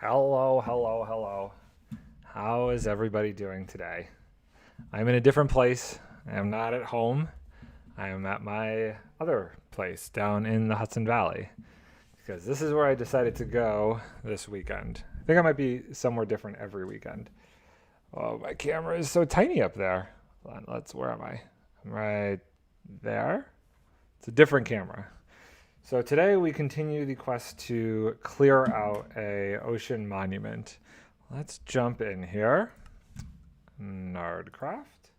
Hello, hello, hello. How is everybody doing today? I'm in a different place. I am not at home. I am at my other place down in the Hudson Valley because this is where I decided to go this weekend. I think I might be somewhere different every weekend. Oh, my camera is so tiny up there. Hold on, where am I? I'm right there. It's a different camera. So today we continue the quest to clear out a ocean monument. Let's jump in here. Nardcraft.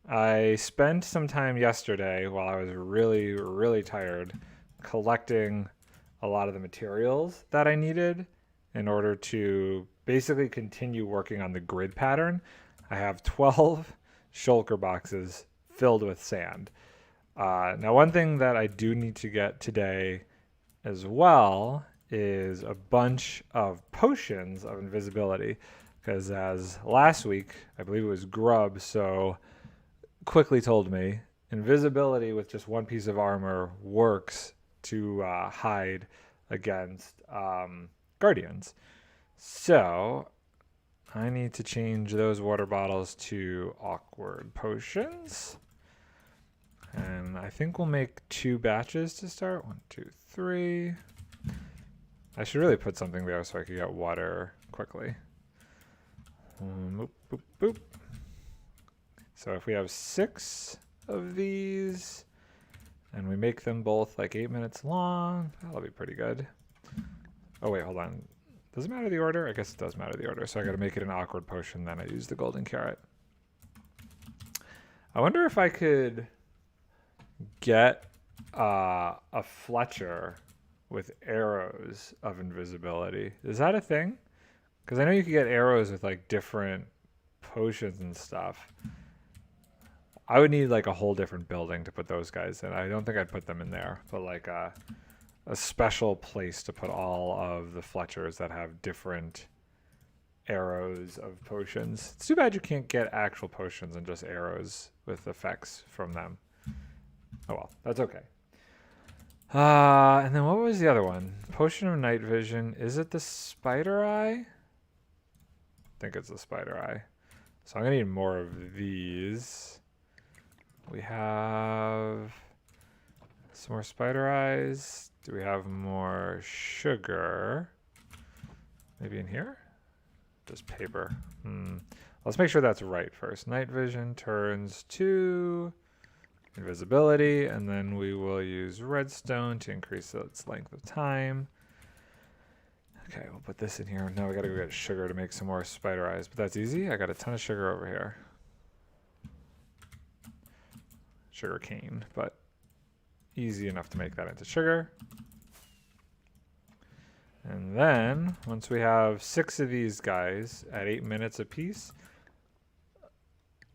I spent some time yesterday while I was really tired collecting a lot of the materials that I needed in order to basically continue working on the grid pattern. I have 12 shulker boxes filled with sand. Now, one thing that I do need to get today as well is a bunch of potions of invisibility. Because as last week, I believe it was Grub, so quickly told me, invisibility with just one piece of armor works to hide against guardians. So I need to change those water bottles to awkward potions. And I think we'll make 2 batches to start. 1, 2, 3. I should really put something there so I could get water quickly. Boop, boop, boop. So if we have 6 of these, and we make them both like 8 minutes long, that'll be pretty good. Oh wait, hold on. Does it matter the order? I guess it does matter the order. So I gotta make it an awkward potion, then I use the golden carrot. I wonder if I could get a Fletcher with arrows of invisibility. Is that a thing? Because I know you could get arrows with like different potions and stuff. I would need like a whole different building to put those guys in. I don't think I'd put them in there, but like a special place to put all of the Fletchers that have different arrows of potions. It's too bad you can't get actual potions and just arrows with effects from them. Oh well, that's okay. And then what was the other one? Potion of night vision. Is it the spider eye? I think it's the spider eye. So I'm gonna need more of these. We have some more spider eyes. Do we have more sugar? Maybe in here? Just paper. Let's make sure that's right first. Night vision turns to invisibility, and then we will use redstone to increase its length of time. Okay, we'll put this in here. Now we gotta go get sugar to make some more spider eyes, but that's easy. I got a ton of sugar over here. Sugar cane, but easy enough to make that into sugar. And then once we have 6 of these guys at 8 minutes apiece,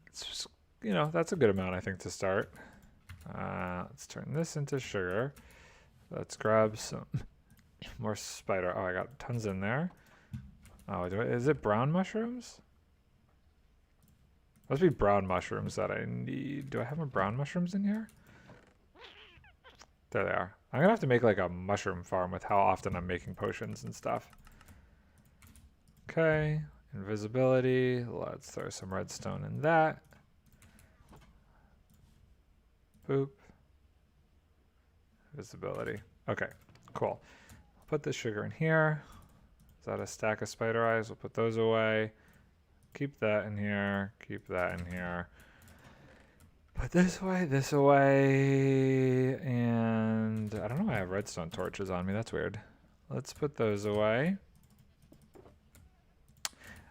it's just, that's a good amount, I think, to start. Let's turn this into sugar. Let's grab some more spider. Oh, I got tons in there. Oh, is it brown mushrooms? Must be brown mushrooms that I need. Do I have more brown mushrooms in here? There they are. I'm gonna have to make like a mushroom farm with how often I'm making potions and stuff. Okay, invisibility. Let's throw some redstone in that. Boop. Visibility. Okay, cool. Put the sugar in here. Is that a stack of spider eyes? We'll put those away. Keep that in here. Keep that in here. Put this away. And I don't know why I have redstone torches on me. That's weird. Let's put those away.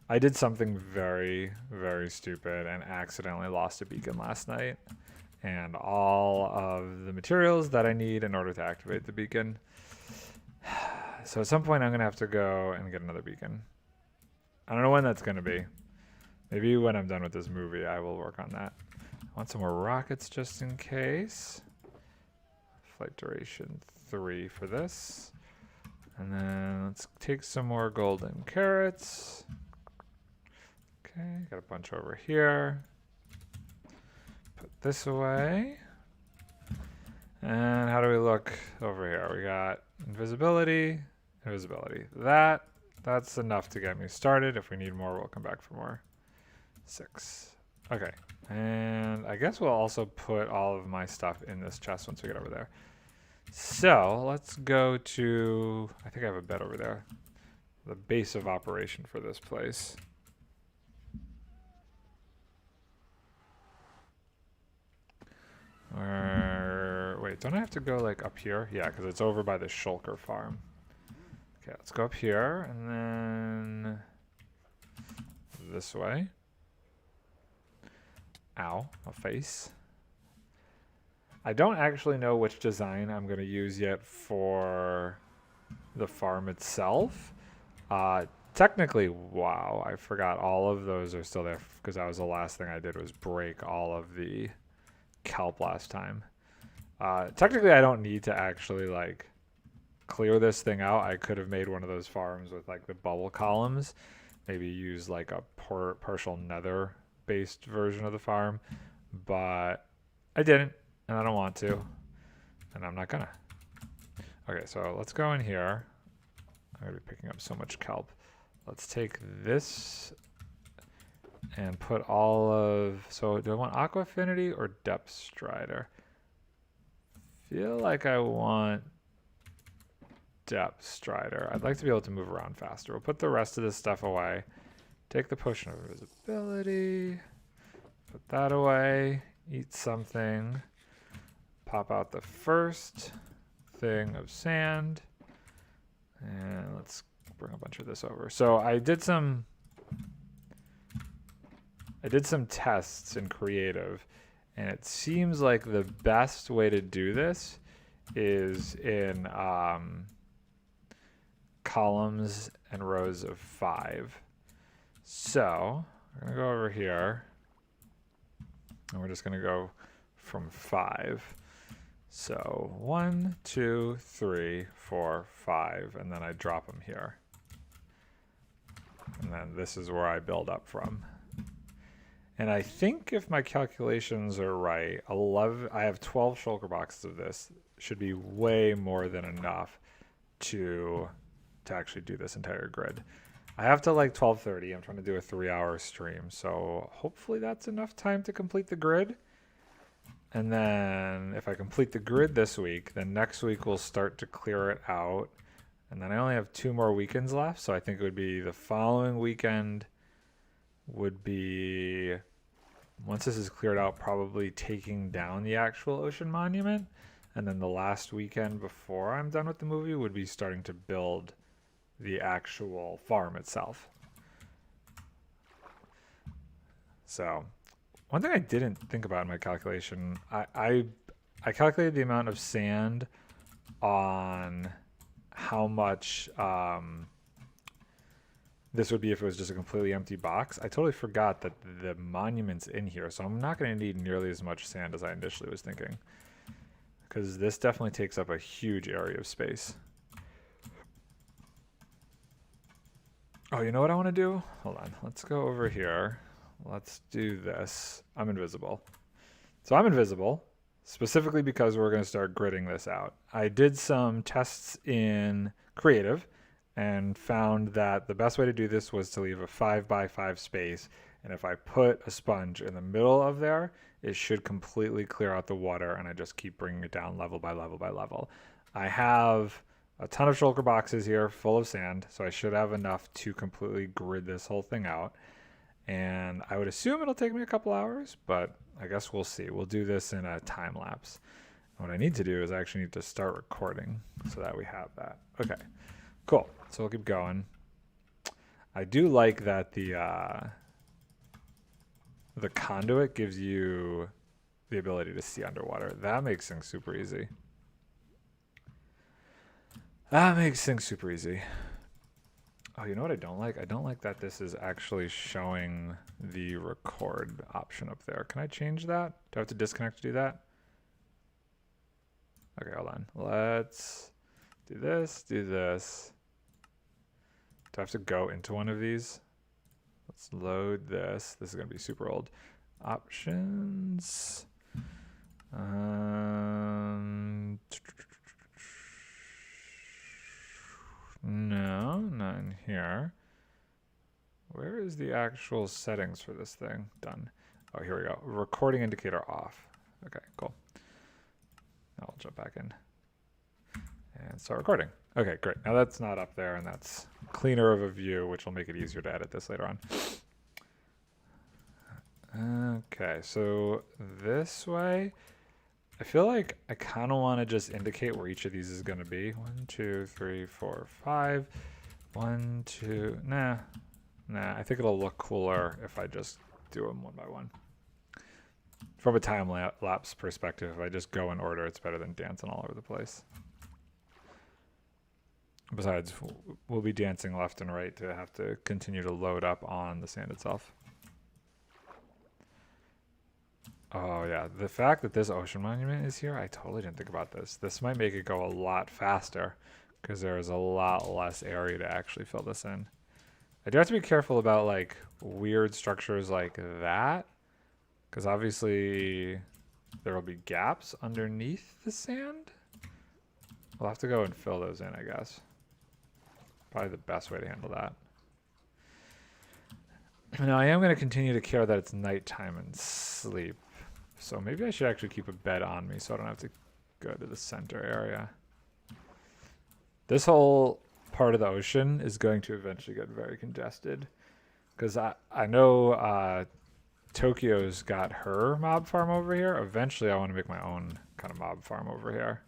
I did something very stupid and accidentally lost a beacon last night. And all of the materials that I need in order to activate the beacon. So at some point I'm going to have to go and get another beacon. I don't know when that's going to be. Maybe when I'm done with this movie, I will work on that. I want some more rockets just in case. Flight duration 3 for this. And then let's take some more golden carrots. Okay, got a bunch over here. Put this away. And how do we look over here? We got invisibility, invisibility. That That's enough to get me started. If we need more, we'll come back for more. 6. Okay. And I guess we'll also put all of my stuff in this chest once we get over there. So let's go to, I think I have a bed over there, the base of operation for this place. Wait, don't I have to go like up here? Yeah, because it's over by the shulker farm. Okay, let's go up here and then this way. Ow, a face. I don't actually know which design I'm going to use yet for the farm itself. Technically, wow, I forgot all of those are still there because that was the last thing I did was break all of the kelp last time. Technically, I don't need to actually like clear this thing out. I could have made one of those farms with like the bubble columns. Maybe use like a partial nether based version of the farm, but I didn't. And I don't want to, and I'm not gonna. Okay, so let's go in here. I'm gonna be picking up so much kelp. Let's take this and put all of, so do I want aqua affinity or depth strider? Feel like I want depth strider. I'd like to be able to move around faster. We'll put the rest of this stuff away. Take the potion of invisibility, put that away, eat something. Pop out the first thing of sand, and let's bring a bunch of this over. So I did some tests in creative, and it seems like the best way to do this is in columns and rows of 5. So we're gonna go over here, and we're just gonna go from 5. So 1, 2, 3, 4, 5, and then I drop them here. And then this is where I build up from. And I think if my calculations are right, I have 12 shulker boxes of this. Should be way more than enough to actually do this entire grid. I have to like 12:30. I'm trying to do a 3-hour stream. So hopefully that's enough time to complete the grid. And then if I complete the grid this week, then next week we'll start to clear it out. And then I only have 2 more weekends left. So I think it would be the following weekend would be, once this is cleared out, probably taking down the actual ocean monument. And then the last weekend before I'm done with the movie would be starting to build the actual farm itself. So one thing I didn't think about in my calculation, I calculated the amount of sand on how much this would be if it was just a completely empty box. I totally forgot that the monument's in here, so I'm not going to need nearly as much sand as I initially was thinking, because this definitely takes up a huge area of space. Oh, you know what I want to do? Hold on. Let's go over here. Let's do this. I'm invisible. So I'm invisible specifically because we're going to start gridding this out. I did some tests in creative and found that the best way to do this was to leave a 5x5 space. And if I put a sponge in the middle of there, it should completely clear out the water, and I just keep bringing it down level by level by level. I have a ton of shulker boxes here full of sand, so I should have enough to completely grid this whole thing out. And I would assume it'll take me a couple hours, but I guess we'll see. We'll do this in a time lapse. What I need to do is I actually need to start recording so that we have that. Okay, cool. So we'll keep going. I do like that the conduit gives you the ability to see underwater. That makes things super easy. That makes things super easy. Oh, you know what I don't like? I don't like that this is actually showing the record option up there. Can I change that? Do I have to disconnect to do that? Okay, hold on. Let's do this, do this. Do I have to go into one of these? Let's load this. This is going to be super old. Options. No, not in here. here. Where is the actual settings for this thing? Done. Oh, here we go. Recording indicator off. Okay, cool. Now I'll jump back in and start recording. Okay, great. Now that's not up there, and that's cleaner of a view, which will make it easier to edit this later on. Okay, so this way, I feel like I kind of want to just indicate where each of these is going to be. 1, 2, 3, 4, 5. 1, 2, nah, I think it'll look cooler if I just do them one by one. From a time lapse perspective, if I just go in order, it's better than dancing all over the place. Besides, we'll be dancing left and right to have to continue to load up on the sand itself. Oh yeah, the fact that this ocean monument is here, I totally didn't think about this. This might make it go a lot faster because there is a lot less area to actually fill this in. I do have to be careful about like weird structures like that, because obviously there will be gaps underneath the sand. We'll have to go and fill those in, I guess. Probably the best way to handle that. Now I am going to continue to care that it's nighttime and sleep. So maybe I should actually keep a bed on me so I don't have to go to the center area. This whole part of the ocean is going to eventually get very congested. Because I know Tokyo's got her mob farm over here. Eventually I want to make my own kind of mob farm over here.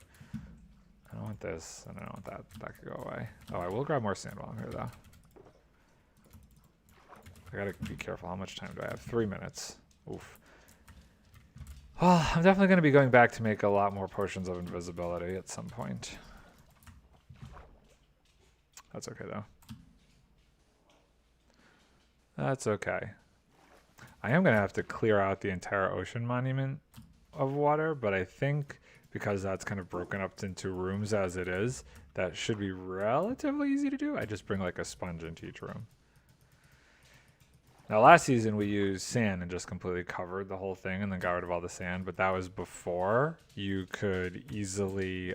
I don't want this. I don't want that. That could go away. Oh, I will grab more sand while I'm here though. I gotta be careful. How much time do I have? 3 minutes. Oof. Well, I'm definitely going to be going back to make a lot more potions of invisibility at some point. That's okay, though. That's okay. I am going to have to clear out the entire ocean monument of water, but I think because that's kind of broken up into rooms as it is, that should be relatively easy to do. I just bring like a sponge into each room. Now, last season we used sand and just completely covered the whole thing and then got rid of all the sand, but that was before you could easily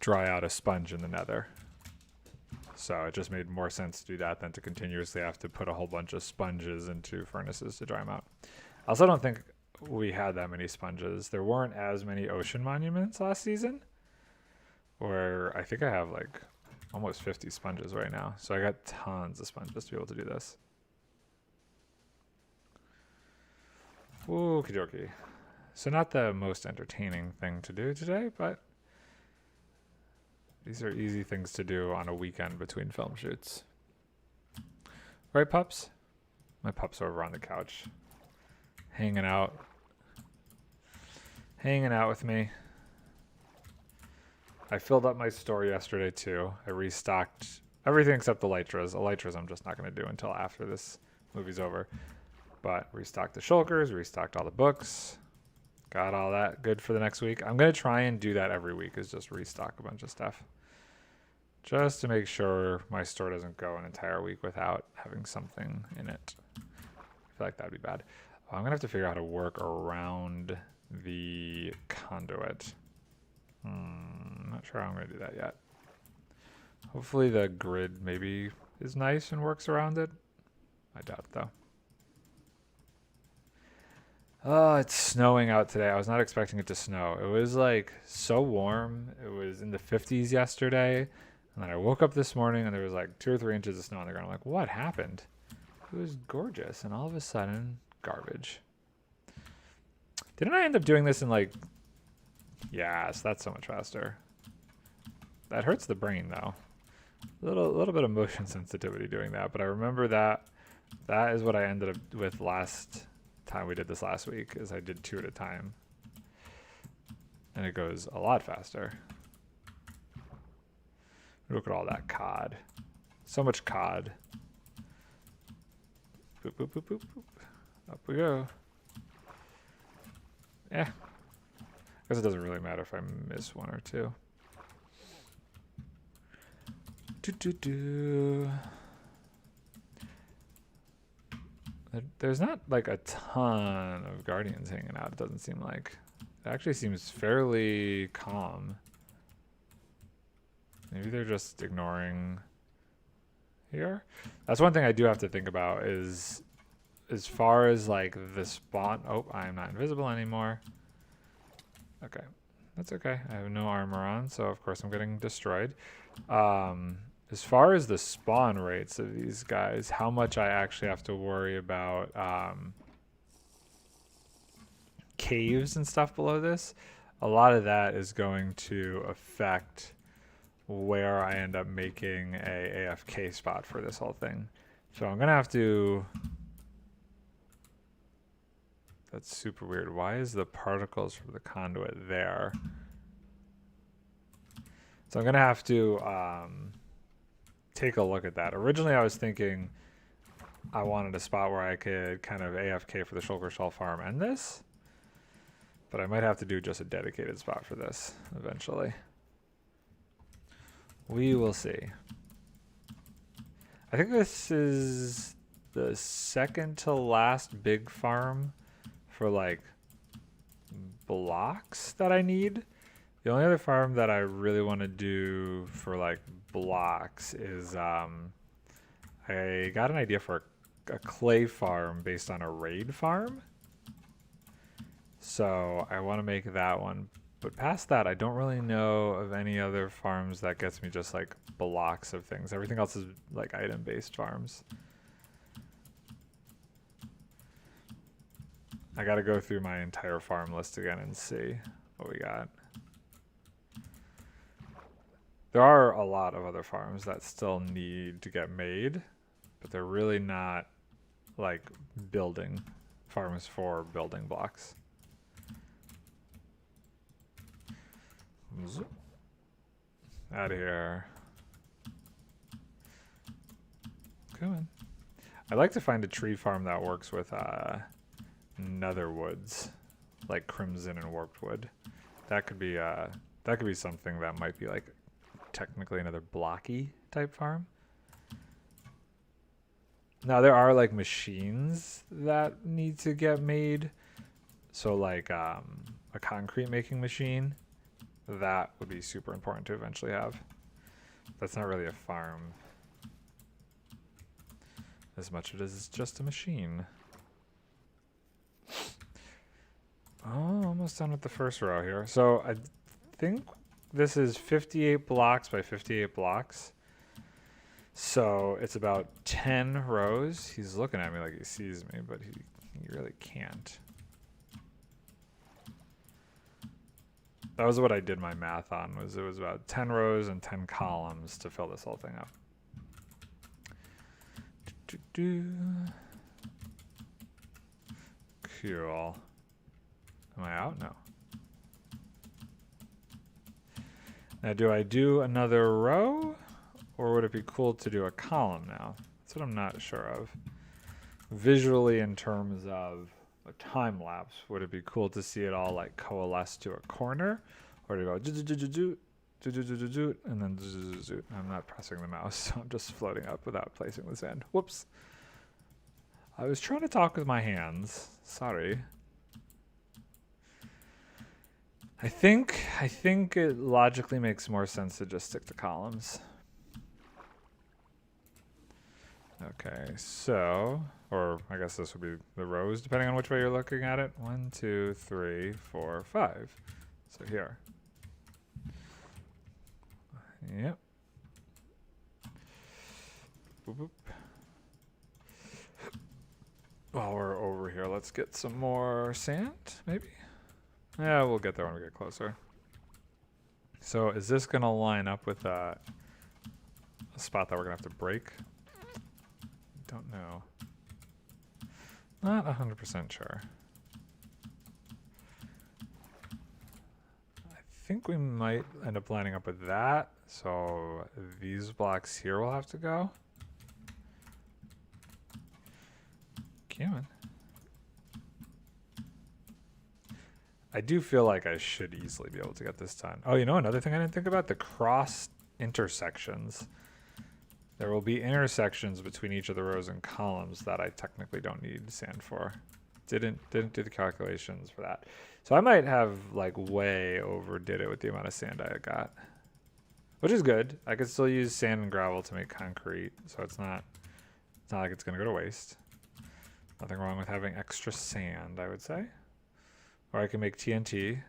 dry out a sponge in the nether. So it just made more sense to do that than to continuously have to put a whole bunch of sponges into furnaces to dry them out. I also don't think we had that many sponges. There weren't as many ocean monuments last season, where I think I have like almost 50 sponges right now. So I got tons of sponges to be able to do this. Okie dokie. So not the most entertaining thing to do today, but these are easy things to do on a weekend between film shoots. Right, pups? My pup's over on the couch. Hanging out with me. I filled up my store yesterday too. I restocked everything except the elytras. Elytras I'm just not going to do until after this movie's over. But restocked the shulkers, restocked all the books. Got all that good for the next week. I'm going to try and do that every week, is just restock a bunch of stuff. Just to make sure my store doesn't go an entire week without having something in it. I feel like that'd be bad. I'm going to have to figure out how to work around the conduit. Not sure how I'm going to do that yet. Hopefully the grid maybe is nice and works around it. I doubt it though. Oh, it's snowing out today. I was not expecting it to snow. It was like so warm. It was in the 50s yesterday. And then I woke up this morning and there was like 2 or 3 inches of snow on the ground. I'm like, what happened? It was gorgeous. And all of a sudden, garbage. Didn't I end up doing this in like... Yes, that's so much faster. That hurts the brain though. A little bit of motion sensitivity doing that. But I remember that is what I ended up with last time we did this last week, is I did 2 at a time. And it goes a lot faster. Look at all that cod. So much cod. Boop, boop, boop, boop, boop. Up we go. Yeah. I guess it doesn't really matter if I miss 1 or 2. There's not like a ton of guardians hanging out, it doesn't seem like. It actually seems fairly calm. Maybe they're just ignoring here. That's one thing I do have to think about is as far as like the spawn. Oh, I'm not invisible anymore. Okay, that's okay. I have no armor on, so of course I'm getting destroyed. As far as the spawn rates of these guys, how much I actually have to worry about caves and stuff below this, a lot of that is going to affect where I end up making a AFK spot for this whole thing. So I'm gonna have to. That's super weird. Why is the particles from the conduit there? So I'm gonna have to take a look at that. Originally I was thinking I wanted a spot where I could kind of AFK for the Shulker Shell farm and this, but I might have to do just a dedicated spot for this eventually. We will see. I think this is the second to last big farm for like blocks that I need. The only other farm that I really want to do for like blocks is I got an idea for a clay farm based on a raid farm. So I want to make that one. But past that, I don't really know of any other farms that gets me just like blocks of things. Everything else is like item-based farms. I got to go through my entire farm list again and see what we got. There are a lot of other farms that still need to get made, but they're really not like building farms for building blocks. Out of here. Come on. I'd like to find a tree farm that works with nether woods, like crimson and warped wood. That could be something that might be like technically another blocky type farm. Now there are like machines that need to get made. So like a concrete making machine. That would be super important to eventually have. That's not really a farm as much as it is just a machine. Oh, almost done with the first row here. So I think this is 58 blocks by 58 blocks. So it's about 10 rows. He's looking at me like he sees me, but he really can't. That was what I did my math on, was it was about 10 rows and 10 columns to fill this whole thing up. Cool. Am I out? No. Now, do I do another row, or would it be cool to do a column now? That's what I'm not sure of. Visually, in terms of a time lapse, would it be cool to see it all like coalesce to a corner, or to go and then I'm not pressing the mouse, so I'm just floating up without placing the sand. Whoops. I was trying to talk with my hands. Sorry. I think it logically makes more sense to just stick to columns. Okay, so, or I guess this would be the rows depending on which way you're looking at it. 1, 2, 3, 4, 5. So here. Yep. Boop, boop. While we're over here, let's get some more sand, maybe? Yeah, we'll get there when we get closer. So is this going to line up with a spot that we're going to have to break? Don't know. Not 100% sure. I think we might end up lining up with that. So these blocks here will have to go. Come on. I do feel like I should easily be able to get this done. Oh, you know, another thing I didn't think about, the cross intersections. There will be intersections between each of the rows and columns that I technically don't need sand for. Didn't do the calculations for that. So I might have like way overdid it with the amount of sand I got. which is good. I could still use sand and gravel to make concrete, so it's not like it's gonna go to waste. Nothing wrong with having extra sand, I would say. Or I can make TNT.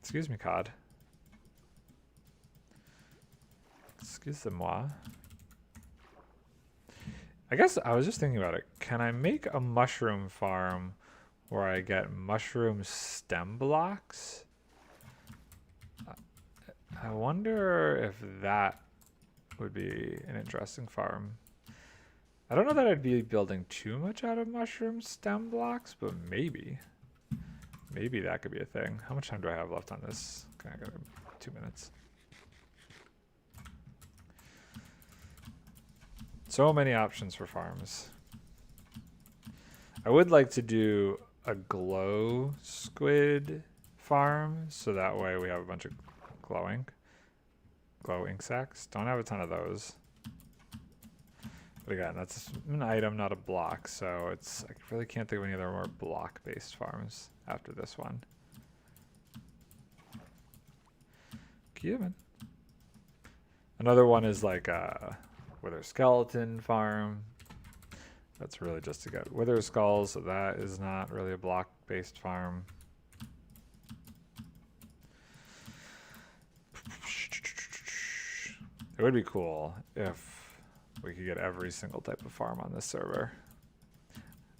Excuse me, cod. Excusez-moi. I guess I was just thinking about it. Can I make a mushroom farm where I get mushroom stem blocks? I wonder if that would be an interesting farm. I don't know that I'd be building too much out of mushroom stem blocks, but maybe. Maybe that could be a thing. How much time do I have left on this? Okay, I got 2 minutes. So many options for farms. I would like to do a glow squid farm, so that way we have a bunch of glow insects. Don't have a ton of those. But again, that's an item, not a block, so it's I really can't think of any other more block-based farms after this one. Cumin. Another one is like a wither skeleton farm. That's really just to get wither skulls, so that is not really a block-based farm. It would be cool if we could get every single type of farm on this server.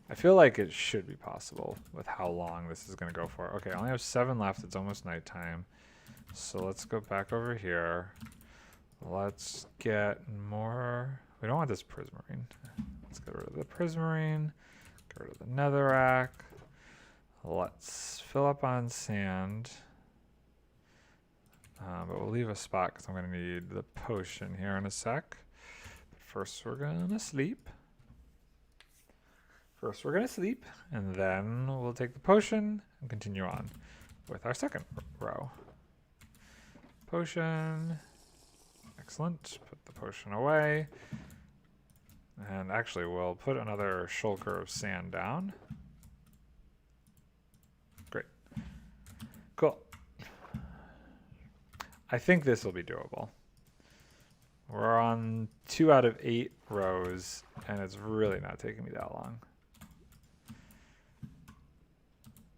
I feel like it should be possible with how long this is going to go for. Okay, I only have 7 left. It's almost nighttime. So let's go back over here. Let's get more. We don't want this prismarine. Let's get rid of the prismarine. Get rid of the netherrack. Let's fill up on sand. But we'll leave a spot because I'm going to need the potion here in a sec. But first we're going to sleep. And then we'll take the potion and continue on with our second row. Potion. Excellent. Put the potion away. And actually, we'll put another shulker of sand down. Great. Cool. I think this will be doable. We're on 2 out of 8 rows, and it's really not taking me that long.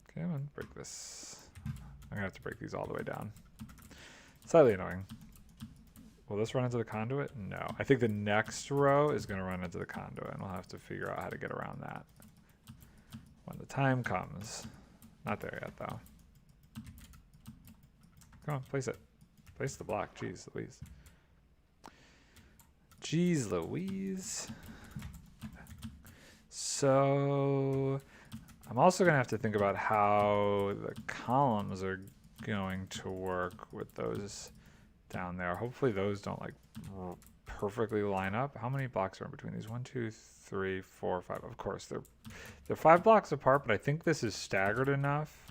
Okay, I'm gonna break this. I'm gonna have to break these all the way down. Slightly annoying. Will this run into the conduit? No. I think the next row is gonna run into the conduit, and we'll have to figure out how to get around that when the time comes. Not there yet, though. Come on, place it. Place the block. Jeez Louise. Jeez Louise. So I'm also going to have to think about how the columns are going to work with those down there. Hopefully those don't like perfectly line up. How many blocks are in between these? 1, 2, 3, 4, 5. Of course, they're 5 blocks apart, but I think this is staggered enough.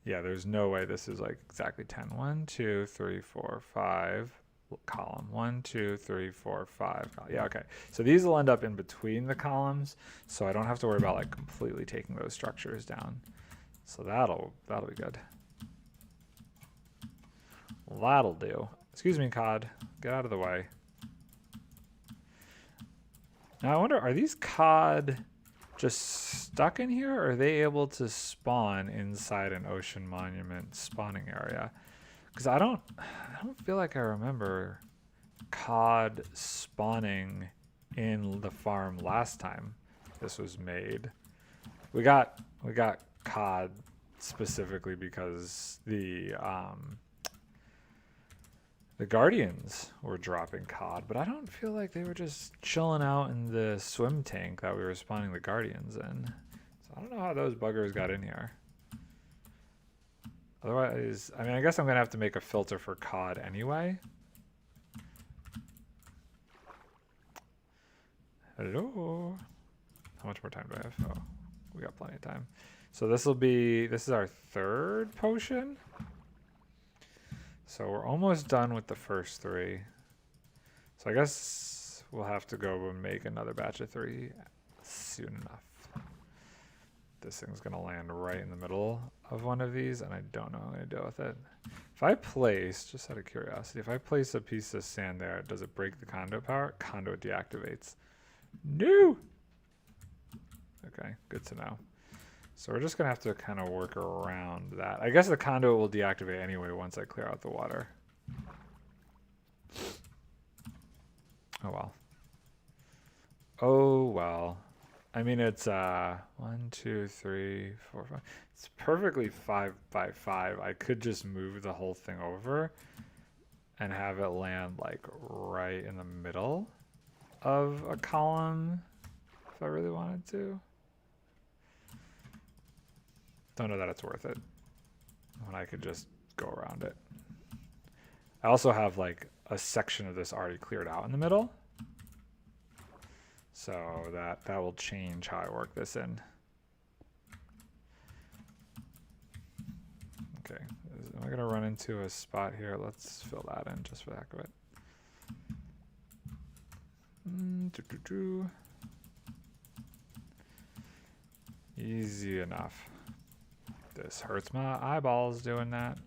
Yeah, there's no way this is like exactly 10. 1, 2, 3, 4, 5 column. 1, 2, 3, 4, 5. Yeah, okay. So these will end up in between the columns, so I don't have to worry about like completely taking those structures down. So that'll be good. That'll do. Excuse me, cod. Get out of the way. Now I wonder, are these cod just stuck in here, or are they able to spawn inside an ocean monument spawning area? Because I don't feel like I remember cod spawning in the farm last time this was made. We got cod specifically because the Guardians were dropping cod, but I don't feel like they were just chilling out in the swim tank that we were spawning the Guardians in. So I don't know how those buggers got in here. Otherwise, I mean, I guess I'm going to have to make a filter for cod anyway. Hello? How much more time do I have? Oh, we got plenty of time. So this is our 3rd potion. So we're almost done with the first 3. So I guess we'll have to go and make another batch of 3 soon enough. This thing's going to land right in the middle of one of these, and I don't know how I'm going to deal with it. If I place, just out of curiosity, if I place a piece of sand there, does it break the conduit power? Conduit deactivates. No! Okay, good to know. So we're just going to have to kind of work around that. I guess the conduit will deactivate anyway once I clear out the water. Oh well. Oh well. I mean, it's 1, 2, 3, 4, 5. It's perfectly 5 by 5. I could just move the whole thing over and have it land like right in the middle of a column if I really wanted to. Don't know that it's worth it when I could just go around it. I also have like a section of this already cleared out in the middle. So that will change how I work this in. Okay, am I gonna run into a spot here? Let's fill that in just for the heck of it. Easy enough. This hurts my eyeballs doing that.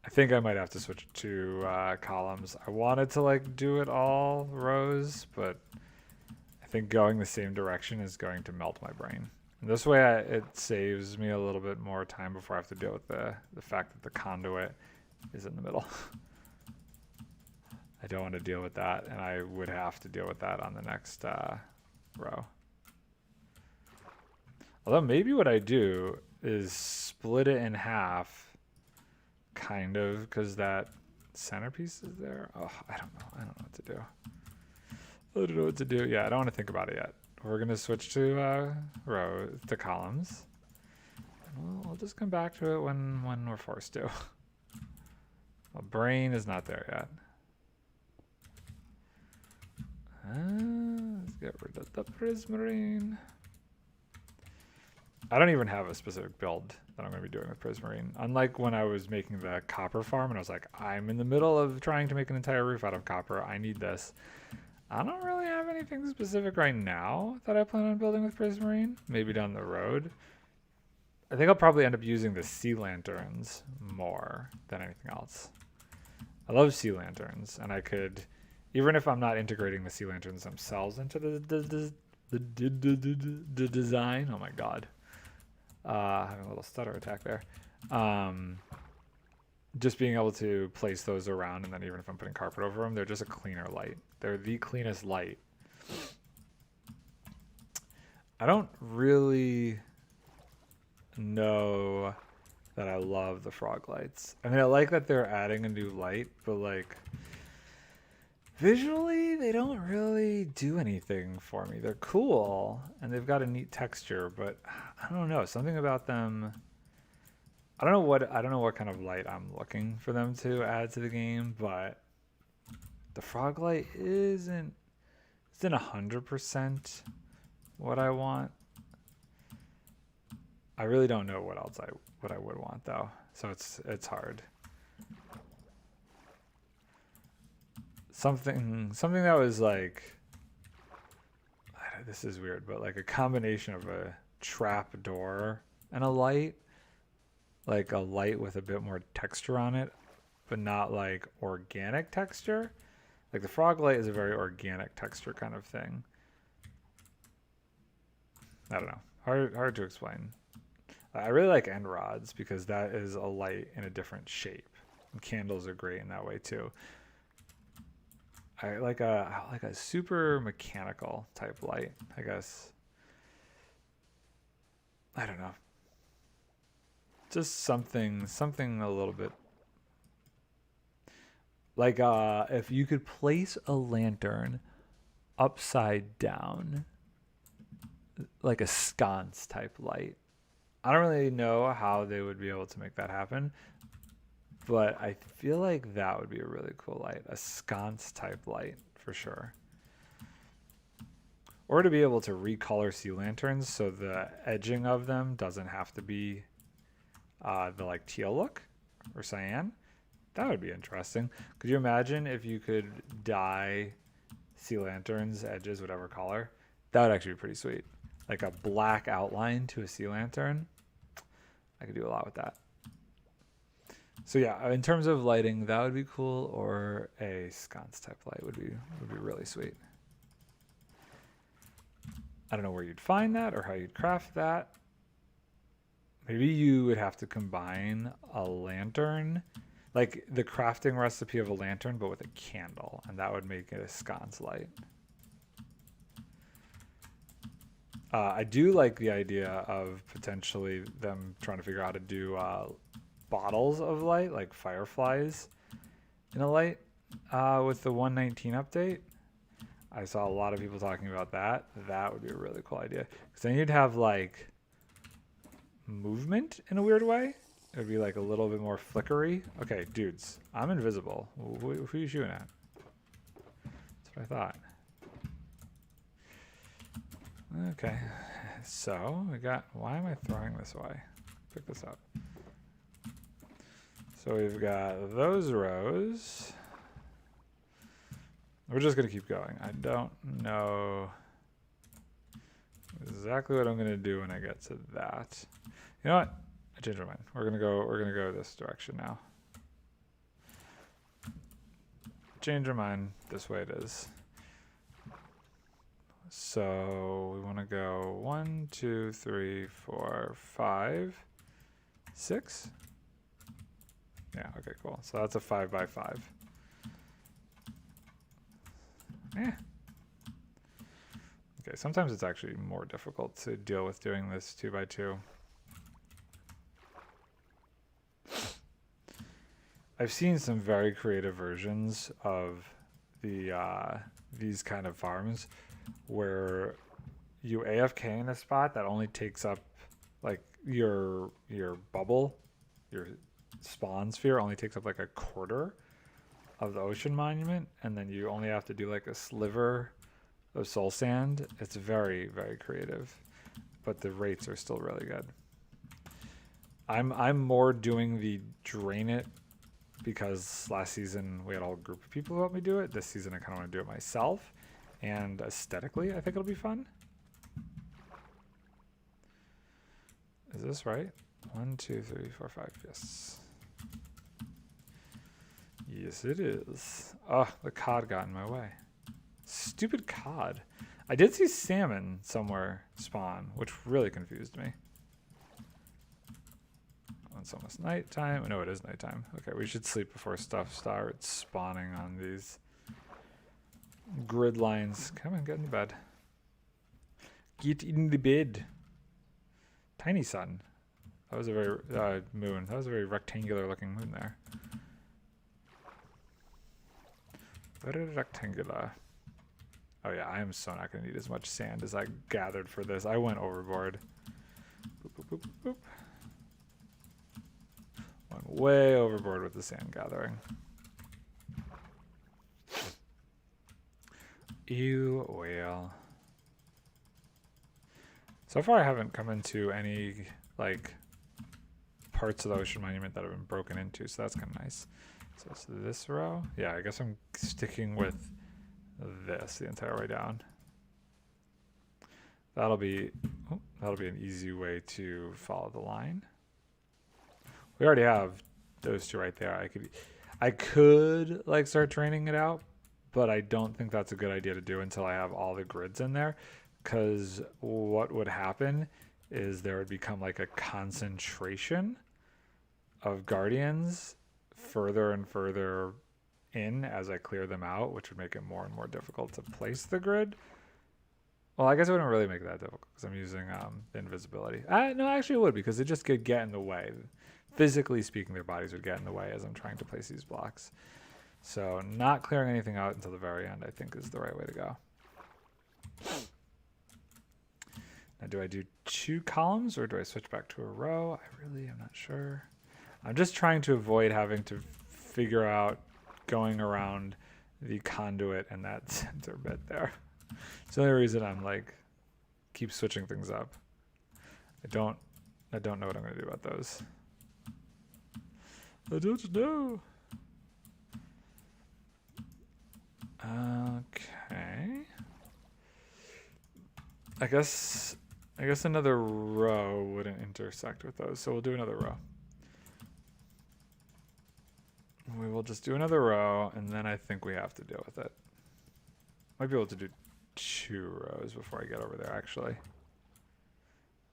I think I might have to switch to columns. I wanted to like do it all rows, but I think going the same direction is going to melt my brain. And this way it saves me a little bit more time before I have to deal with the fact that the conduit is in the middle. I don't want to deal with that, and I would have to deal with that on the next row. Although maybe what I do is split it in half, kind of, because that centerpiece is there. Oh, I don't know. I don't know what to do. I don't know what to do. Yeah, I don't want to think about it yet. We're going to switch to columns. We'll just come back to it when we're forced to. My brain is not there yet. Let's get rid of the prismarine. I don't even have a specific build that I'm going to be doing with prismarine. Unlike when I was making the copper farm and I was like, I'm in the middle of trying to make an entire roof out of copper. I need this. I don't really have anything specific right now that I plan on building with prismarine. Maybe down the road. I think I'll probably end up using the sea lanterns more than anything else. I love sea lanterns, and I could, even if I'm not integrating the sea lanterns themselves into the design. Oh my god. Having a little stutter attack there. Just being able to place those around, and then even if I'm putting carpet over them, they're just a cleaner light. They're the cleanest light. I don't really know that I love the frog lights. I mean, I like that they're adding a new light, but like visually, they don't really do anything for me. They're cool, and they've got a neat texture, but I don't know. Something about them. I don't know what kind of light I'm looking for them to add to the game, but the frog light isn't 100% what I want. I really don't know what else I would want though, so it's hard. Something that was like, this is weird, but like a combination of a trap door and a light, like a light with a bit more texture on it, but not like organic texture. Like the frog light is a very organic texture kind of thing. I don't know, hard to explain. I really like end rods because that is a light in a different shape. And candles are great in that way too. I like a super mechanical type light, I guess. I don't know. Just something a little bit like if you could place a lantern upside down, like a sconce type light. I don't really know how they would be able to make that happen, but I feel like that would be a really cool light, a sconce type light for sure. Or to be able to recolor sea lanterns so the edging of them doesn't have to be the like teal look or cyan. That would be interesting. Could you imagine if you could dye sea lanterns edges whatever color? That would actually be pretty sweet. Like a black outline to a sea lantern. I could do a lot with that. So yeah, in terms of lighting, that would be cool, or a sconce type light would be really sweet. I don't know where you'd find that or how you'd craft that. Maybe you would have to combine a lantern, like the crafting recipe of a lantern, but with a candle, and that would make it a sconce light. I do like the idea of potentially them trying to figure out how to do bottles of light, like fireflies in a light with the 1.19 update. I saw a lot of people talking about that. That would be a really cool idea. Because then you'd have like movement in a weird way. It would be like a little bit more flickery. Okay, dudes, I'm invisible. Who are you shooting at? That's what I thought. Okay, so we got, why am I throwing this away? Pick this up. So we've got those rows. We're just going to keep going. I don't know exactly what I'm going to do when I get to that. You know what? I changed my mind. We're going to go this direction now. Change your mind. This way it is. So we want to go 1, 2, 3, 4, 5, 6. Yeah, okay, cool. So that's a 5 by 5. Yeah. Okay, sometimes it's actually more difficult to deal with doing this 2 by 2. I've seen some very creative versions of the these kind of farms where you AFK in a spot that only takes up like your bubble, your spawn sphere only takes up like a quarter of the ocean monument, and then you only have to do like a sliver of soul sand. It's very, very creative, but the rates are still really good. I'm more doing the drain it because last season we had a whole group of people who helped me do it. This season I kind of want to do it myself, and aesthetically I think it'll be fun. Is this right? 1, 2, 3, 4, 5. Yes. Yes, it is. Oh, the cod got in my way. Stupid cod. I did see salmon somewhere spawn, which really confused me. Oh, it's almost nighttime. No, it is nighttime. Okay, we should sleep before stuff starts spawning on these grid lines. Come on, get in the bed. Get in the bed. Tiny sun. That was a very moon. That was a very rectangular looking moon there. Very rectangular. Oh yeah, I am so not going to need as much sand as I gathered for this. I went overboard. Boop, boop, boop, boop. Went way overboard with the sand gathering. Ew, whale. So far I haven't come into any like parts of the ocean monument that have been broken into, so that's kind of nice. So it's this row. Yeah, I guess I'm sticking with this the entire way down. That'll be an easy way to follow the line. We already have those two right there. I could like start training it out, but I don't think that's a good idea to do until I have all the grids in there, because what would happen is there would become like a concentration of guardians further and further in as I clear them out, which would make it more and more difficult to place the grid. Well, I guess it wouldn't really make it that difficult because I'm using invisibility. No, actually it would, because it just could get in the way. Physically speaking, their bodies would get in the way as I'm trying to place these blocks. So not clearing anything out until the very end, I think, is the right way to go. Now, do I do 2 columns or do I switch back to a row? I really am not sure. I'm just trying to avoid having to figure out going around the conduit and that center bit there. It's the only reason I'm like keep switching things up. I don't know what I'm gonna do about those. I don't know. Okay. I guess another row wouldn't intersect with those, so we'll do another row. We will just do another row, and then I think we have to deal with it. Might be able to do 2 rows before I get over there, actually.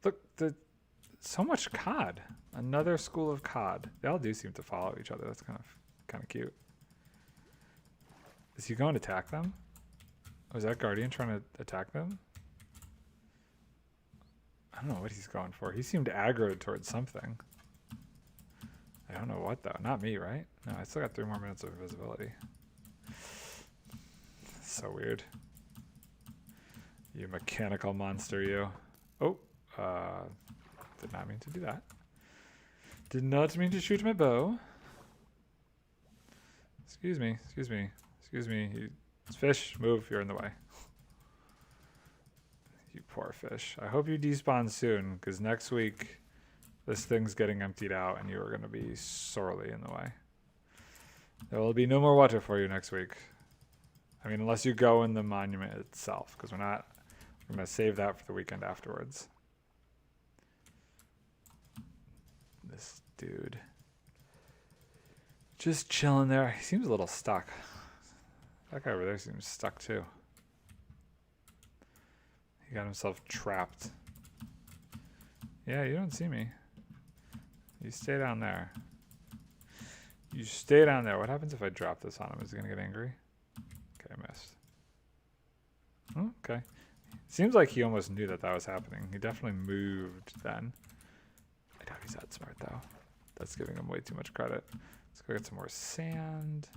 Look, so much cod. Another school of cod. They all do seem to follow each other. That's kind of cute. Is he going to attack them? Oh, is that Guardian trying to attack them? I don't know what he's going for. He seemed aggroed towards something. I don't know what though. Not me, right? No, I still got 3 more minutes of invisibility. So weird. You mechanical monster, you. Oh, did not mean to do that. Did not mean to shoot my bow. Excuse me, excuse me, excuse me. It's fish, move, you're in the way. You poor fish. I hope you despawn soon, because next week this thing's getting emptied out and you are going to be sorely in the way. There will be no more water for you next week. I mean, unless you go in the monument itself, because we're going to save that for the weekend afterwards. This dude. Just chilling there. He seems a little stuck. That guy over there seems stuck too. He got himself trapped. Yeah, you don't see me. You stay down there. You stay down there. What happens if I drop this on him? Is he going to get angry? Okay, I missed. Oh, okay. Seems like he almost knew that was happening. He definitely moved then. I doubt he's that smart, though. That's giving him way too much credit. Let's go get some more sand.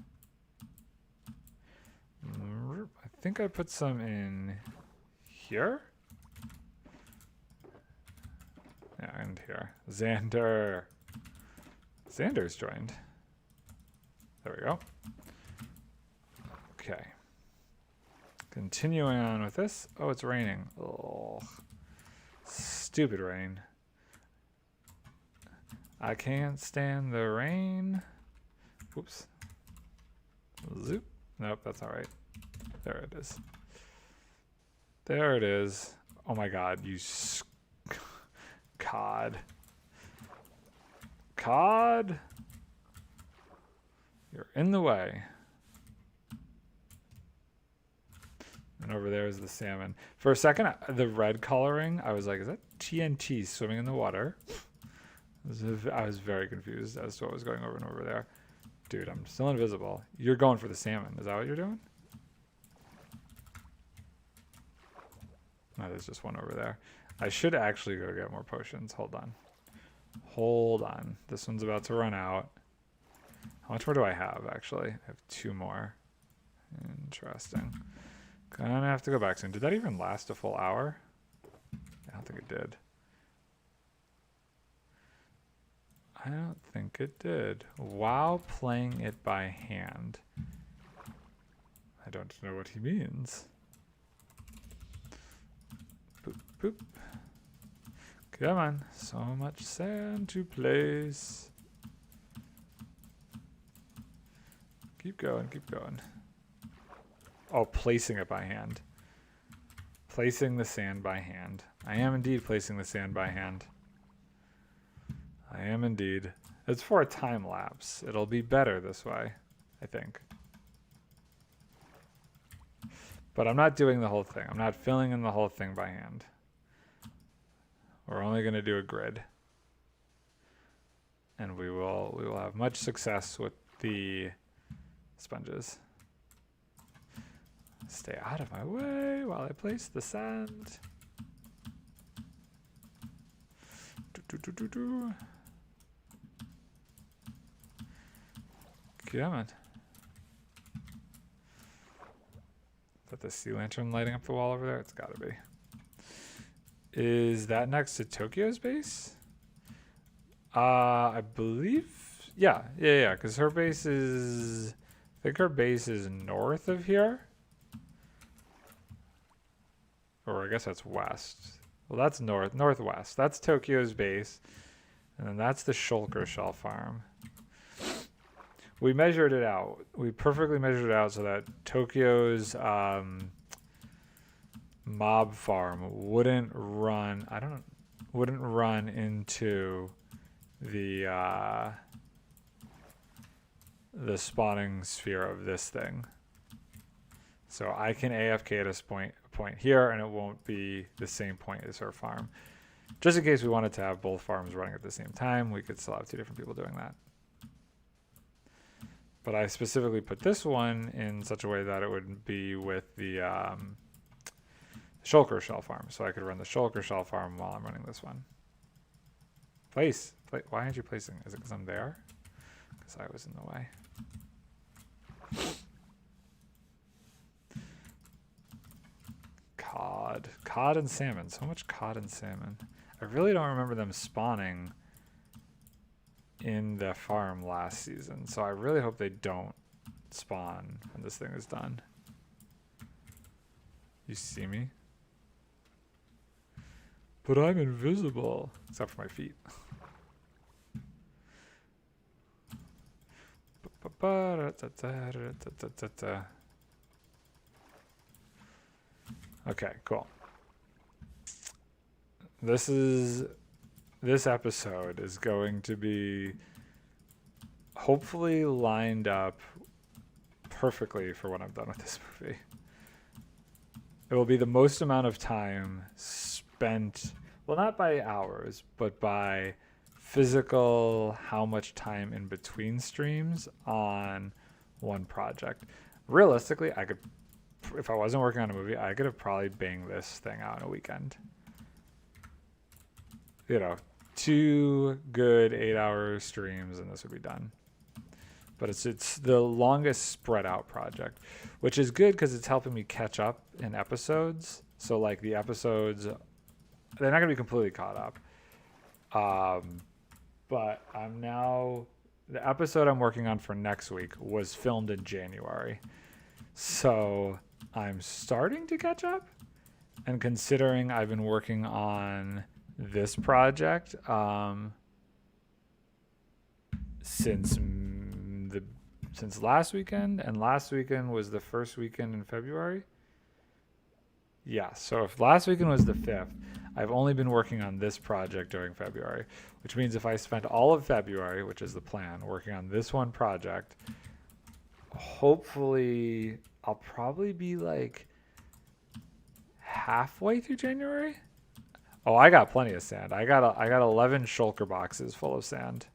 I think I put some in here. Yeah, and here. Xander. Xander's joined. There we go. Okay. Continuing on with this. Oh, it's raining. Oh, stupid rain. I can't stand the rain. Oops. Zoop. Nope, that's all right. There it is. There it is. Oh my god, you cod. Cod? You're in the way. And over there is the salmon. For a second, the red coloring, I was like, is that TNT swimming in the water? I was very confused as to what was going over and over there. Dude, I'm still invisible. You're going for the salmon. Is that what you're doing? No, there's just one over there. I should actually go get more potions. Hold on. Hold on. This one's about to run out. How much more do I have, actually? I have 2 more. Interesting. Gonna have to go back soon. Did that even last a full hour? I don't think it did. I don't think it did. While playing it by hand. I don't know what he means. Boop, boop. Come on. So much sand to place. Keep going, keep going. Oh, placing it by hand. Placing the sand by hand. I am indeed placing the sand by hand. I am indeed. It's for a time lapse. It'll be better this way, I think. But I'm not doing the whole thing. I'm not filling in the whole thing by hand. We're only going to do a grid. And we will have much success with the sponges. Stay out of my way while I place the sand. Come on. Is that the sea lantern lighting up the wall over there? It's gotta be. Is that next to Tokyo's base? I believe. Yeah, because her base is. I think her base is north of here. Or I guess that's west. Well, that's northwest. That's Tokyo's base. And then that's the Shulker Shell farm. We measured it out. We perfectly measured it out so that Tokyo's mob farm wouldn't run into the the spawning sphere of this thing. So I can AFK at a point here, and it won't be the same point as her farm. Just in case we wanted to have both farms running at the same time, we could still have 2 different people doing that. But I specifically put this one in such a way that it would be with the shulker shell farm. So I could run the shulker shell farm while I'm running this one. Place. Why aren't you placing? Is it because I'm there? Because I was in the way. Cod and salmon. So much cod and salmon. I really don't remember them spawning in the farm last season. So I really hope they don't spawn when this thing is done. You see me? But I'm invisible. Except for my feet. Okay, cool. This episode is going to be hopefully lined up perfectly for when I'm done with this movie. It will be the most amount of time spent, well, not by hours, but by physical, how much time in between streams on one project. Realistically, I could, if I wasn't working on a movie, I could have probably banged this thing out in a weekend. You know, 2 good 8-hour streams and this would be done. But it's the longest spread out project, which is good because it's helping me catch up in episodes. So like the episodes, they're not gonna be completely caught up. But the episode I'm working on for next week was filmed in January. So I'm starting to catch up, and considering I've been working on this project since last weekend, and last weekend was the first weekend in February. Yeah, so if last weekend was the 5th, I've only been working on this project during February, which means if I spent all of February, which is the plan, working on this one project, hopefully I'll probably be like halfway through January. Oh, I got plenty of sand. I got 11 shulker boxes full of sand.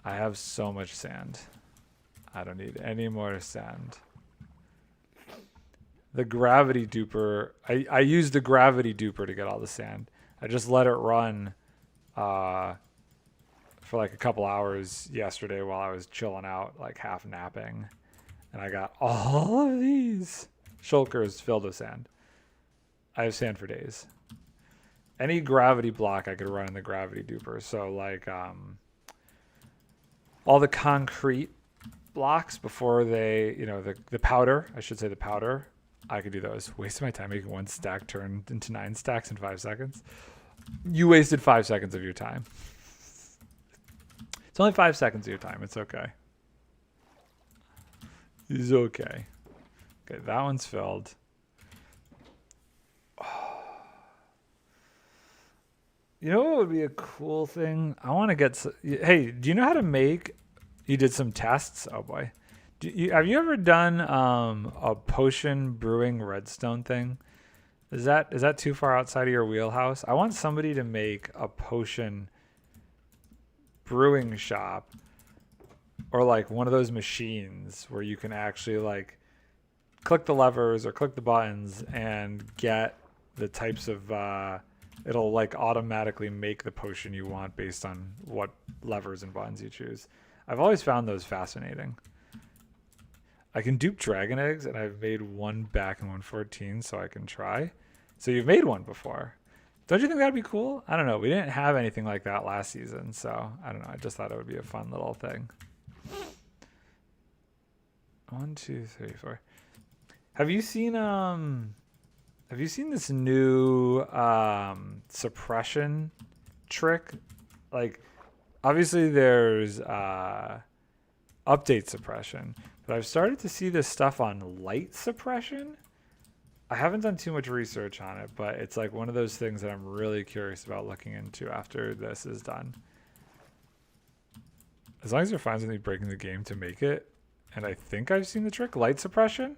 I have so much sand. I don't need any more sand. The gravity duper, I used the gravity duper to get all the sand. I just let it run for like a couple hours yesterday while I was chilling out, like half napping. And I got all of these shulkers filled with sand. I have sand for days. Any gravity block I could run in the gravity duper. So like all the concrete blocks before they, you know, the powder, I should say the powder, I could do those. Wasted my time making 1 stack turn into 9 stacks in 5 seconds. You wasted 5 seconds of your time. It's only 5 seconds of your time. It's okay. It's okay. Okay, that one's filled. You know what would be a cool thing? I want to get... Hey, do you know how to make... You did some tests? Oh, boy. Have you ever done a potion brewing redstone thing? Is that too far outside of your wheelhouse? I want somebody to make a potion brewing shop, or like one of those machines where you can actually like click the levers or click the buttons and get the types of it'll like automatically make the potion you want based on what levers and buttons you choose. I've always found those fascinating. I can dupe dragon eggs, and I've made one back in 1.14, so I can try. So you've made one before. Don't you think that'd be cool? I don't know. We didn't have anything like that last season, so I don't know. I just thought it would be a fun little thing. 1, 2, 3, 4. Have you seen this new suppression trick? Like, obviously there's update suppression. But I've started to see this stuff on light suppression. I haven't done too much research on it, but it's like one of those things that I'm really curious about looking into after this is done. As long as you're fine with me breaking the game to make it. And I think I've seen the trick. Light suppression?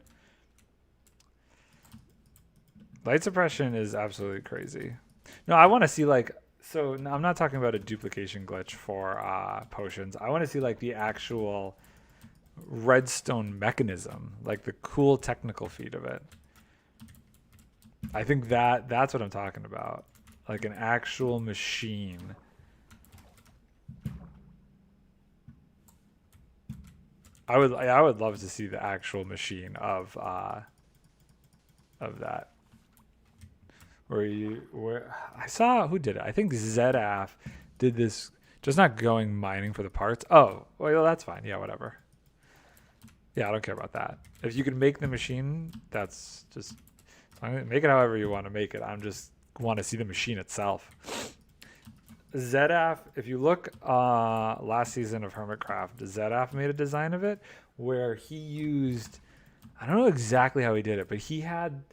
Light suppression is absolutely crazy. No, I want to see like... So no, I'm not talking about a duplication glitch for potions. I want to see like the actual redstone mechanism. Like the cool technical feat of it. I think that's what I'm talking about. Like an actual machine. I would love to see the actual machine of that. Where I saw who did it. I think ZF did this, just not going mining for the parts. Oh, well that's fine. Yeah, whatever. Yeah, I don't care about that. If you can make the machine, that's just make it however you want to make it. I'm just want to see the machine itself. ZF, if you look last season of Hermitcraft, ZF made a design of it where he used, I don't know exactly how he did it, but he had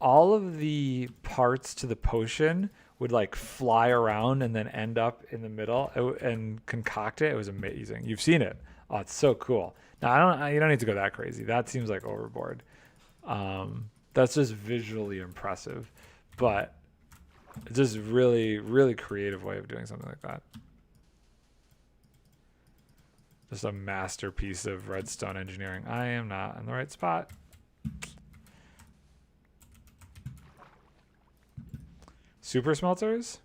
all of the parts to the potion would like fly around and then end up in the middle and concoct it. It was amazing. You've seen it. Oh, it's so cool. Now you don't need to go that crazy. That seems like overboard. That's just visually impressive, but it's just really, really creative way of doing something like that. Just a masterpiece of redstone engineering. I am not in the right spot. Super smelters?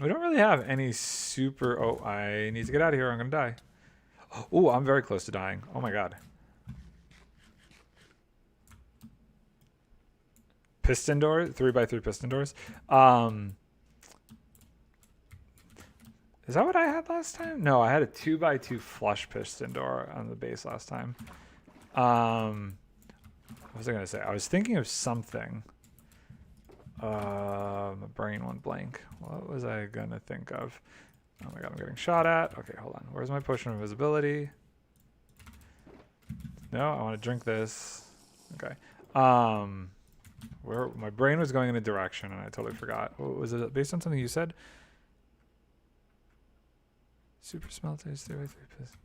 We don't really have any super... Oh, I need to get out of here. I'm going to die. Oh, I'm very close to dying. Oh my god. Piston door, 3x3 piston doors. Is that what I had last time? No, I had a 2x2 flush piston door on the base last time. What was I gonna say? I was thinking of something. My brain went blank. What was I gonna think of? Oh my god, I'm getting shot at. Okay, hold on. Where's my potion of invisibility? No, I want to drink this. Okay. Where my brain was going in a direction and I totally forgot. What was it based on something you said? Super smelters, 3x3 piston.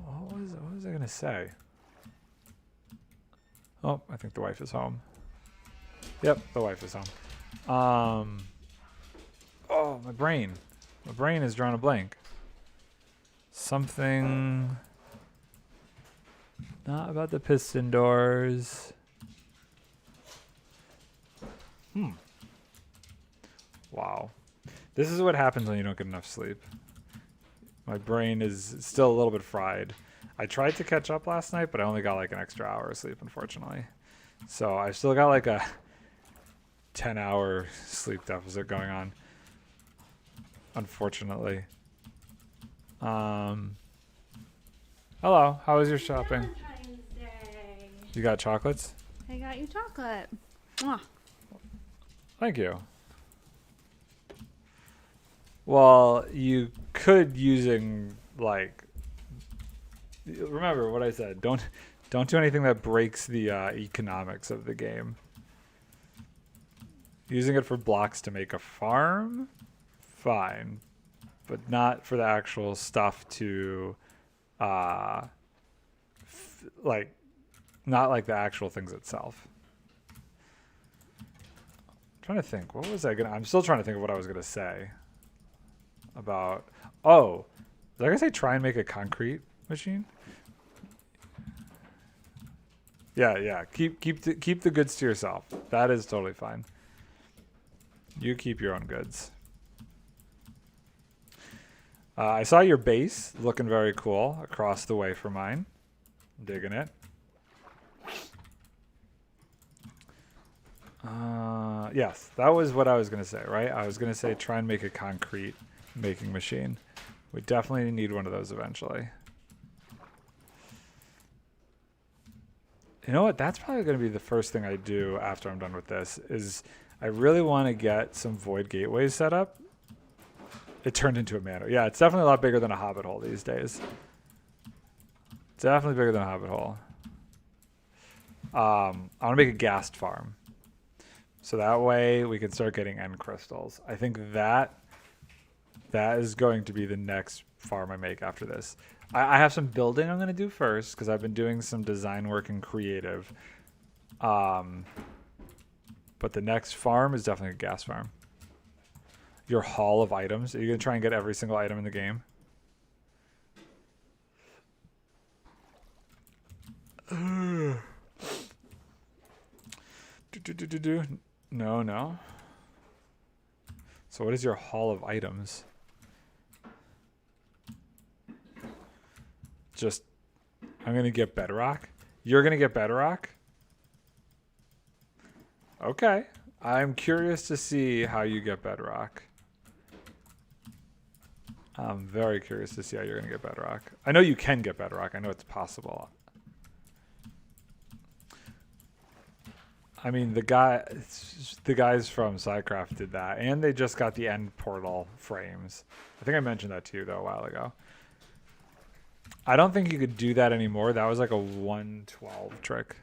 What was I gonna say? Oh, I think the wife is home. Yep, the wife is home. Oh, my brain. My brain is drawing a blank. Something not about the piston doors. Wow. This is what happens when you don't get enough sleep. My brain is still a little bit fried. I tried to catch up last night, but I only got like an extra hour of sleep, unfortunately. So I still got like a 10-hour sleep deficit going on, unfortunately. Hello, how was your shopping? Valentine's Day. You got chocolates? I got you chocolate. Mwah. Thank you. Well, you could using like, remember what I said. Don't do anything that breaks the economics of the game. Using it for blocks to make a farm, fine, but not for the actual stuff to, like, not like the actual things itself. I'm trying to think. What was I gonna? I'm still trying to think of what I was gonna say. About, oh, was I gonna say try and make a concrete machine? Yeah. Keep the goods to yourself. That is totally fine. You keep your own goods. I saw your base looking very cool across the way from mine. Digging it. Yes, that was what I was gonna say, right? I was gonna say try and make a concrete making machine. We definitely need one of those eventually. You know what? That's probably going to be the first thing I do after I'm done with this is I really want to get some void gateways set up. It turned into a manor. Yeah, it's definitely a lot bigger than a hobbit hole these days. Definitely bigger than a hobbit hole. I want to make a ghast farm. So that way we can start getting end crystals. I think that That is going to be the next farm I make after this. I have some building I'm going to do first because I've been doing some design work and creative. But the next farm is definitely a gas farm. Your haul of items. Are you going to try and get every single item in the game? No. So what is your haul of items? Just, I'm going to get bedrock. You're going to get bedrock? Okay. I'm curious to see how you get bedrock. I'm very curious to see how you're going to get bedrock. I know you can get bedrock. I know it's possible. I mean, the guys from Sidecraft did that, and they just got the end portal frames. I think I mentioned that to you, though, a while ago. I don't think you could do that anymore. That was like a 112 trick.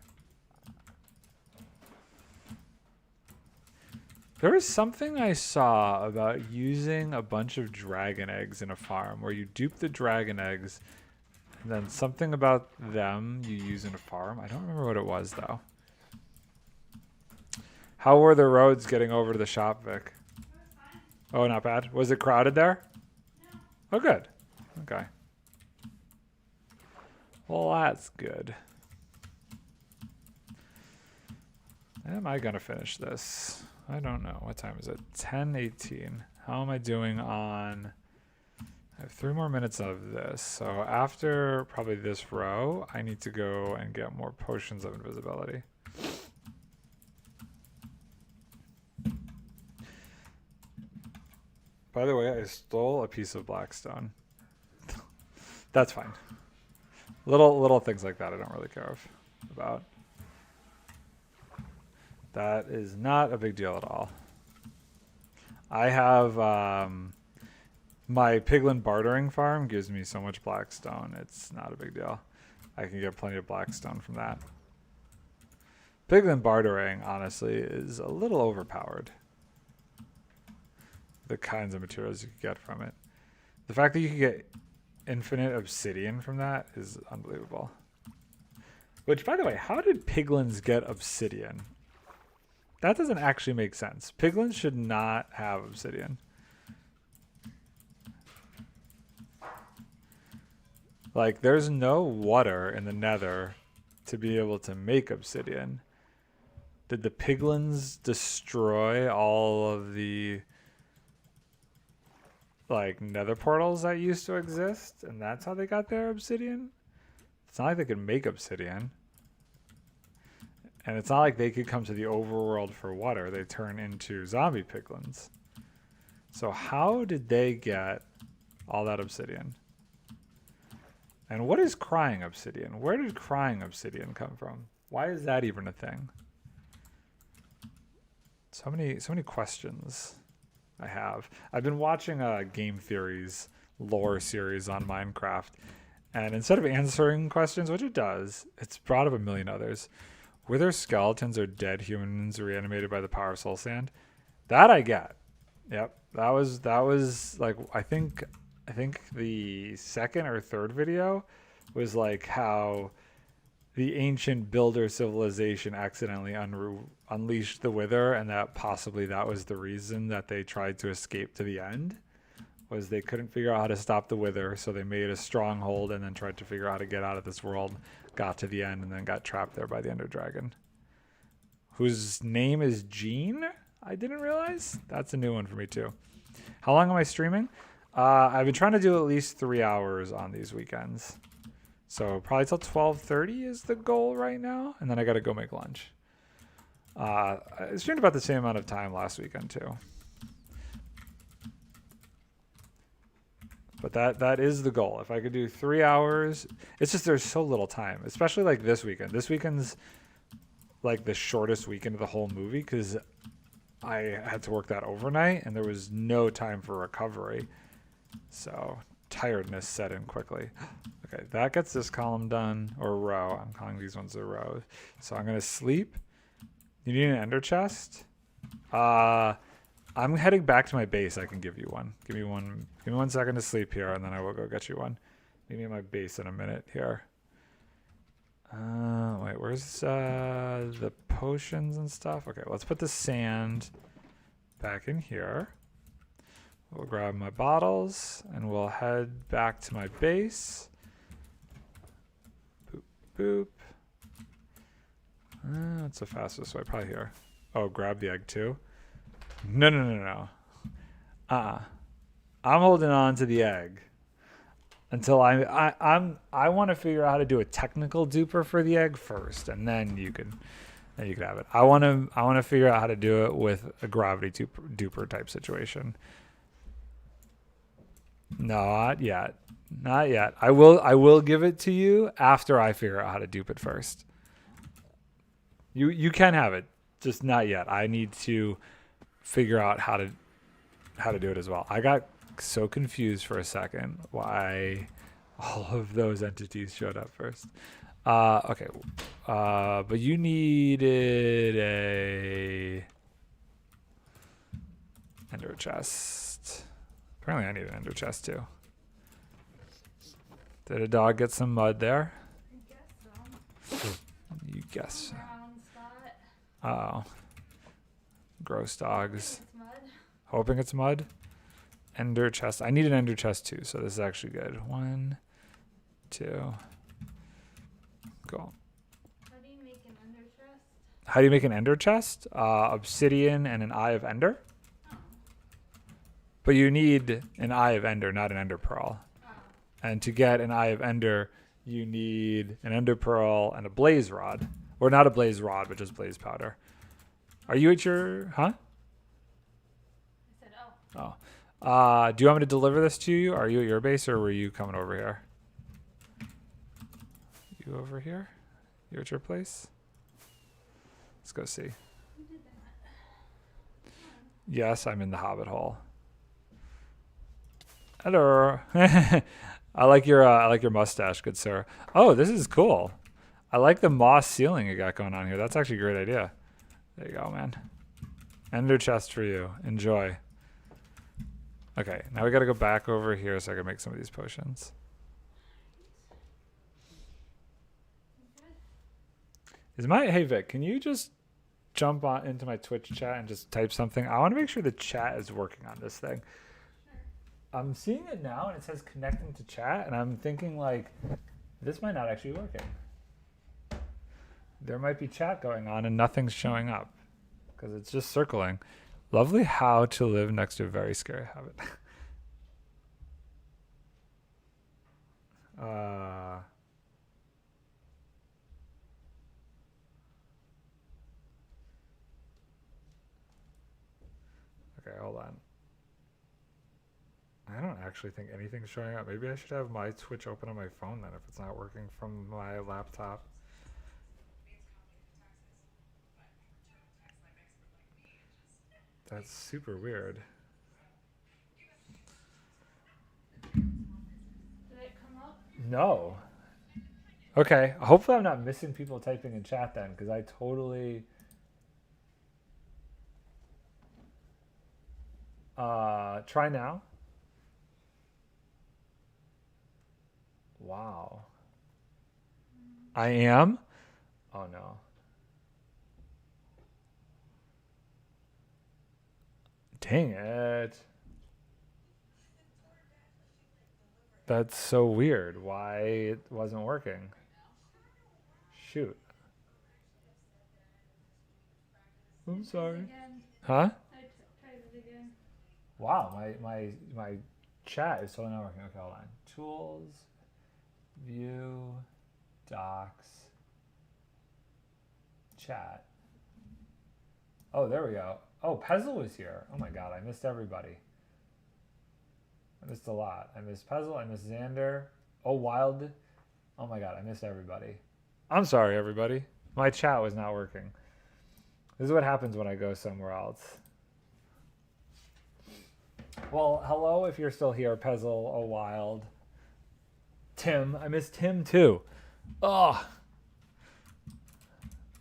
There was something I saw about using a bunch of dragon eggs in a farm where you dupe the dragon eggs and then something about them you use in a farm. I don't remember what it was, though. How were the roads getting over to the shop, Vic? Oh, not bad. Was it crowded there? No. Oh, good. Okay. Well, that's good. Am I going to finish this? I don't know. What time is it? 10:18. How am I doing on... I have 3 more minutes of this. So after probably this row, I need to go and get more potions of invisibility. By the way, I stole a piece of blackstone. That's fine. Little things like that I don't really care about. That is not a big deal at all. I have my piglin bartering farm gives me so much blackstone. It's not a big deal. I can get plenty of blackstone from that. Piglin bartering, honestly, is a little overpowered. The kinds of materials you can get from it. The fact that you can get infinite obsidian from that is unbelievable. Which, by the way, how did piglins get obsidian? That doesn't actually make sense. Piglins should not have obsidian. Like, there's no water in the nether to be able to make obsidian. Did the piglins destroy all of the like nether portals that used to exist and that's how they got their obsidian? It's not like they could make obsidian. And it's not like they could come to the overworld for water. They turn into zombie piglins. So how did they get all that obsidian? And what is crying obsidian? Where did crying obsidian come from? Why is that even a thing? So many questions I have. I've been watching a Game Theory's lore series on Minecraft. And instead of answering questions, which it does, it's brought up a million others. Were there skeletons or dead humans reanimated by the power of soul sand? That I get. Yep. That was like I think the second or third video was like how the ancient builder civilization accidentally unleashed the wither, and that possibly that was the reason that they tried to escape to the end. Was they couldn't figure out how to stop the wither, so they made a stronghold and then tried to figure out how to get out of this world, got to the end, and then got trapped there by the Ender Dragon. Whose name is Gene? I didn't realize. That's a new one for me too. How long am I streaming? I've been trying to do at least 3 hours on these weekends. So probably till 12:30 is the goal right now, and then I got to go make lunch. I streamed about the same amount of time last weekend too. But that is the goal. If I could do 3 hours, it's just there's so little time, especially like this weekend. This weekend's like the shortest weekend of the whole movie because I had to work that overnight and there was no time for recovery. So tiredness set in quickly. Okay, that gets this column done, or row. I'm calling these ones a row. So I'm going to sleep. You need an ender chest? I'm heading back to my base. I can give you one. Give me 1 second to sleep here, and then I will go get you one. Meet me at my base in a minute here. Wait, where's the potions and stuff? Okay, let's put the sand back in here. We'll grab my bottles, and we'll head back to my base. Boop, boop. What's the fastest way? Probably here. Oh, grab the egg too. No. I'm holding on to the egg until I want to figure out how to do a technical duper for the egg first, and then you can have it. I want to figure out how to do it with a gravity duper type situation. Not yet. Not yet. I will give it to you after I figure out how to dupe it first. You can have it, just not yet. I need to figure out how to do it as well. I got so confused for a second why all of those entities showed up first. Okay. But you needed a ender chest. Apparently I need an ender chest too. Did a dog get some mud there? I guess so. You guess. Brown spot. Uh-oh. Gross dogs. It's mud. Hoping it's mud. Ender chest. I need an ender chest too, so this is actually good. 1, 2. Cool. How do you make an ender chest? How do you make an ender chest? Obsidian and an eye of ender. Oh. But you need an eye of ender, not an ender pearl. Oh. And to get an eye of ender, you need an ender pearl and a blaze rod. Or not a blaze rod, but just blaze powder. Are you at your... Huh? I said, oh. Oh. Do you want me to deliver this to you? Are you at your base or were you coming over here? You over here? You at your place? Let's go see. Who did that? Yes, I'm in the hobbit hole. Hello. I like your mustache, good sir. Oh, this is cool. I like the moss ceiling you got going on here. That's actually a great idea. There you go, man. Ender chest for you. Enjoy. Okay, now we gotta go back over here so I can make some of these potions. Hey Vic, can you just jump on into my Twitch chat and just type something? I want to make sure the chat is working on this thing. Sure. I'm seeing it now and it says connecting to chat and I'm thinking like this might not actually be working. There might be chat going on and nothing's showing up because it's just circling. Lovely how to live next to a very scary habit. Okay, hold on. I don't actually think anything's showing up. Maybe I should have my Twitch open on my phone then if it's not working from my laptop. That's super weird. Did it come up? No. Okay, hopefully I'm not missing people typing in chat then, because I totally... try now. Wow. I am? Oh no. Dang it. That's so weird. Why it wasn't working. Shoot. I'm sorry. Again. Huh? I tried it again. Wow, my chat is totally not working. Okay, hold on. Tools, view, docs, chat. Oh, there we go. Oh, Pezzle was here. Oh my god, I missed everybody. I missed a lot. I missed Pezzle, I missed Xander. Oh, Wild. Oh my god, I missed everybody. I'm sorry, everybody. My chat was not working. This is what happens when I go somewhere else. Well, hello if you're still here, Pezzle, Oh Wild. Tim, I missed Tim too. Oh,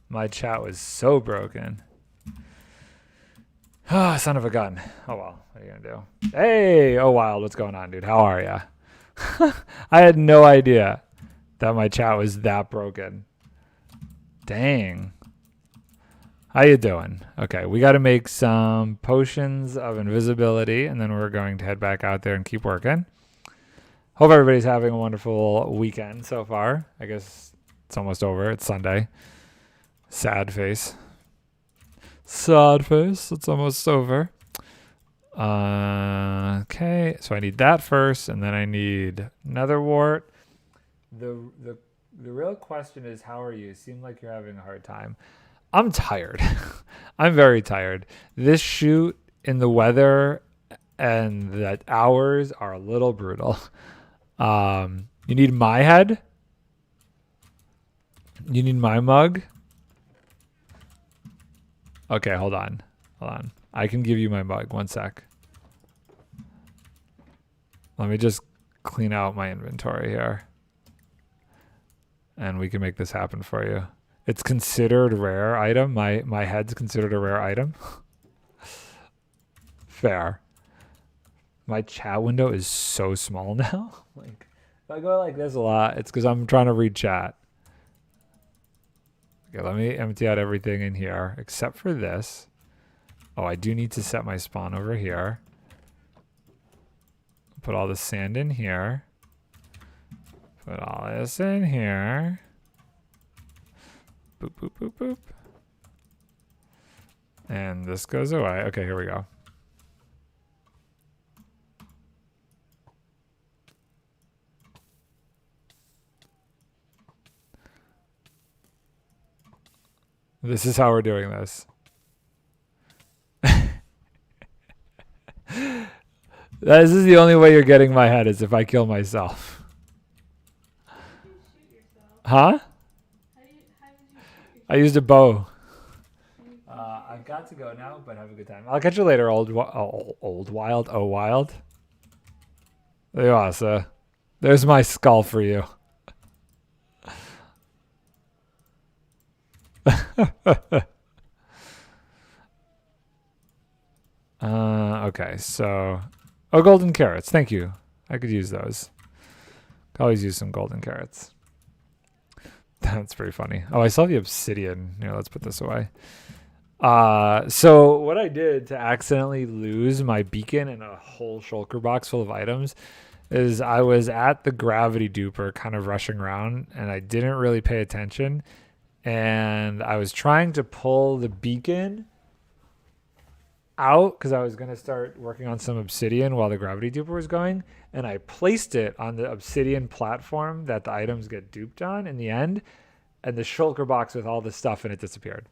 my chat was so broken. Oh, son of a gun. Oh well, what are you gonna do? Hey, oh wild, what's going on, dude? How are ya? I had no idea that my chat was that broken. Dang. How you doing? Okay, we got to make some potions of invisibility, and then we're going to head back out there and keep working. Hope everybody's having a wonderful weekend so far. I guess it's almost over. It's Sunday. Sad face. Sad face. It's almost over. Okay, so I need that first, and then I need nether wart. The real question is, how are you? You seem like you're having a hard time. I'm tired. I'm very tired. This shoot in the weather and the hours are a little brutal. You need my head. You need my mug. Okay, hold on. Hold on. I can give you my mug. One sec. Let me just clean out my inventory here. And we can make this happen for you. It's considered a rare item. My head's considered a rare item. Fair. My chat window is so small now. Like, if I go like this a lot, it's because I'm trying to read chat. Okay, let me empty out everything in here except for this. Oh, I do need to set my spawn over here. Put all the sand in here. Put all this in here. Boop, boop, boop, boop. And this goes away. Okay, here we go. This is how we're doing this. This is the only way you're getting my head, is if I kill myself. How did you shoot yourself? Huh? How did you shoot yourself? I used a bow. I've got to go now, but have a good time. I'll catch you later, old wild. Oh, wild. There you are, sir. There's my skull for you. Okay, so... Oh, golden carrots. Thank you. I could use those. Could always use some golden carrots. That's pretty funny. Oh, I saw the obsidian. Here, let's put this away. So what I did to accidentally lose my beacon and a whole shulker box full of items is I was at the gravity duper kind of rushing around, and I didn't really pay attention. And I was trying to pull the beacon out because I was going to start working on some obsidian while the gravity duper was going, and I placed it on the obsidian platform that the items get duped on in the end, and the shulker box with all the stuff in it disappeared.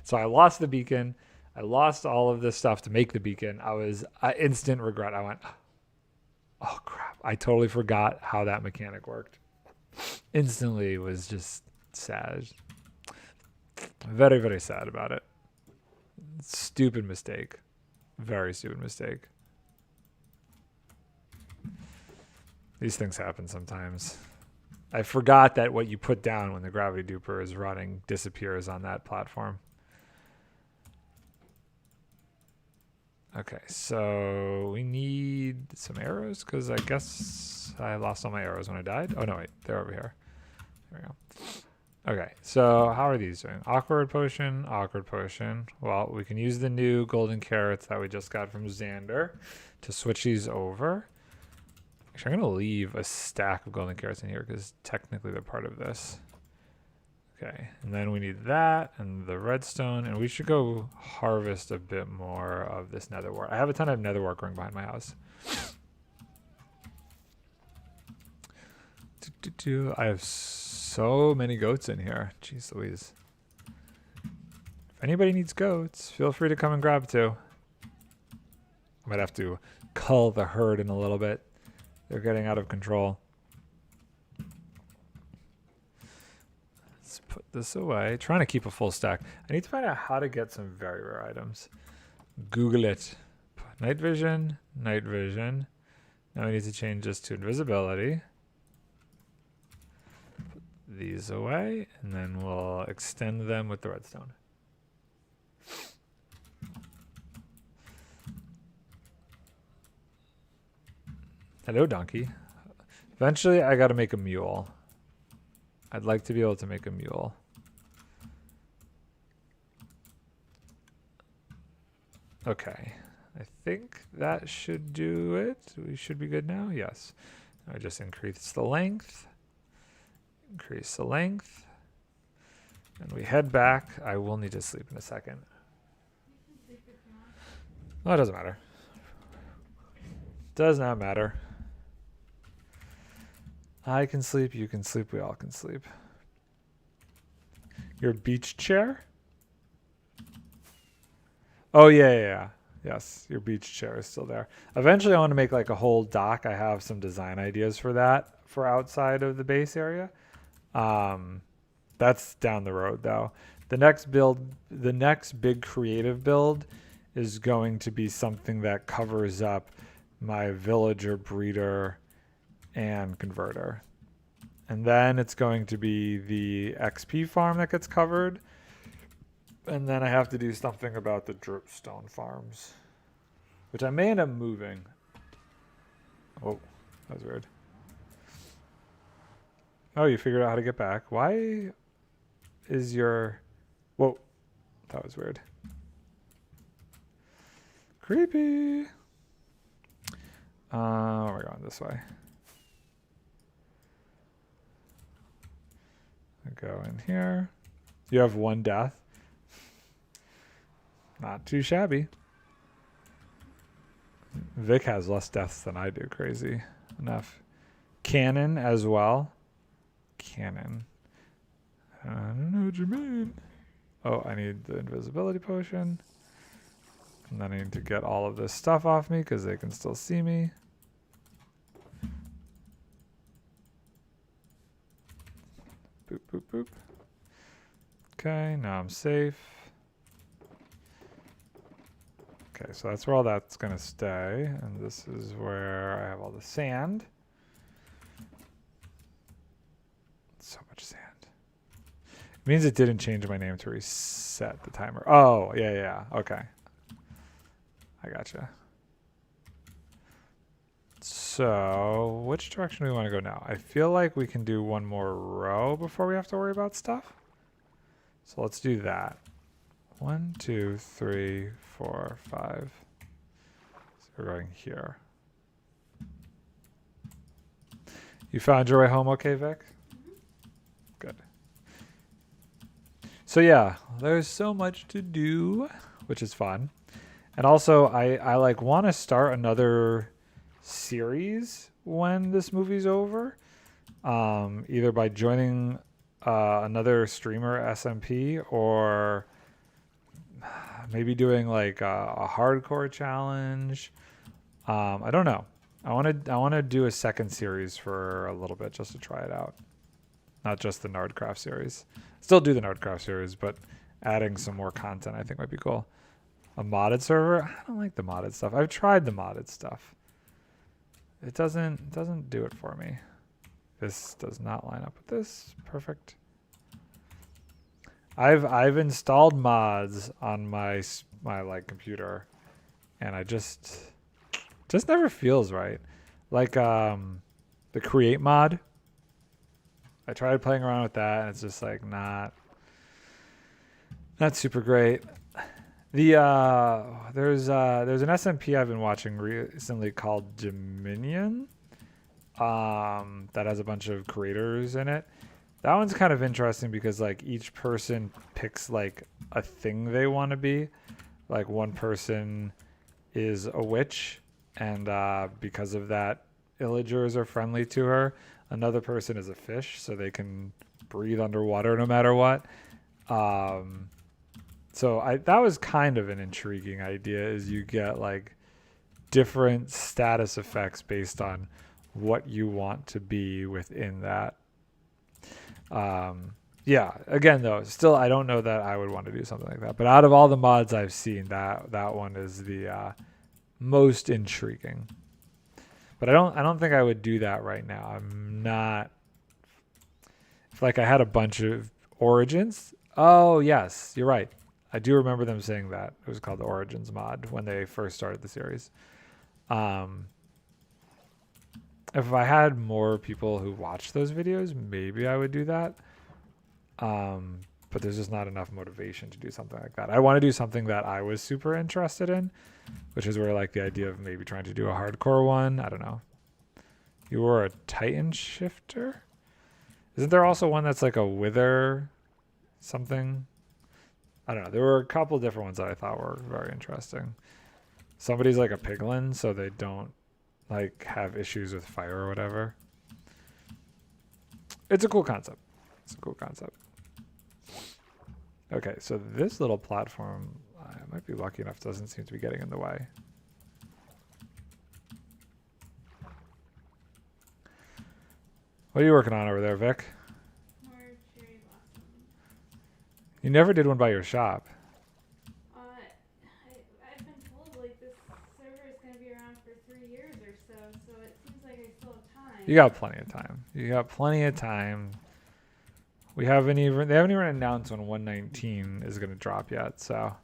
So I lost the beacon. I lost all of this stuff to make the beacon. Instant regret. I went, oh crap, I totally forgot how that mechanic worked. Instantly was just sad. Very, very sad about it. Stupid mistake. Very stupid mistake. These things happen sometimes. I forgot that what you put down when the gravity duper is running disappears on that platform. Okay, so we need some arrows because I guess I lost all my arrows when I died. Oh no, wait, they're over here. There we go. Okay, so how are these doing? Awkward potion, awkward potion. Well, we can use the new golden carrots that we just got from Xander to switch these over. Actually, I'm going to leave a stack of golden carrots in here because technically they're part of this. Okay, and then we need that and the redstone, and we should go harvest a bit more of this nether wart. I have a ton of nether wart growing behind my house. I have so many goats in here. Jeez Louise. If anybody needs goats, feel free to come and grab two. I might have to cull the herd in a little bit. They're getting out of control. Let's put this away. Trying to keep a full stack. I need to find out how to get some very rare items. Google it. Night vision, night vision. Now we need to change this to invisibility. Put these away, and then we'll extend them with the redstone. Hello, donkey. Eventually, I got to make a mule. I'd like to be able to make a mule. Okay. I think that should do it. We should be good now. Yes. I just increase the length. Increase the length. And we head back. I will need to sleep in a second. You can sleep if you want. Oh, it doesn't matter. Does not matter. I can sleep, you can sleep, we all can sleep. Your beach chair? Oh, yeah. Yes, your beach chair is still there. Eventually, I want to make like a whole dock. I have some design ideas for that for outside of the base area. That's down the road, though. The next big creative build is going to be something that covers up my villager, breeder, and converter. And then it's going to be the XP farm that gets covered. And then I have to do something about the dripstone farms, which I may end up moving. Oh, that was weird. Oh, you figured out how to get back. Why is your... Whoa, that was weird. Creepy. We're going this way. I go in here. You have 1 death. Not too shabby. Vic has less deaths than I do. Crazy enough. Cannon as well. Cannon. I don't know what you mean. Oh, I need the invisibility potion. And then I need to get all of this stuff off me because they can still see me. Boop, boop, boop. Okay, now I'm safe. Okay, so that's where all that's going to stay. And this is where I have all the sand. So much sand. It means it didn't change my name to reset the timer. Oh, yeah. Okay. I gotcha. So, which direction do we want to go now? I feel like we can do 1 more row before we have to worry about stuff. So let's do that. 1, 2, 3, 4, 5. So we're going here. You found your way home okay, Vic? Good. So yeah, there's so much to do, which is fun. And also, I like want to start another series when this movie's over, either by joining another streamer SMP or maybe doing like a hardcore challenge. I don't know. I want to do a second series for a little bit just to try it out, not just the Nardcraft series. Still do the Nardcraft series, but adding some more content I think might be cool. A modded server? I don't like the modded stuff. I've tried the modded stuff. It doesn't do it for me. This does not line up with this. Perfect. I've installed mods on my like computer, and I just never feels right. Like the create mod. I tried playing around with that, and it's just like not super great. The there's an SMP I've been watching recently called Dominion, that has a bunch of creators in it. That one's kind of interesting because like each person picks like a thing they want to be. Like one person is a witch, and because of that, illagers are friendly to her. Another person is a fish, so they can breathe underwater no matter what. So that was kind of an intriguing idea, is you get like different status effects based on what you want to be within that. Yeah, again though, still I don't know that I would want to do something like that. But out of all the mods I've seen, that one is the most intriguing. But I don't think I would do that right now. I'm not. If like I had a bunch of origins. Oh yes, you're right. I do remember them saying that. It was called the Origins mod when they first started the series. if I had more people who watch those videos, maybe I would do that. But there's just not enough motivation to do something like that. I want to do something that I was super interested in, which is where like the idea of maybe trying to do a hardcore one. I don't know. You were a Titan shifter? Isn't there also one that's like a wither something? I don't know. There were a couple different ones that I thought were very interesting. Somebody's like a piglin, so they don't like have issues with fire or whatever. It's a cool concept. It's a cool concept. Okay, so this little platform, I might be lucky enough, doesn't seem to be getting in the way. What are you working on over there, Vic? More cherry blossoms. You never did one by your shop. I've been told like this server is gonna be around for 3 years or so, so it seems like I still have time. You got plenty of time. You got plenty of time. They haven't even announced when 119 is going to drop yet, so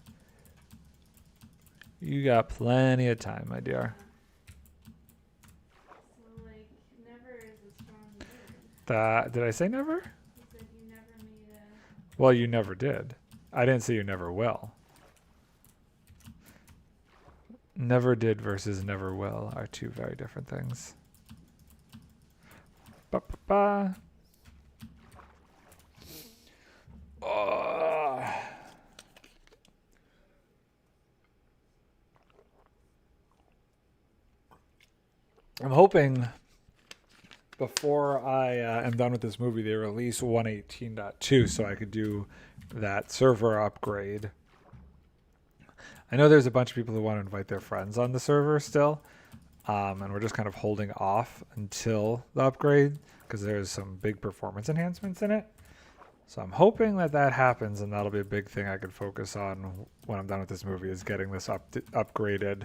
you got plenty of time, my dear. So like, never is a strong word. Did I say never? You said you never made a. Well, you never did. I didn't say you never will. Never did versus never will are two very different things. Ba-ba-ba. I'm hoping before I am done with this movie, they release 118.2 so I could do that server upgrade. I know there's a bunch of people who want to invite their friends on the server still, and we're just kind of holding off until the upgrade because there's some big performance enhancements in it. So I'm hoping that that happens, and that'll be a big thing I could focus on when I'm done with this movie, is getting this upgraded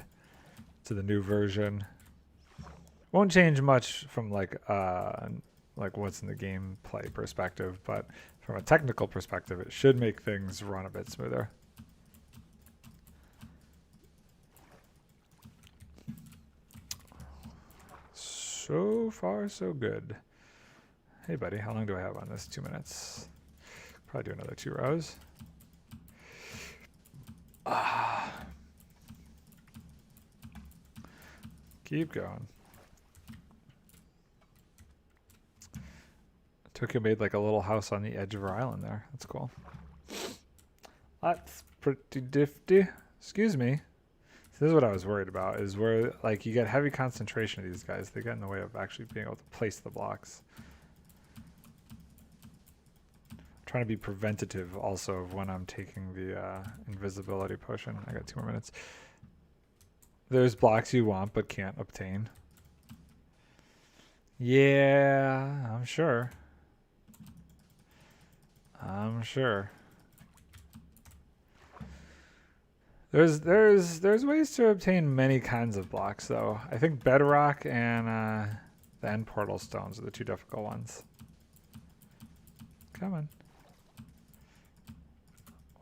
to the new version. Won't change much from like what's in the gameplay perspective, but from a technical perspective, it should make things run a bit smoother. So far, so good. Hey, buddy, how long do I have on this? 2 minutes. Probably do another 2 rows. Keep going. Tokyo made like a little house on the edge of our island there. That's cool. That's pretty difty. Excuse me. This is what I was worried about, is where like you get heavy concentration of these guys. They get in the way of actually being able to place the blocks. I'm trying to be preventative also of when I'm taking the invisibility potion. I got 2 more minutes. There's blocks you want but can't obtain. Yeah, I'm sure. I'm sure. There's ways to obtain many kinds of blocks though. I think bedrock and the end portal stones are the 2 difficult ones. Come on.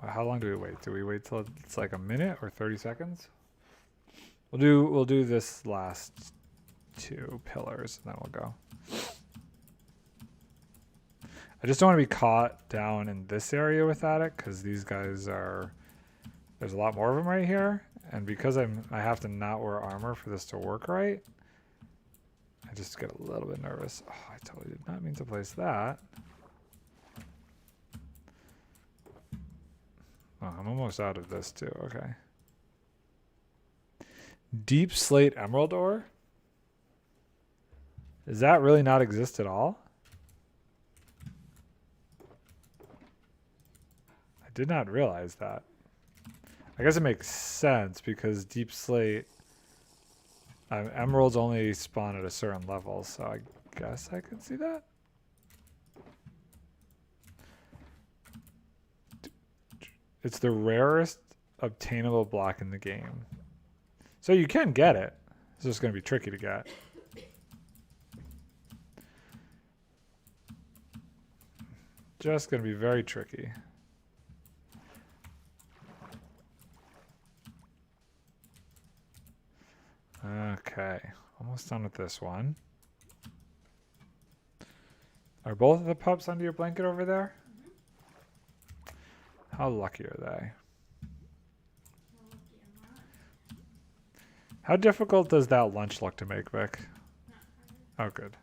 Well, how long do we wait? Do we wait till it's like a minute or 30 seconds? We'll do this last 2 pillars and then we'll go. I just don't want to be caught down in this area without it, because these guys are, there's a lot more of them right here, and because I have to not wear armor for this to work right, I just get a little bit nervous. Oh, I totally did not mean to place that. Oh, I'm almost out of this too. Okay. Deep slate emerald ore? Does that really not exist at all? I did not realize that. I guess it makes sense because deep slate emeralds only spawn at a certain level, so I guess I can see that. It's the rarest obtainable block in the game. So you can get it. It's just going to be tricky to get. Just going to be very tricky. Okay, almost done with this one. Are both of the pups under your blanket over there? Mhm. How lucky are they? How lucky am I? How difficult does that lunch look to make, Vic? Not hard. Oh, good.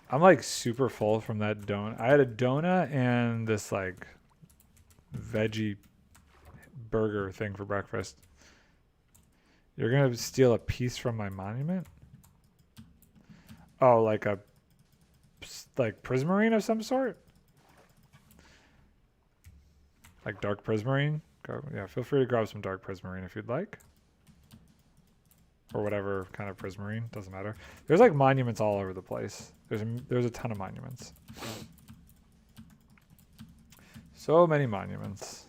I'm like super full from that donut. I had a donut and this like veggie burger thing for breakfast. You're gonna steal a piece from my monument? Oh, like a prismarine of some sort? Like dark prismarine? Yeah, feel free to grab some dark prismarine if you'd like. Or whatever kind of prismarine, doesn't matter. There's like monuments all over the place. There's a ton of monuments. So many monuments.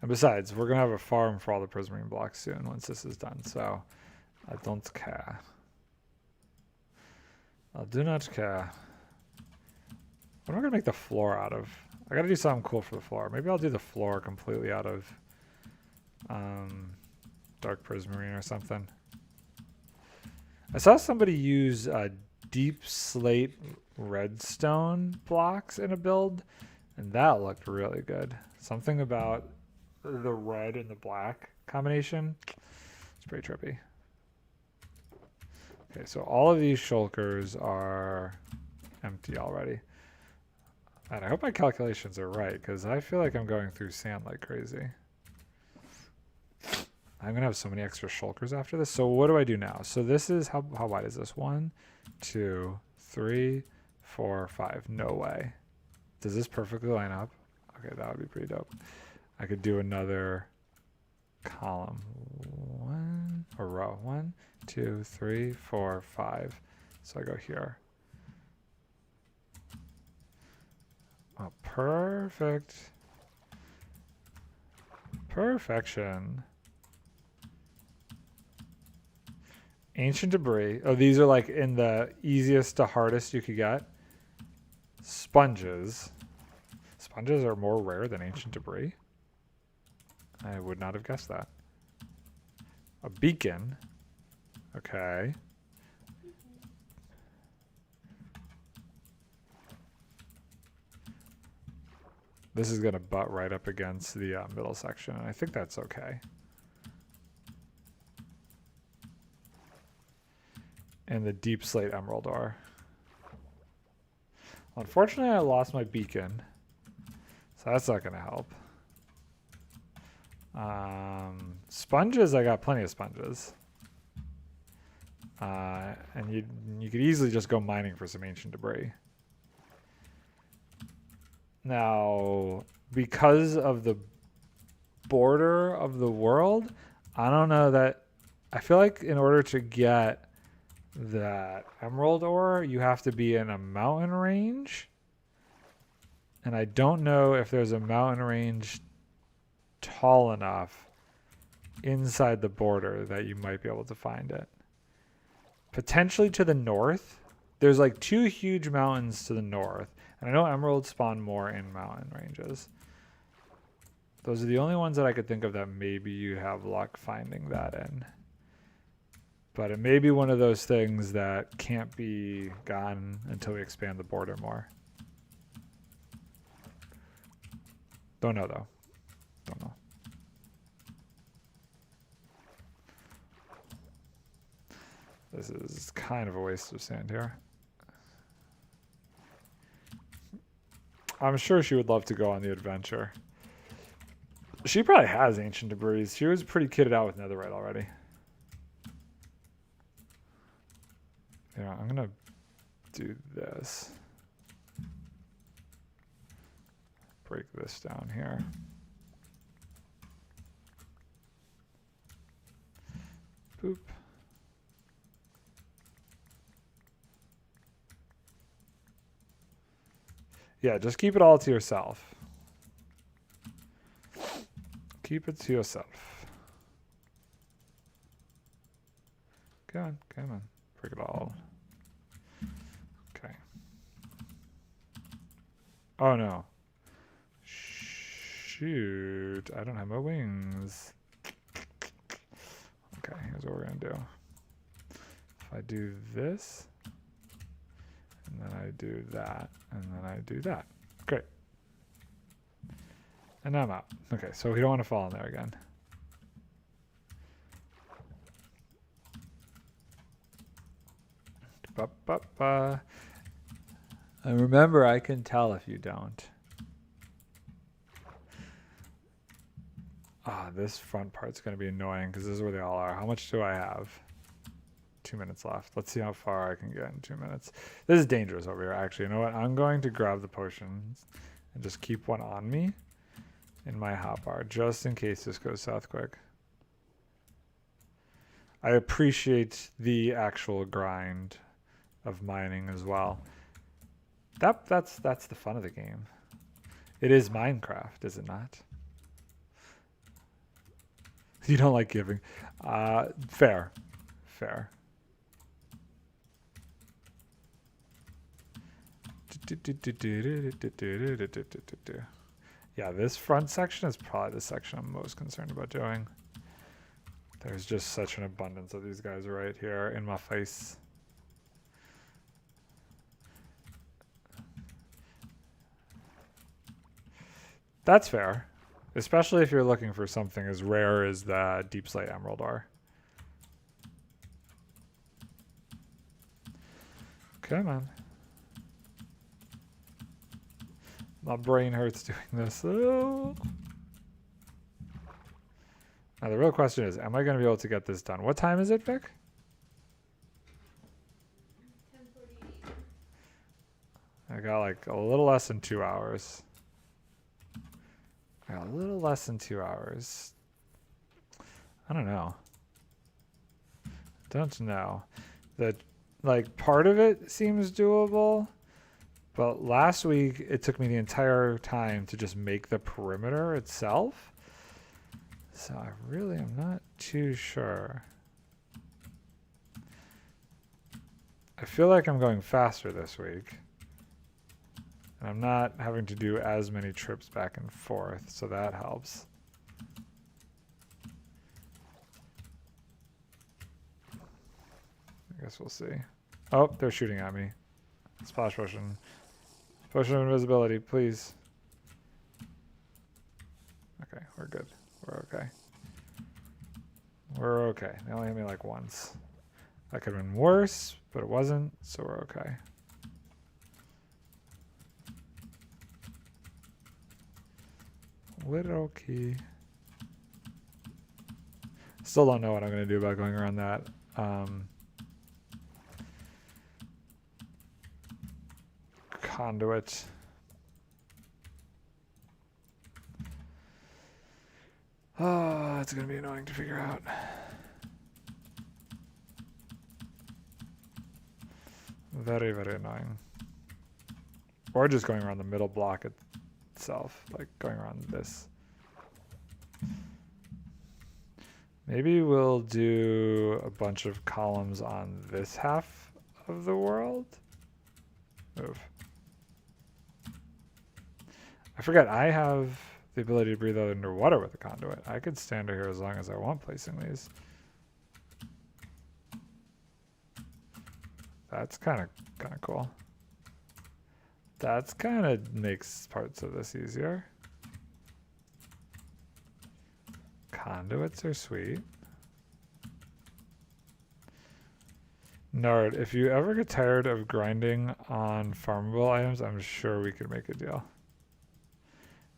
And besides, we're going to have a farm for all the prismarine blocks soon once this is done. So I don't care. I do not care. What am I going to make the floor out of? I got to do something cool for the floor. Maybe I'll do the floor completely out of dark prismarine or something. I saw somebody use deep slate redstone blocks in a build, and that looked really good. Something about the red and the black combination. It's pretty trippy. Okay, so all of these shulkers are empty already. And I hope my calculations are right, because I feel like I'm going through sand like crazy. I'm going to have so many extra shulkers after this. So what do I do now? So this is, how wide is this? 1, 2, 3, 4, 5. No way. Does this perfectly line up? Okay, that would be pretty dope. I could do another column. A row. 1, 2, 3, 4, 5. So I go here. Oh, perfect. Perfection. Ancient debris. Oh, these are like in the easiest to hardest you could get. Sponges. Sponges are more rare than ancient debris. I would not have guessed that. A beacon. Okay. This is going to butt right up against the middle section, and I think that's okay. And the deep slate emerald ore. Unfortunately, I lost my beacon, so that's not going to help. Sponges, I got plenty of sponges. And you could easily just go mining for some ancient debris. Now, because of the border of the world, I don't know that... I feel like in order to get that emerald ore, you have to be in a mountain range. And I don't know if there's a mountain range tall enough inside the border that you might be able to find it. Potentially to the north. There's like 2 huge mountains to the north. And I know emeralds spawn more in mountain ranges. Those are the only ones that I could think of that maybe you have luck finding that in. But it may be one of those things that can't be gotten until we expand the border more. Don't know though. Don't know. This is kind of a waste of sand here. I'm sure she would love to go on the adventure. She probably has ancient debris. She was pretty kitted out with netherite already. Yeah, I'm gonna do this. Break this down here. Boop. Yeah, just keep it all to yourself. Keep it to yourself. Come on, come on. Break it all. Okay. Oh no. Shoot, I don't have my wings. Okay, here's what we're gonna do. If I do this, And then I do that. And then I do that. Great. And now I'm out. Okay, so we don't want to fall in there again. And remember, I can tell if you don't. Ah, this front part's going to be annoying because this is where they all are. How much do I have? 2 minutes left. Let's see how far I can get in 2 minutes. This is dangerous over here, actually. You know what? I'm going to grab the potions and just keep one on me in my hotbar, just in case this goes south quick. I appreciate the actual grind of mining as well. That's the fun of the game. It is Minecraft, is it not? You don't like giving. Fair. Fair. Yeah, this front section is probably the section I'm most concerned about doing. There's just such an abundance of these guys right here in my face. That's fair. Especially if you're looking for something as rare as the deep slate emerald ore. Come on. My brain hurts doing this. Oh. Now the real question is, am I going to be able to get this done? What time is it, Vic? 10:48. I got like a little less than 2 hours. I got a little less than 2 hours. I don't know. Don't know. That, like, part of it seems doable. But last week, it took me the entire time to just make the perimeter itself. So I really am not too sure. I feel like I'm going faster this week. And I'm not having to do as many trips back and forth, so that helps. I guess we'll see. Oh, they're shooting at me. Splash potion. Potion of invisibility, please. Okay, we're good. We're okay. We're okay. They only hit me like once. That could have been worse, but it wasn't, so we're okay. We're okay. Still don't know what I'm going to do about going around that. Conduit. Oh, it's going to be annoying to figure out. Very, very annoying. Or just going around the middle block itself, like going around this. Maybe we'll do a bunch of columns on this half of the world. Move. I forget, I have the ability to breathe out underwater with a conduit. I could stand here as long as I want placing these. That's kind of cool. That's kind of makes parts of this easier. Conduits are sweet. Nard, if you ever get tired of grinding on farmable items, I'm sure we could make a deal.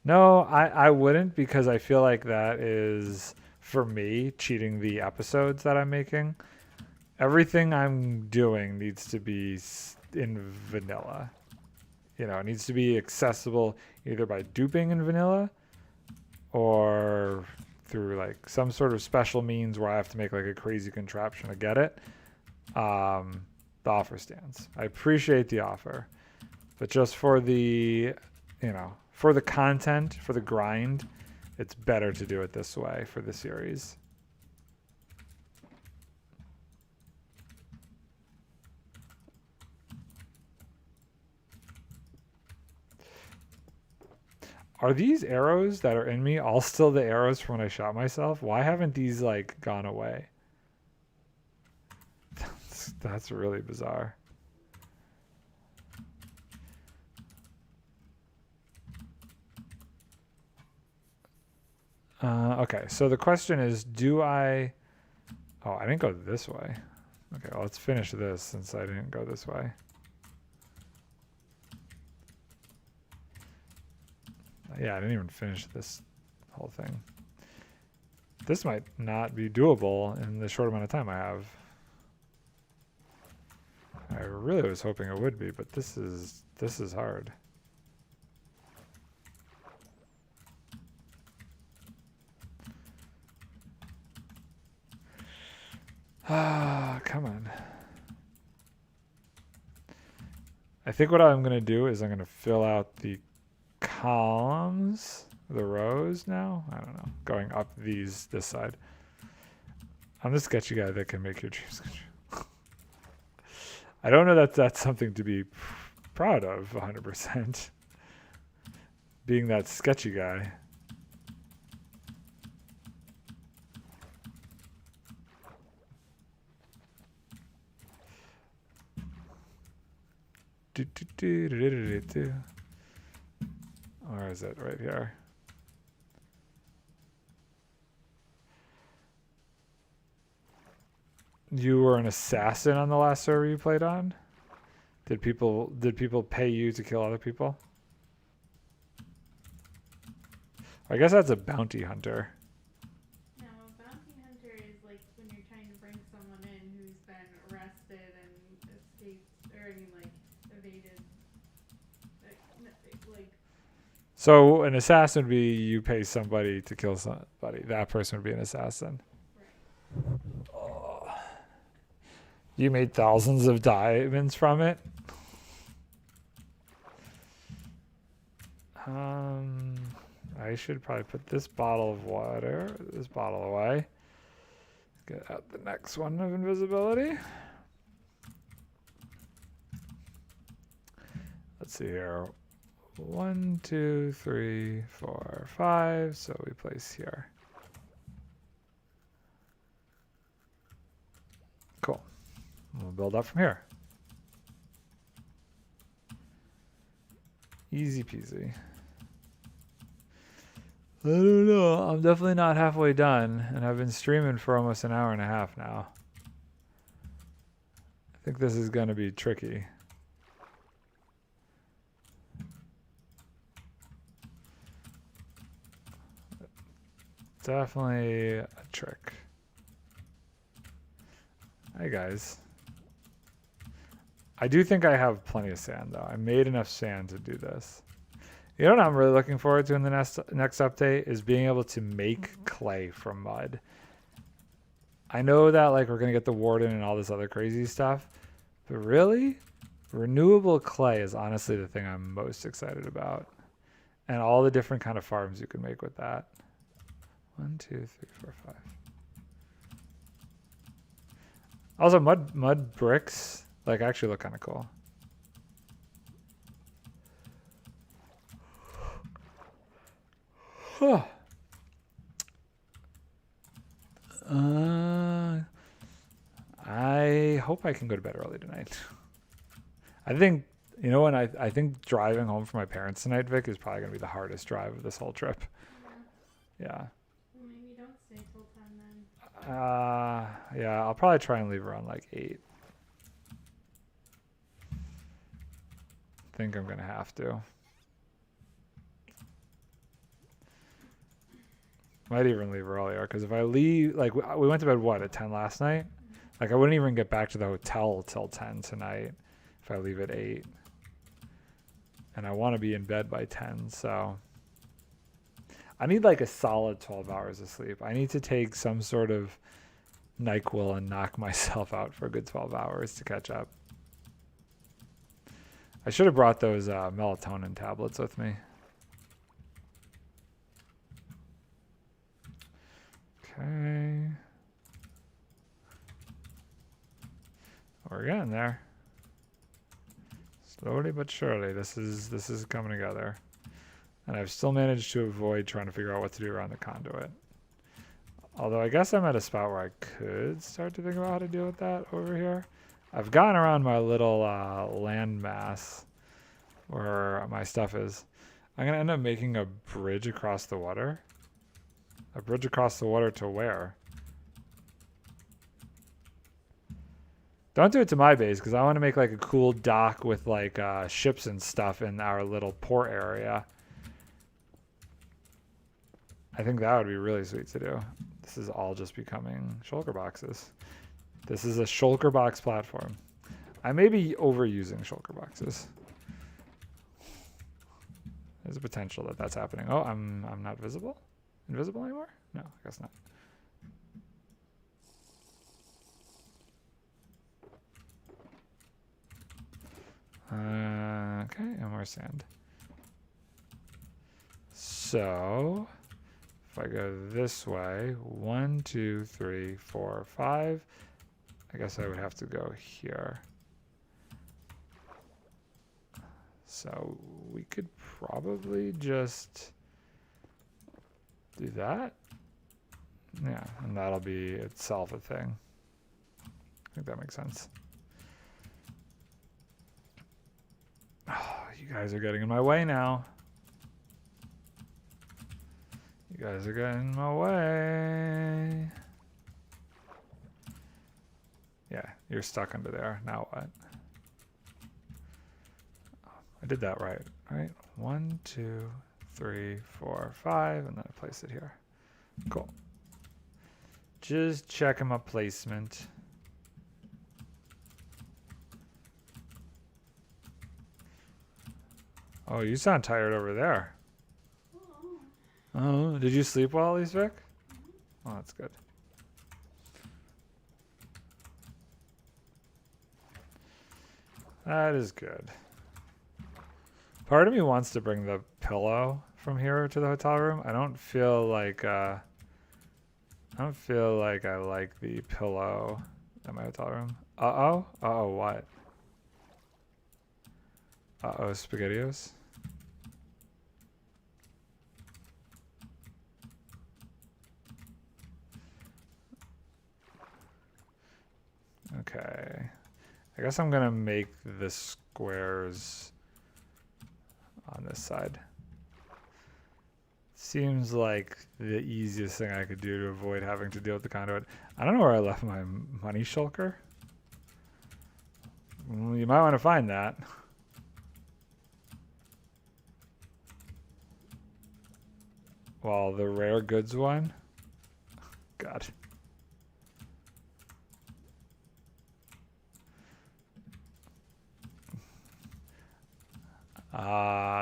No, I wouldn't, because I feel like that is, for me, cheating the episodes that I'm making. Everything I'm doing needs to be in vanilla. You know, it needs to be accessible either by duping in vanilla or through like some sort of special means where I have to make like a crazy contraption to get it. The offer stands. I appreciate the offer, but just for the, you know, for the content, for the grind, it's better to do it this way for the series. Are these arrows that are in me all still the arrows from when I shot myself? Why haven't these like gone away? That's really bizarre. Okay, so the question is, do I... Oh, I didn't go this way. Okay, well, let's finish this since I didn't go this way. Yeah, I didn't even finish this whole thing. This might not be doable in the short amount of time I have. I really was hoping it would be, but this is hard. Ah, come on. I think what I'm going to do is I'm going to fill out the columns, the rows now. I don't know. Going up this side. I'm the sketchy guy that can make your dreams come true. I don't know that that's something to be proud of 100%. Being that sketchy guy. Or is it right here? You were an assassin on the last server you played on? Did people pay you to kill other people? I guess that's a bounty hunter. No, a bounty hunter is like when you're trying to bring someone in who's been arrested and escaped, or I mean like evaded. Like. So an assassin would be you pay somebody to kill somebody. That person would be an assassin. Right. Oh. You made thousands of diamonds from it? I should probably put this bottle of water, this bottle away. Get out the next one of invisibility. Let's see here. 1, 2, 3, 4, 5. So we place here. Cool. We'll build up from here. Easy peasy. I don't know. I'm definitely not halfway done, and I've been streaming for almost an hour and a half now. I think this is going to be tricky. Definitely a trick. Hi guys. I do think I have plenty of sand though. I made enough sand to do this. You know what I'm really looking forward to in the next update is being able to make clay from mud. I know that like we're gonna get the warden and all this other crazy stuff, but really, renewable clay is honestly the thing I'm most excited about, and all the different kind of farms you can make with that. 1, 2, 3, 4, 5. Also, mud bricks like actually look kind of cool. I hope I can go to bed early tonight. I think, you know, I think driving home from my parents tonight, Vic, is probably going to be the hardest drive of this whole trip. Yeah. Well, maybe don't stay till 10 then. Yeah, I'll probably try and leave around like 8. I think I'm going to have to. Might even leave earlier, because if I leave, like, we went to bed, what, at 10 last night? Like, I wouldn't even get back to the hotel till 10 tonight if I leave at 8. And I want to be in bed by 10, so. I need, like, a solid 12 hours of sleep. I need to take some sort of NyQuil and knock myself out for a good 12 hours to catch up. I should have brought those melatonin tablets with me. Okay. We're getting there. Slowly but surely, this is coming together. And I've still managed to avoid trying to figure out what to do around the conduit. Although I guess I'm at a spot where I could start to think about how to deal with that over here. I've gotten around my little land mass where my stuff is. I'm going to end up making a bridge across the water. A bridge across the water to where? Don't do it to my base, because I want to make like a cool dock with like ships and stuff in our little port area. I think that would be really sweet to do. This is all just becoming shulker boxes. This is a shulker box platform. I may be overusing shulker boxes. There's a potential that that's happening. Oh, I'm not visible? Invisible anymore? No, I guess not. Okay, and more sand. So, if I go this way, 1, 2, 3, 4, 5, I guess I would have to go here. So we could probably just do that. Yeah, and that'll be itself a thing. I think that makes sense. Oh, you guys are getting in my way now. You guys are getting in my way. Yeah, you're stuck under there. Now what? I did that right, right? 1, 2, 3, 4, 5, and then I place it here. Cool. Just checking my placement. Oh, you sound tired over there. Oh, did you sleep well, at least, Vic? Oh, that's good. That is good. Part of me wants to bring the pillow from here to the hotel room. I don't feel like I like the pillow in my hotel room. Uh-oh? Uh-oh, what? Uh-oh, SpaghettiOs? Okay. I guess I'm gonna make the squares on this side. Seems like the easiest thing I could do to avoid having to deal with the conduit. I don't know where I left my money shulker. You might want to find that. Well, the rare goods one. God.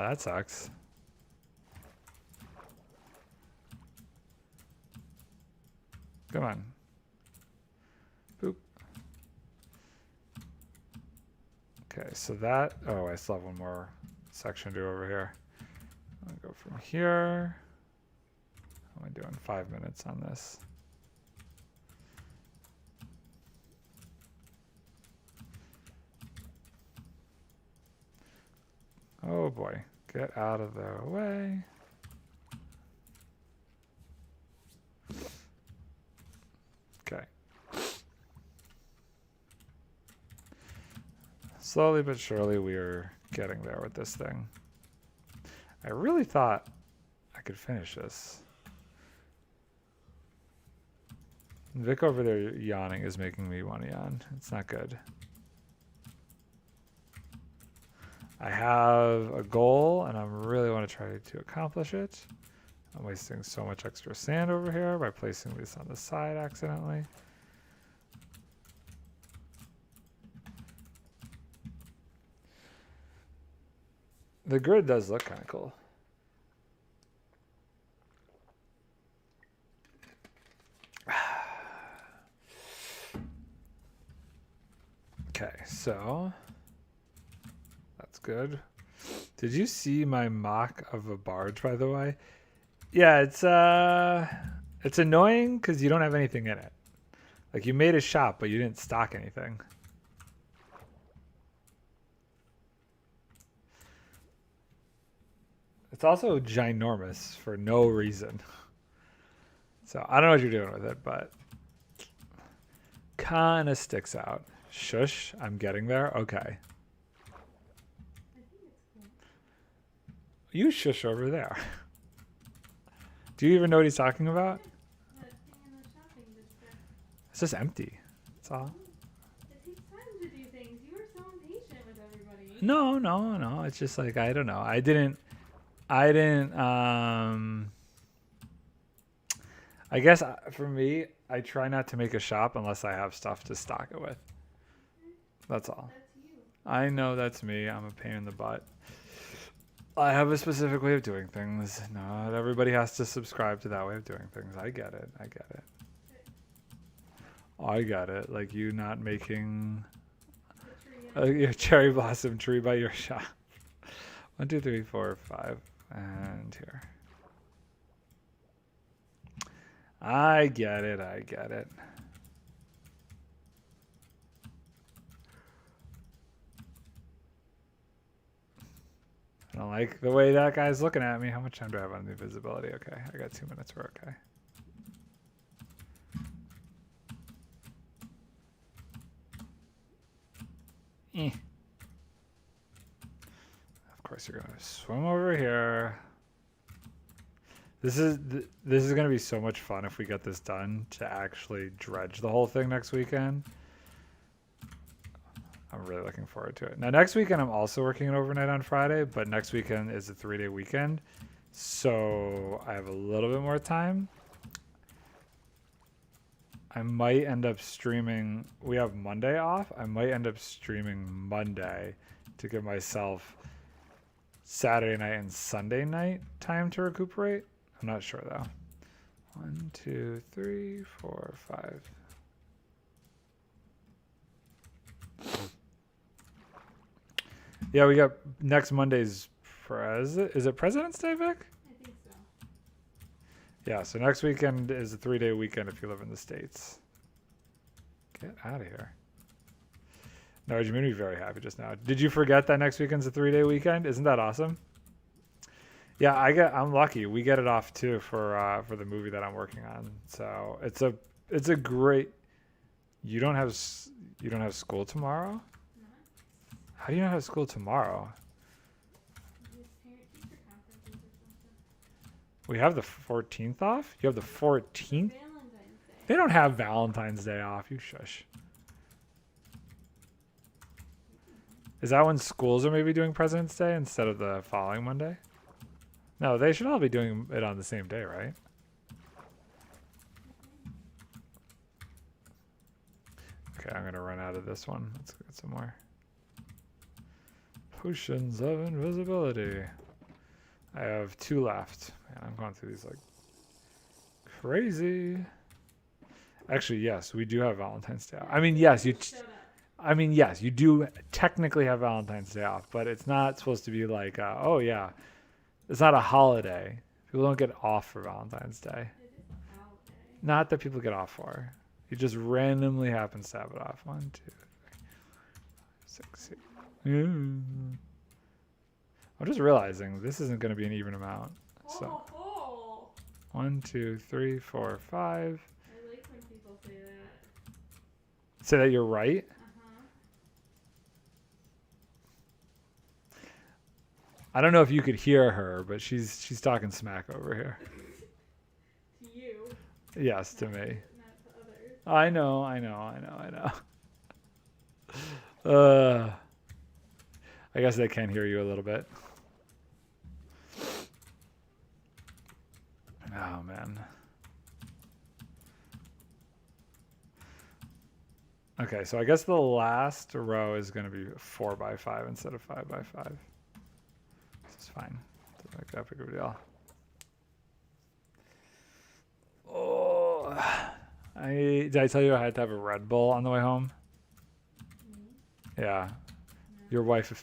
That sucks. Come on. Boop. Okay, so that, oh, I still have one more section to do over here. I'll go from here. How am I doing? 5 minutes on this. Oh boy, get out of the way. Okay. Slowly but surely we're getting there with this thing. I really thought I could finish this. Vic over there yawning is making me want to yawn. It's not good. I have a goal and I really want to try to accomplish it. I'm wasting so much extra sand over here by placing this on the side accidentally. The grid does look kind of cool. Okay, so that's good. Did you see my mock of a barge, by the way? Yeah, it's annoying because you don't have anything in it. Like, you made a shop, but you didn't stock anything. It's also ginormous for no reason. So I don't know what you're doing with it, but kind of sticks out. Shush, I'm getting there. Okay. You shush over there. Do you even know what he's talking about? That thing in the shopping district. It's just empty. That's all. It takes time to do things. You are so impatient with everybody. No. It's just like, I don't know. I didn't, I guess for me, I try not to make a shop unless I have stuff to stock it with. That's all. That's you. I know that's me. I'm a pain in the butt. I have a specific way of doing things. Not everybody has to subscribe to that way of doing things. I get it. I get it. Like you not making your cherry blossom tree by your shop. 1, 2, 3, 4, 5, and here. I get it. I don't like the way that guy's looking at me. How much time do I have on the invisibility? Okay, I got 2 minutes. We're okay. Of course, you're gonna swim over here. This is gonna be so much fun if we get this done to actually dredge the whole thing next weekend. I'm really looking forward to it. Now, next weekend, I'm also working an overnight on Friday, but next weekend is a 3-day weekend. So I have a little bit more time. I might end up streaming. We have Monday off. I might end up streaming Monday to give myself Saturday night and Sunday night time to recuperate. I'm not sure, though. 1, 2, 3, 4, 5. Yeah, we got next Monday's is it President's Day, Vic? I think so. Yeah, so next weekend is a 3-day weekend if you live in the States. Get out of here. No, you made me very happy just now. Did you forget that next weekend's a 3-day weekend? Isn't that awesome? Yeah, I'm lucky. We get it off too for the movie that I'm working on. So it's a great. You don't have school tomorrow? Not? How do you not have school tomorrow? Just parent-teacher conferences or something. We have the 14th off? You have the 14th? Valentine's Day. They don't have Valentine's Day off. You shush. Is that when schools are maybe doing President's Day instead of the following Monday? No, they should all be doing it on the same day, right? Okay, I'm going to run out of this one. Let's get some more. Potions of invisibility. I have 2 left. Man, I'm going through these like crazy. Actually, yes, we do have Valentine's Day off. I mean, yes, you do technically have Valentine's Day off, but it's not supposed to be like, oh yeah, it's not a holiday. People don't get off for Valentine's Day. It is a holiday. Not that people get off for. He just randomly happens to have it off. 1, 2, 3, 6, 7. I'm just realizing this isn't going to be an even amount. So 1, 2, 3, 4, 5. I like when people say that. Say that you're right. I don't know if you could hear her, but she's talking smack over here. To you. Yes, to me. Not to others. I know. I guess they can hear you a little bit. Oh, man. Okay, so I guess the last row is going to be 4 by 5 instead of 5 by 5. This is fine. Doesn't make that big of a deal. Oh, did I tell you I had to have a Red Bull on the way home? Me? Yeah. No. Your wife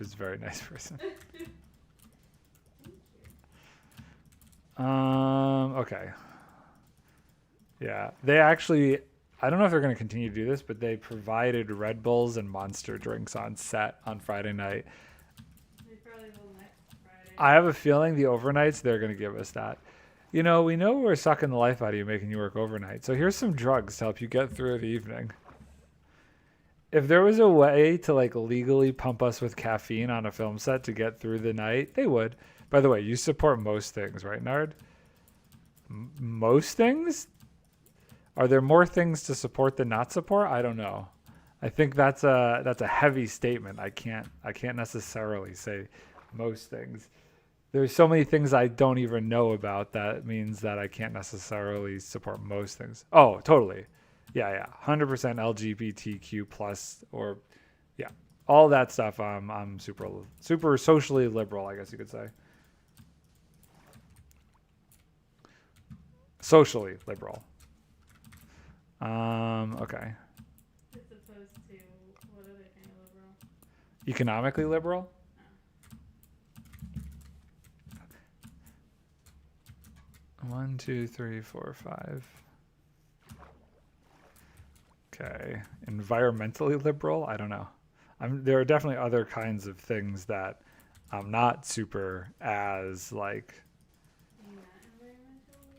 is a very nice person. Thank you. Okay. Yeah. They actually, I don't know if they're going to continue to do this, but they provided Red Bulls and Monster drinks on set on Friday night. They probably will next Friday. I have a feeling the overnights, they're going to give us that. You know, we know we're sucking the life out of you making you work overnight. So here's some drugs to help you get through the evening. If there was a way to like legally pump us with caffeine on a film set to get through the night, they would. By the way, you support most things, right, Nard? Most things? Are there more things to support than not support? I don't know. I think that's a heavy statement. I can't necessarily say most things. There's so many things I don't even know about that means that I can't necessarily support most things. Oh, totally. Yeah. 100% LGBTQ plus, or yeah, all that stuff. I'm super socially liberal, I guess you could say. Socially liberal. Okay. As opposed to what other kind of liberal? Economically liberal? Oh. 1, 2, 3, 4, 5. Okay. Environmentally liberal? I don't know. There are definitely other kinds of things that I'm not super as like. Are you not environmentally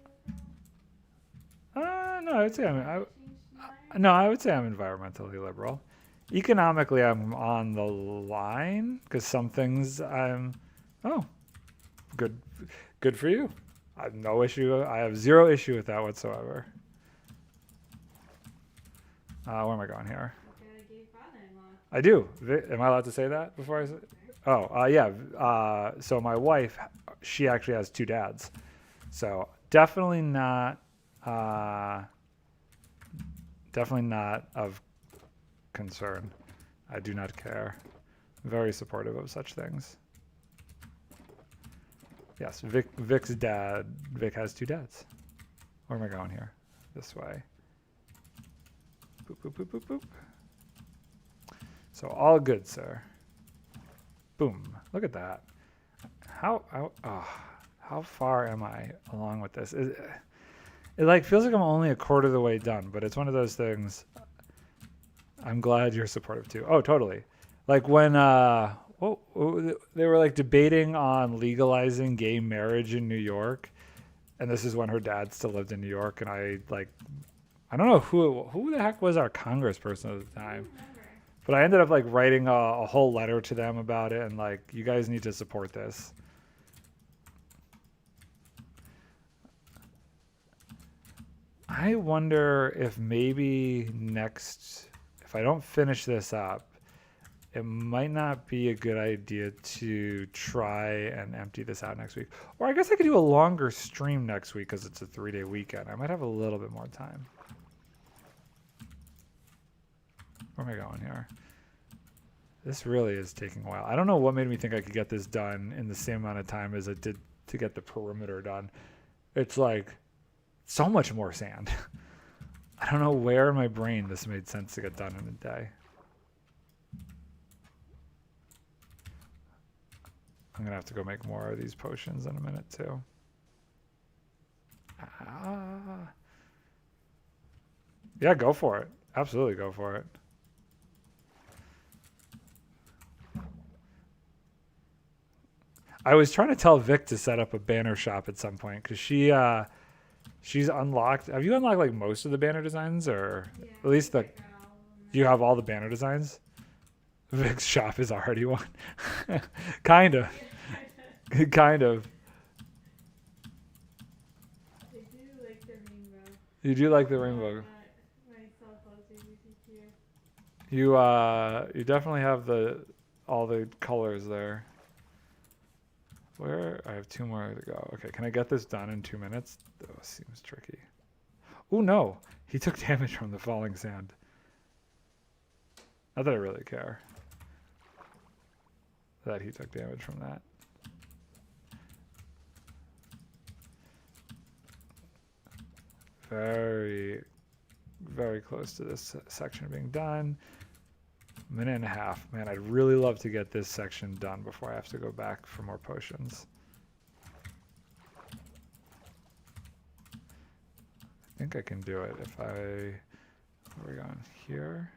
liberal? No, I would say I would say I'm environmentally liberal. Economically, I'm on the line because some things I'm. Oh, good for you. I have no issue. I have zero issue with that whatsoever. Where am I going here? I do. Am I allowed to say that before I say? Oh, yeah. So my wife, she actually has 2 dads. So definitely not of concern. I do not care. Very supportive of such things. Yes, Vic's dad. Vic has 2 dads. Where am I going here? This way. Boop, boop, boop, boop, boop. So all good, sir. Boom. Look at that. How far am I along with this? It like feels like I'm only a quarter of the way done, but it's one of those things. I'm glad you're supportive too. Oh, totally. Like when they were like debating on legalizing gay marriage in New York, and this is when her dad still lived in New York, and I don't know who the heck was our congressperson at the time. But I ended up like writing a whole letter to them about it, and like, you guys need to support this. I wonder if maybe if I don't finish this up, it might not be a good idea to try and empty this out next week. Or I guess I could do a longer stream next week because it's a 3-day weekend. I might have a little bit more time. Where am I going here? This really is taking a while. I don't know what made me think I could get this done in the same amount of time as it did to get the perimeter done. It's like so much more sand. I don't know where in my brain this made sense to get done in a day. I'm going to have to go make more of these potions in a minute too. Yeah, go for it. Absolutely go for it. I was trying to tell Vic to set up a banner shop at some point because she's unlocked. Have you unlocked like most of the banner designs, or at least do you have all the banner designs? Vic's shop is already one. Kind of. Kind of. I do like the rainbow. You do like the rainbow. You definitely have all the colors there. Where? I have 2 more to go. Okay, can I get this done in 2 minutes? Oh, seems tricky. Oh no, he took damage from the falling sand. Not that I really care that he took damage from that. Very, very close to this section being done. 1.5 minutes. Man, I'd really love to get this section done before I have to go back for more potions. I think I can do it if where are we going? Here?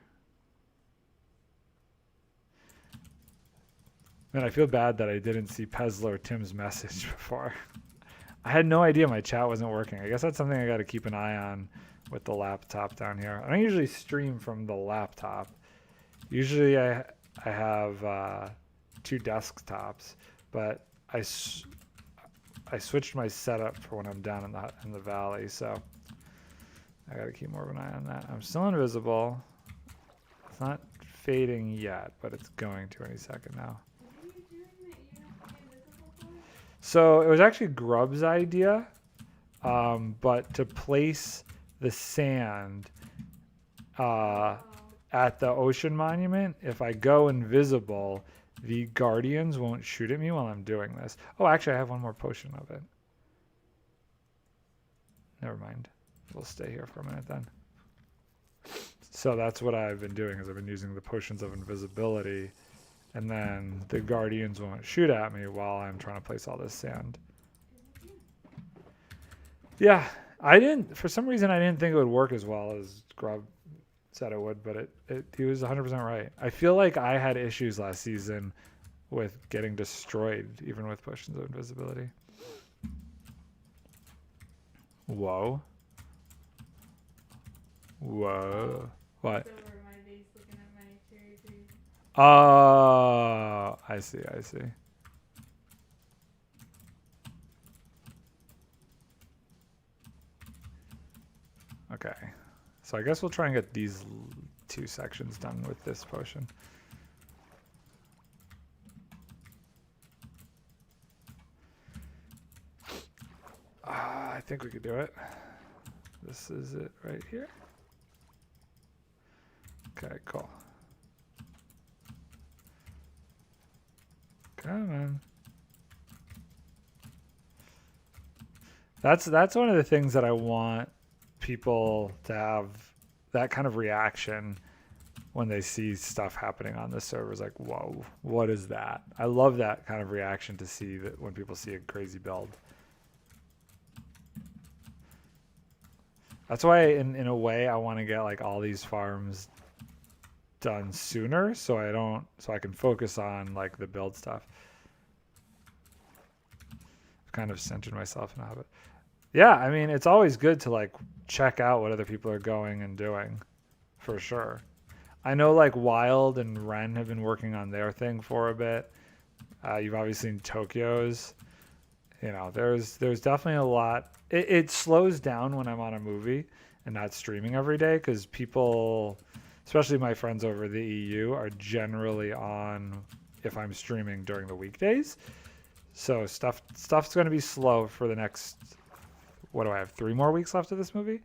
Man, I feel bad that I didn't see Pezler or Tim's message before. I had no idea my chat wasn't working. I guess that's something I got to keep an eye on with the laptop down here. I don't usually stream from the laptop. Usually I have 2 desktops, but I switched my setup for when I'm down in the valley, so I gotta keep more of an eye on that. I'm still invisible. It's not fading yet, but it's going to any second now. What are you doing that you have to be invisible for? So it was actually Grub's idea, but to place the sand Oh. at the ocean monument, if I go invisible, the guardians won't shoot at me while I'm doing this. Oh, actually, I have one more potion of it. Never mind. We'll stay here for a minute then. So that's what I've been doing, is I've been using the potions of invisibility, and then the guardians won't shoot at me while I'm trying to place all this sand. Yeah, for some reason I didn't think it would work as well as Grub said it would, but he was 100% right. I feel like I had issues last season with getting destroyed, even with potions of invisibility. Whoa. Whoa. What? It's over my base looking at my cherry trees. Oh, I see, I see. Okay. So I guess we'll try and get these two sections done with this potion. I think we could do it. This is it right here. Okay, cool. Come on. That's one of the things that I want people to have, that kind of reaction when they see stuff happening on the servers, like, whoa, what is that? I love that kind of reaction to see that when people see a crazy build. That's why in a way I want to get like all these farms done sooner, so I can focus on like the build stuff. I've kind of centered myself in a habit. Yeah, I mean, it's always good to like check out what other people are going and doing, for sure. I know like Wild and Ren have been working on their thing for a bit. You've obviously seen Tokyo's. You know, there's definitely a lot. It slows down when I'm on a movie and not streaming every day, because people, especially my friends over the EU, are generally on if I'm streaming during the weekdays. So stuff's going to be slow for the next, what do I have, 3 more weeks left of this movie?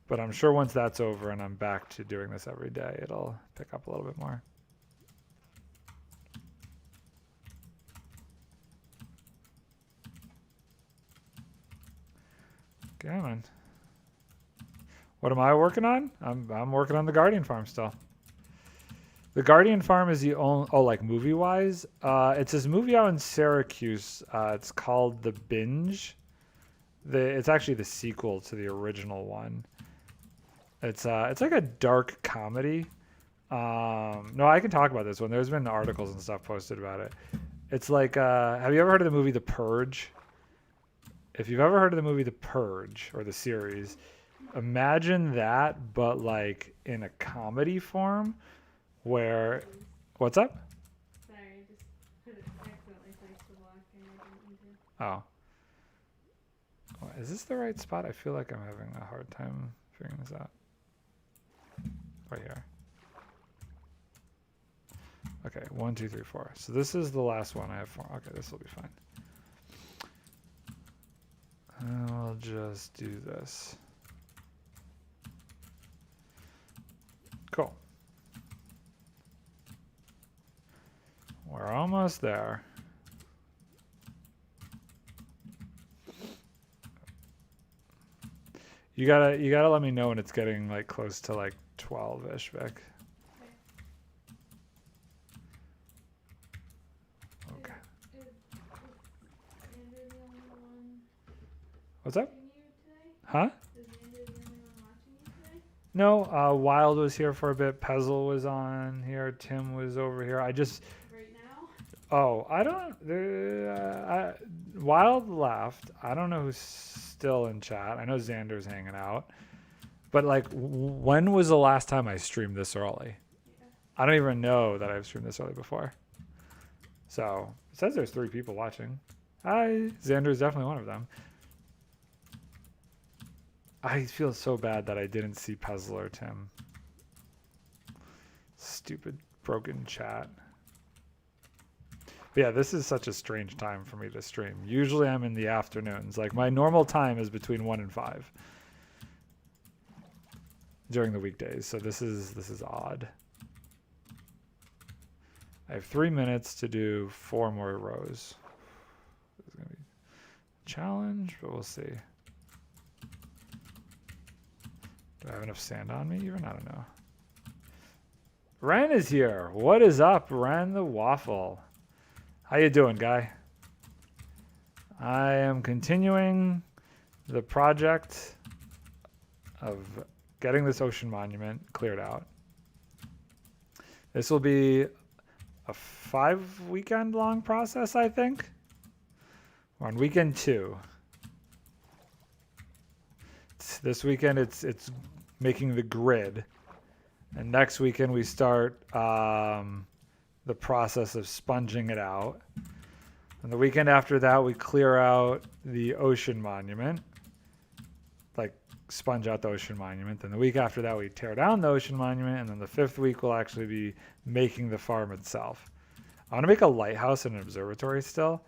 But I'm sure once that's over and I'm back to doing this every day, it'll pick up a little bit more. Come on. What am I working on? I'm working on the Guardian Farm still. The Guardian Farm is the only, like movie wise, it's this movie out in Syracuse. It's called The Binge. It's actually the sequel to the original one. It's like a dark comedy. No, I can talk about this one. There's been articles and stuff posted about it. It's like, have you ever heard of the movie The Purge? If you've ever heard of the movie The Purge, or the series, imagine that, but like in a comedy form, where, what's up? Sorry, I just accidentally placed the block and I didn't mean to. Oh. Well, is this the right spot? I feel like I'm having a hard time figuring this out. Right here. Okay, 1, 2, 3, 4. So this is the last one I have 4. Okay, this will be fine. I'll just do this. Cool. We're almost there. You gotta let me know when it's getting like close to like 12-ish, Vic. Okay. Is Xander the only one What's up? watching you today? Huh? Is Xander the only one watching you today? No, Wild was here for a bit. Pezzle was on here. Tim was over here. Right now? Oh, I don't. Wild left. I don't know who's still in chat. I know Xander's hanging out. But like, when was the last time I streamed this early? Yeah. I don't even know that I've streamed this early before. So it says there's 3 people watching. Hi, Xander is definitely one of them. I feel so bad that I didn't see Puzzler Tim. Stupid broken chat. But yeah, this is such a strange time for me to stream. Usually I'm in the afternoons. Like my normal time is between 1 and 5 during the weekdays. So this is odd. I have 3 minutes to do 4 more rows. This is gonna be a challenge, but we'll see. Do I have enough sand on me even? I don't know. Ren is here. What is up, Ren the Waffle? How you doing, guy? I am continuing the project of getting this ocean monument cleared out. This will be a 5-weekend long process, I think. We're on weekend 2. This weekend it's making the grid, and next weekend we start the process of sponging it out. And the weekend after that we clear out the ocean monument, like sponge out the ocean monument. Then the week after that we tear down the ocean monument, and then the 5th week will actually be making the farm itself. I want to make a lighthouse and an observatory still.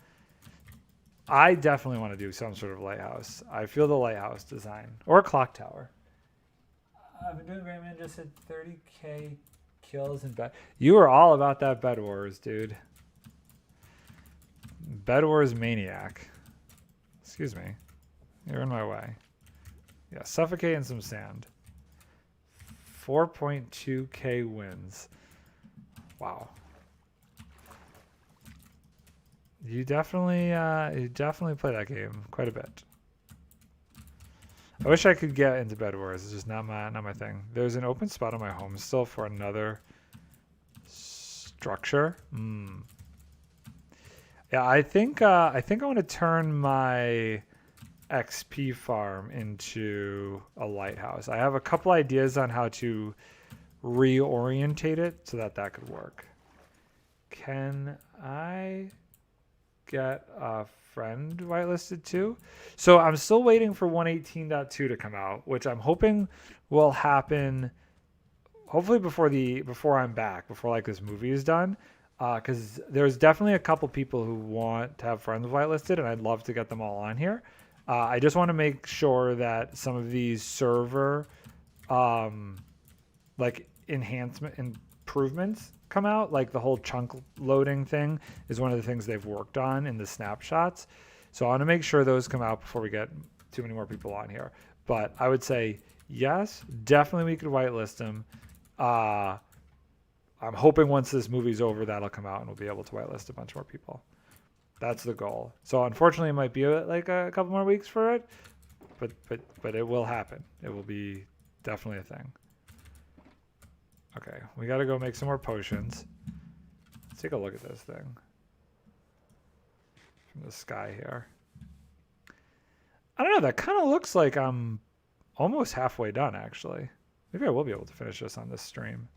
I definitely want to do some sort of lighthouse. I feel the lighthouse design. Or a clock tower. I've been doing great, man. Just hit 30k kills in bed. You were all about that Bed Wars, dude. Bed Wars maniac. Excuse me. You're in my way. Yeah, suffocate in some sand. 4.2k wins. Wow. You definitely play that game quite a bit. I wish I could get into Bed Wars. It's just not my thing. There's an open spot on my home still for another structure. Yeah, I think I want to turn my XP farm into a lighthouse. I have a couple ideas on how to reorientate it so that could work. Can I get a friend whitelisted too? So I'm still waiting for 118.2 to come out, which I'm hoping will happen hopefully before I'm back, before like this movie is done, because there's definitely a couple people who want to have friends whitelisted, and I'd love to get them all on here. I just want to make sure that some of these server like improvements come out. Like the whole chunk loading thing is one of the things they've worked on in the snapshots. So I want to make sure those come out before we get too many more people on here. But I would say yes, definitely we could whitelist them. I'm hoping once this movie's over that'll come out and we'll be able to whitelist a bunch more people. That's the goal. So unfortunately it might be like a couple more weeks for it, but it will happen. It will be definitely a thing. Okay, we got to go make some more potions. Let's take a look at this thing from the sky here. I don't know, that kind of looks like I'm almost halfway done, actually. Maybe I will be able to finish this on this stream.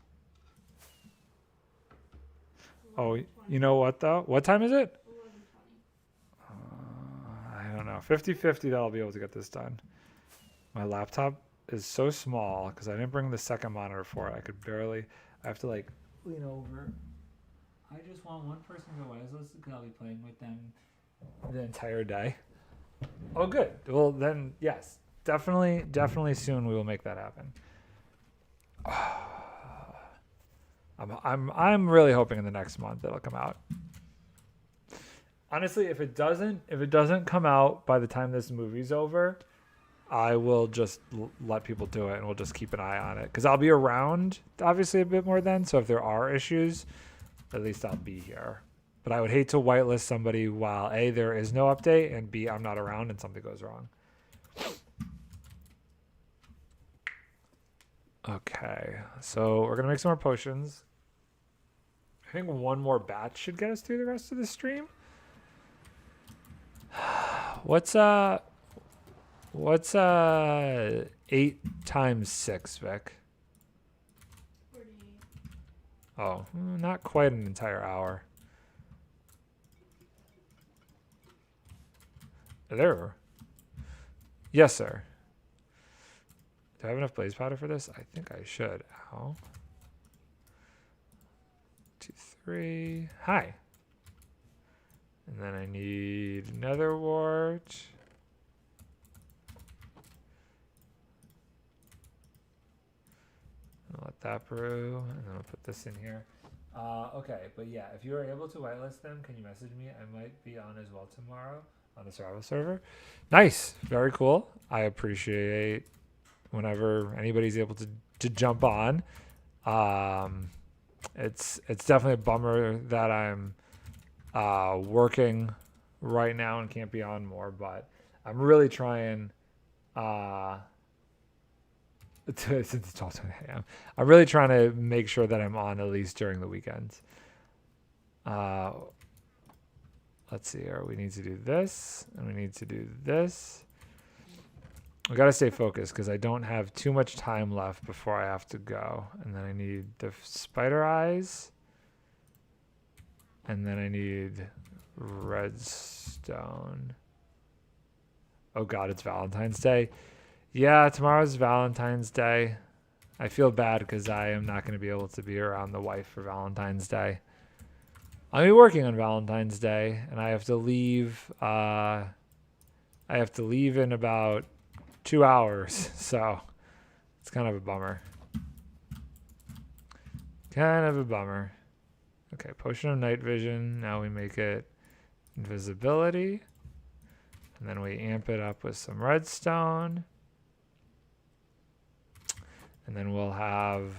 Oh, you know what, though? What time is it? 11:20. I don't know. 50-50 that I'll be able to get this done. My laptop is so small because I didn't bring the second monitor for it. I could barely. I have to like lean over. I just want one person to go wireless because I'll be playing with them the entire day. Oh, good. Well, then yes, definitely soon we will make that happen. I'm really hoping in the next month it'll come out. Honestly, if it doesn't come out by the time this movie's over, I will just let people do it and we'll just keep an eye on it because I'll be around obviously a bit more then. So if there are issues, at least I'll be here. But I would hate to whitelist somebody while A, there is no update, and B, I'm not around and something goes wrong. Okay, so we're gonna make some more potions. I think one more batch should get us through the rest of the stream. What's 8 times 6, Vic? 48. Oh, not quite an entire hour. There. Yes, sir. Do I have enough blaze powder for this? I think I should. Ow. 2, 3. Hi. And then I need nether wart. I'll let that brew, and then I'll put this in here. Okay, but yeah, if you are able to whitelist them, can you message me? I might be on as well tomorrow on the survival server. Nice, very cool. I appreciate whenever anybody's able to jump on. It's definitely a bummer that I'm working right now and can't be on more, but I'm really trying. Since it's 12:20 a.m. I'm really trying to make sure that I'm on at least during the weekends. Let's see here. We need to do this, and we need to do this. We got to stay focused because I don't have too much time left before I have to go. And then I need the spider eyes. And then I need redstone. Oh God, it's Valentine's Day. Yeah, tomorrow's Valentine's Day. I feel bad because I am not going to be able to be around the wife for Valentine's Day. I'll be working on Valentine's Day, and I have to leave. I have to leave in about 2 hours, so it's kind of a bummer. Kind of a bummer. Okay, potion of night vision. Now we make it invisibility, and then we amp it up with some redstone. And then we'll have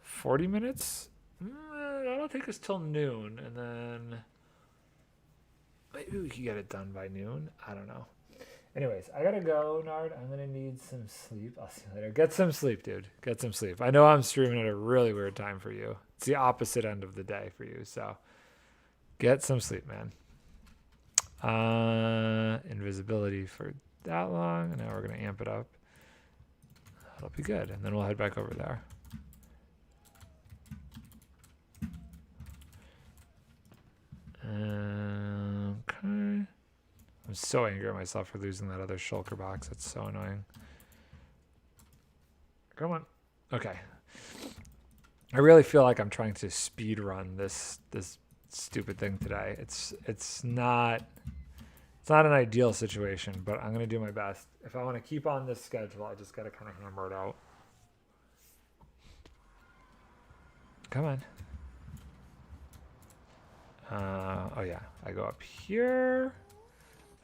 40 minutes. That'll take us till noon. And then maybe we can get it done by noon. I don't know. Anyways, I got to go, Nard. I'm going to need some sleep. I'll see you later. Get some sleep, dude. Get some sleep. I know I'm streaming at a really weird time for you. It's the opposite end of the day for you. So get some sleep, man. Invisibility for that long. And now we're going to amp it up. That'll be good. And then we'll head back over there. Okay. I'm so angry at myself for losing that other shulker box. That's so annoying. Come on. Okay. I really feel like I'm trying to speed run this stupid thing today. It's not an ideal situation, but I'm going to do my best. If I want to keep on this schedule, I just got to kind of hammer it out. Come on. Oh yeah, I go up here.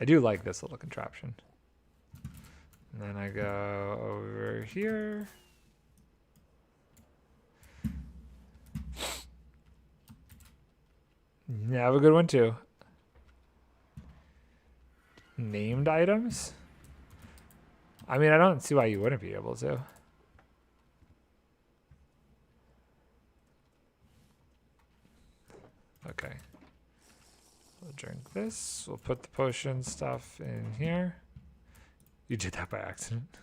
I do like this little contraption. And then I go over here. Yeah, have a good one too. Named items? I mean, I don't see why you wouldn't be able to. Okay. We'll drink this. We'll put the potion stuff in here. You did that by accident.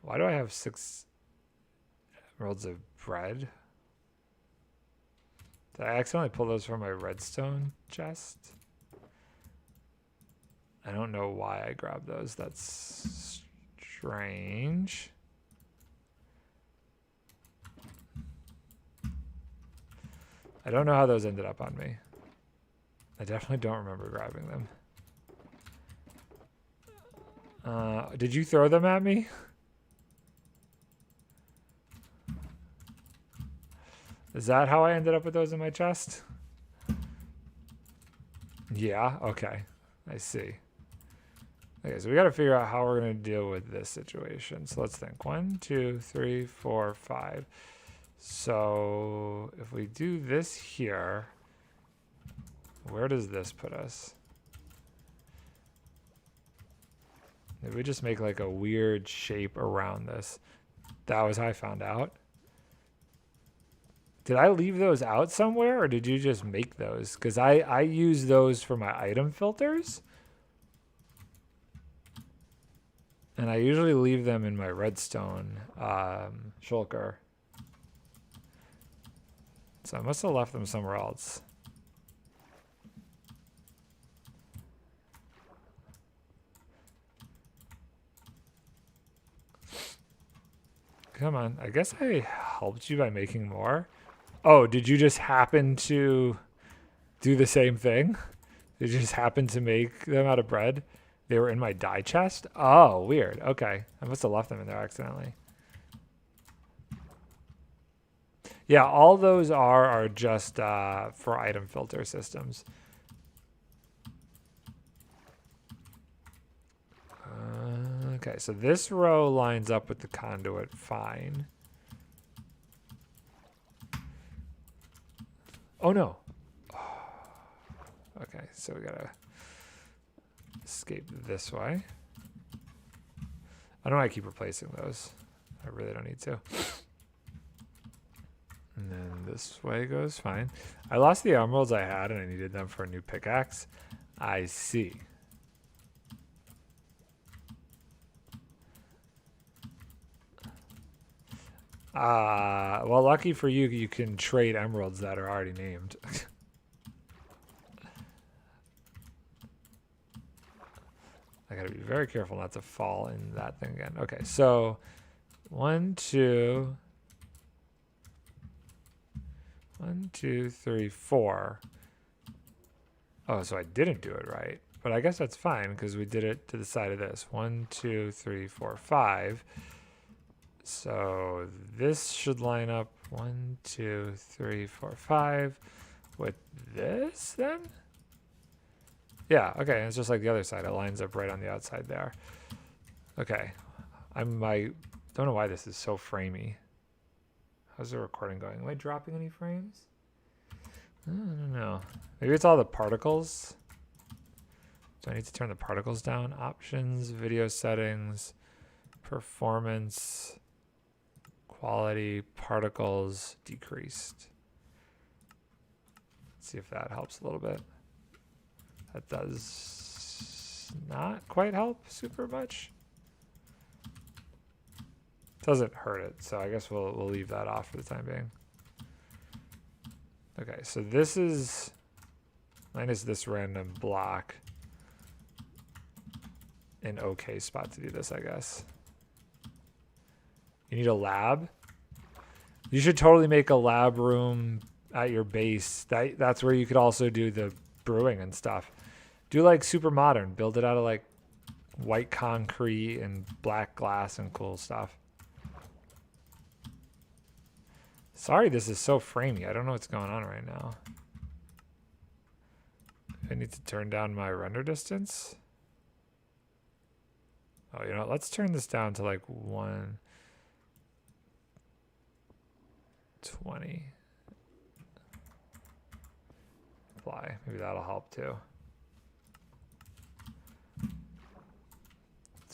Why do I have 6 emeralds of bread? Did I accidentally pull those from my redstone chest? I don't know why I grabbed those. That's strange. I don't know how those ended up on me. I definitely don't remember grabbing them. Did you throw them at me? Is that how I ended up with those in my chest? Yeah, okay. I see. Okay, so we got to figure out how we're going to deal with this situation. So let's think. 1, 2, 3, 4, 5. So if we do this here, where does this put us? Did we just make like a weird shape around this? That was how I found out. Did I leave those out somewhere, or did you just make those? Because I use those for my item filters. And I usually leave them in my redstone shulker. So I must have left them somewhere else. Come on. I guess I helped you by making more. Oh, did you just happen to do the same thing? Did you just happen to make them out of bread? They were in my dye chest? Oh, weird. Okay. I must have left them in there accidentally. Yeah, all those are just for item filter systems. Okay, so this row lines up with the conduit fine. Oh no. Okay, so we gotta escape this way. I don't know why I keep replacing those. I really don't need to. And then this way goes fine. I lost the emeralds I had and I needed them for a new pickaxe. I see. Well, lucky for you, you can trade emeralds that are already named. I gotta be very careful not to fall in that thing again. Okay, so 1, 2, 1, 2, 3, 4. Oh, so I didn't do it right. But I guess that's fine because we did it to the side of this. 1, 2, 3, 4, 5. So this should line up 1, 2, 3, 4, 5 with this then? Yeah, okay, it's just like the other side. It lines up right on the outside there. Okay, I don't know why this is so framey. How's the recording going? Am I dropping any frames? I don't know. Maybe it's all the particles. Do I need to turn the particles down? Options, video settings, performance, quality, particles, decreased. Let's see if that helps a little bit. That does not quite help super much. Doesn't hurt it, so I guess we'll leave that off for the time being. Okay, so this is minus this random block. An okay spot to do this, I guess. You need a lab? You should totally make a lab room at your base. That's where you could also do the brewing and stuff. Do like super modern. Build it out of like white concrete and black glass and cool stuff. Sorry this is so framey. I don't know what's going on right now. I need to turn down my render distance. Oh, you know what? Let's turn this down to like 120. Apply. Maybe that'll help too.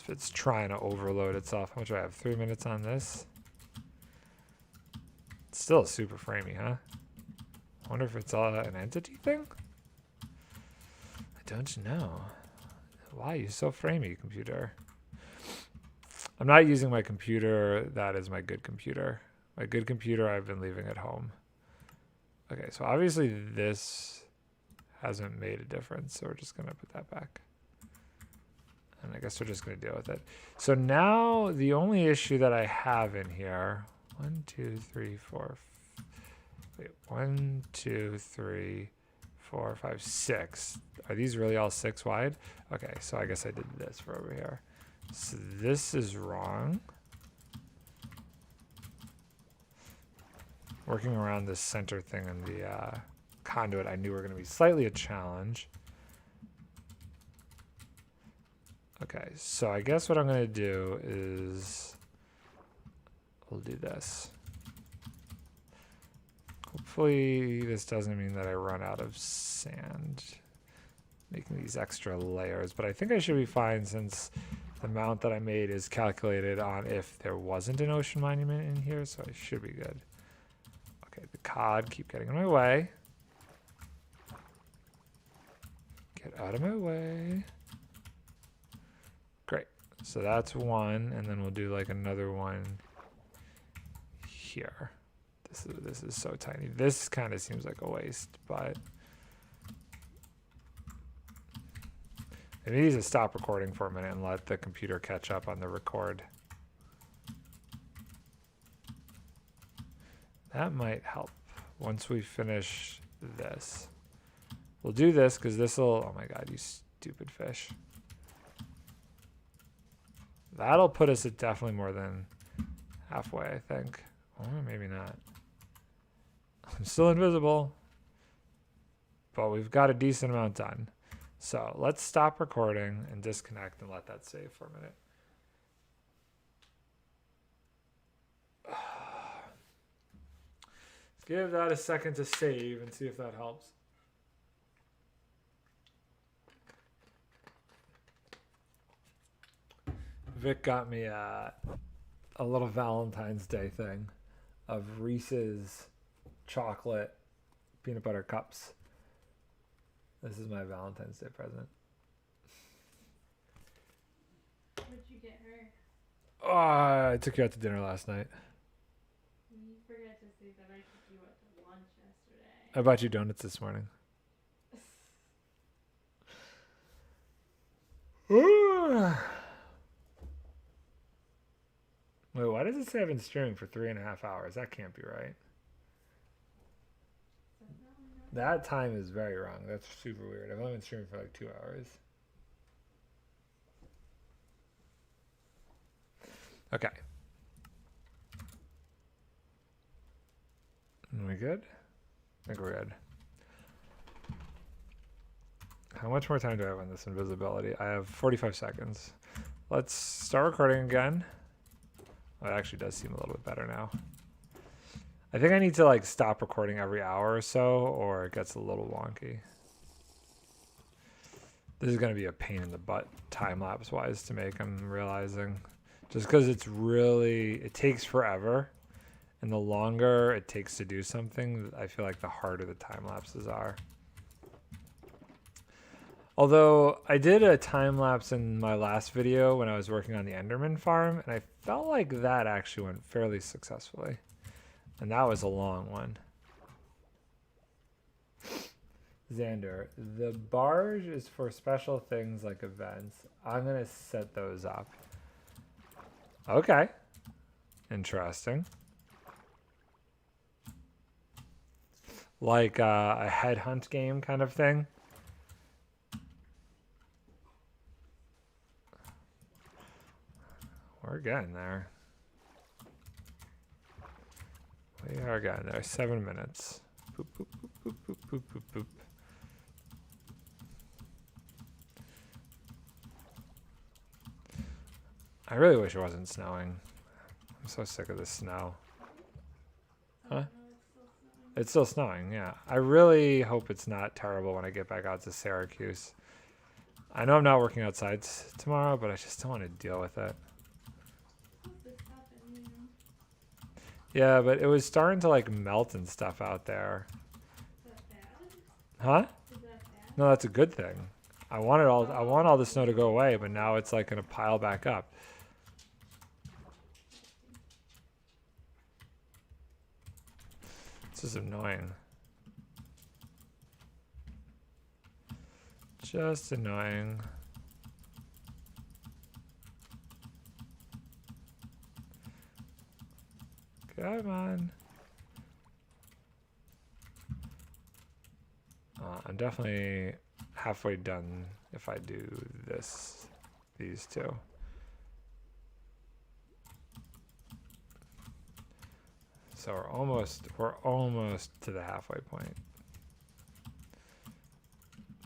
It's trying to overload itself. How much do I have? 3 minutes on this? It's still super framey, huh? I wonder if it's an entity thing? I don't know. Why are you so framey, computer? I'm not using my computer. That is my good computer. My good computer I've been leaving at home. Okay, so obviously this hasn't made a difference, so we're just going to put that back. And I guess we're just going to deal with it. So now the only issue that I have in here, 1, 2, 3, 4, wait, 1, 2, 3, 4, 5, 6. Are these really all 6 wide? Okay, so I guess I did this for over here. So this is wrong. Working around this center thing in the conduit, I knew were going to be slightly a challenge. Okay, so I guess what I'm going to do is we'll do this. Hopefully this doesn't mean that I run out of sand making these extra layers, but I think I should be fine since the amount that I made is calculated on if there wasn't an ocean monument in here, so I should be good. Okay, the cod keep getting in my way. Get out of my way. Great. So that's one, and then we'll do like another one here. This is so tiny. This kind of seems like a waste, but I need to stop recording for a minute and let the computer catch up on the record. That might help once we finish this. We'll do this because this will... Oh my god, you stupid fish. That'll put us at definitely more than halfway, I think. Or maybe not. I'm still invisible. But we've got a decent amount done. So let's stop recording and disconnect and let that save for a minute. Let's give that a second to save and see if that helps. Vic got me a little Valentine's Day thing of Reese's chocolate peanut butter cups. This is my Valentine's Day present. What'd you get her? Oh, I took you out to dinner last night. You forgot to say that I took you out to lunch yesterday. I bought you donuts this morning. Wait, why does it say I've been streaming for 3.5 hours? That can't be right. That time is very wrong. That's super weird. I've only been streaming for like 2 hours. Okay. Are we good? I think we're good. How much more time do I have on this invisibility? I have 45 seconds. Let's start recording again. Oh, it actually does seem a little bit better now. I think I need to like stop recording every hour or so, or it gets a little wonky. This is going to be a pain in the butt time-lapse wise to make, I'm realizing. Just because it's really, it takes forever. And the longer it takes to do something, I feel like the harder the time-lapses are. Although I did a time-lapse in my last video when I was working on the Enderman farm, and I felt like that actually went fairly successfully. And that was a long one. Xander, the barge is for special things like events. I'm going to set those up. Okay. Interesting. Like a headhunt game kind of thing. We're getting there. We are getting there. 7 minutes. Boop, boop, boop, boop, boop, boop, boop. I really wish it wasn't snowing. I'm so sick of the snow. Huh? It's still snowing, yeah. I really hope it's not terrible when I get back out to Syracuse. I know I'm not working outside tomorrow, but I just don't want to deal with it. Yeah, but it was starting to like melt and stuff out there. Is that bad? Huh? Is that bad? No, that's a good thing. I want all the snow to go away, but now it's like gonna pile back up. This is annoying. Just annoying. Come on. I'm definitely halfway done if I do these two. So we're almost to the halfway point.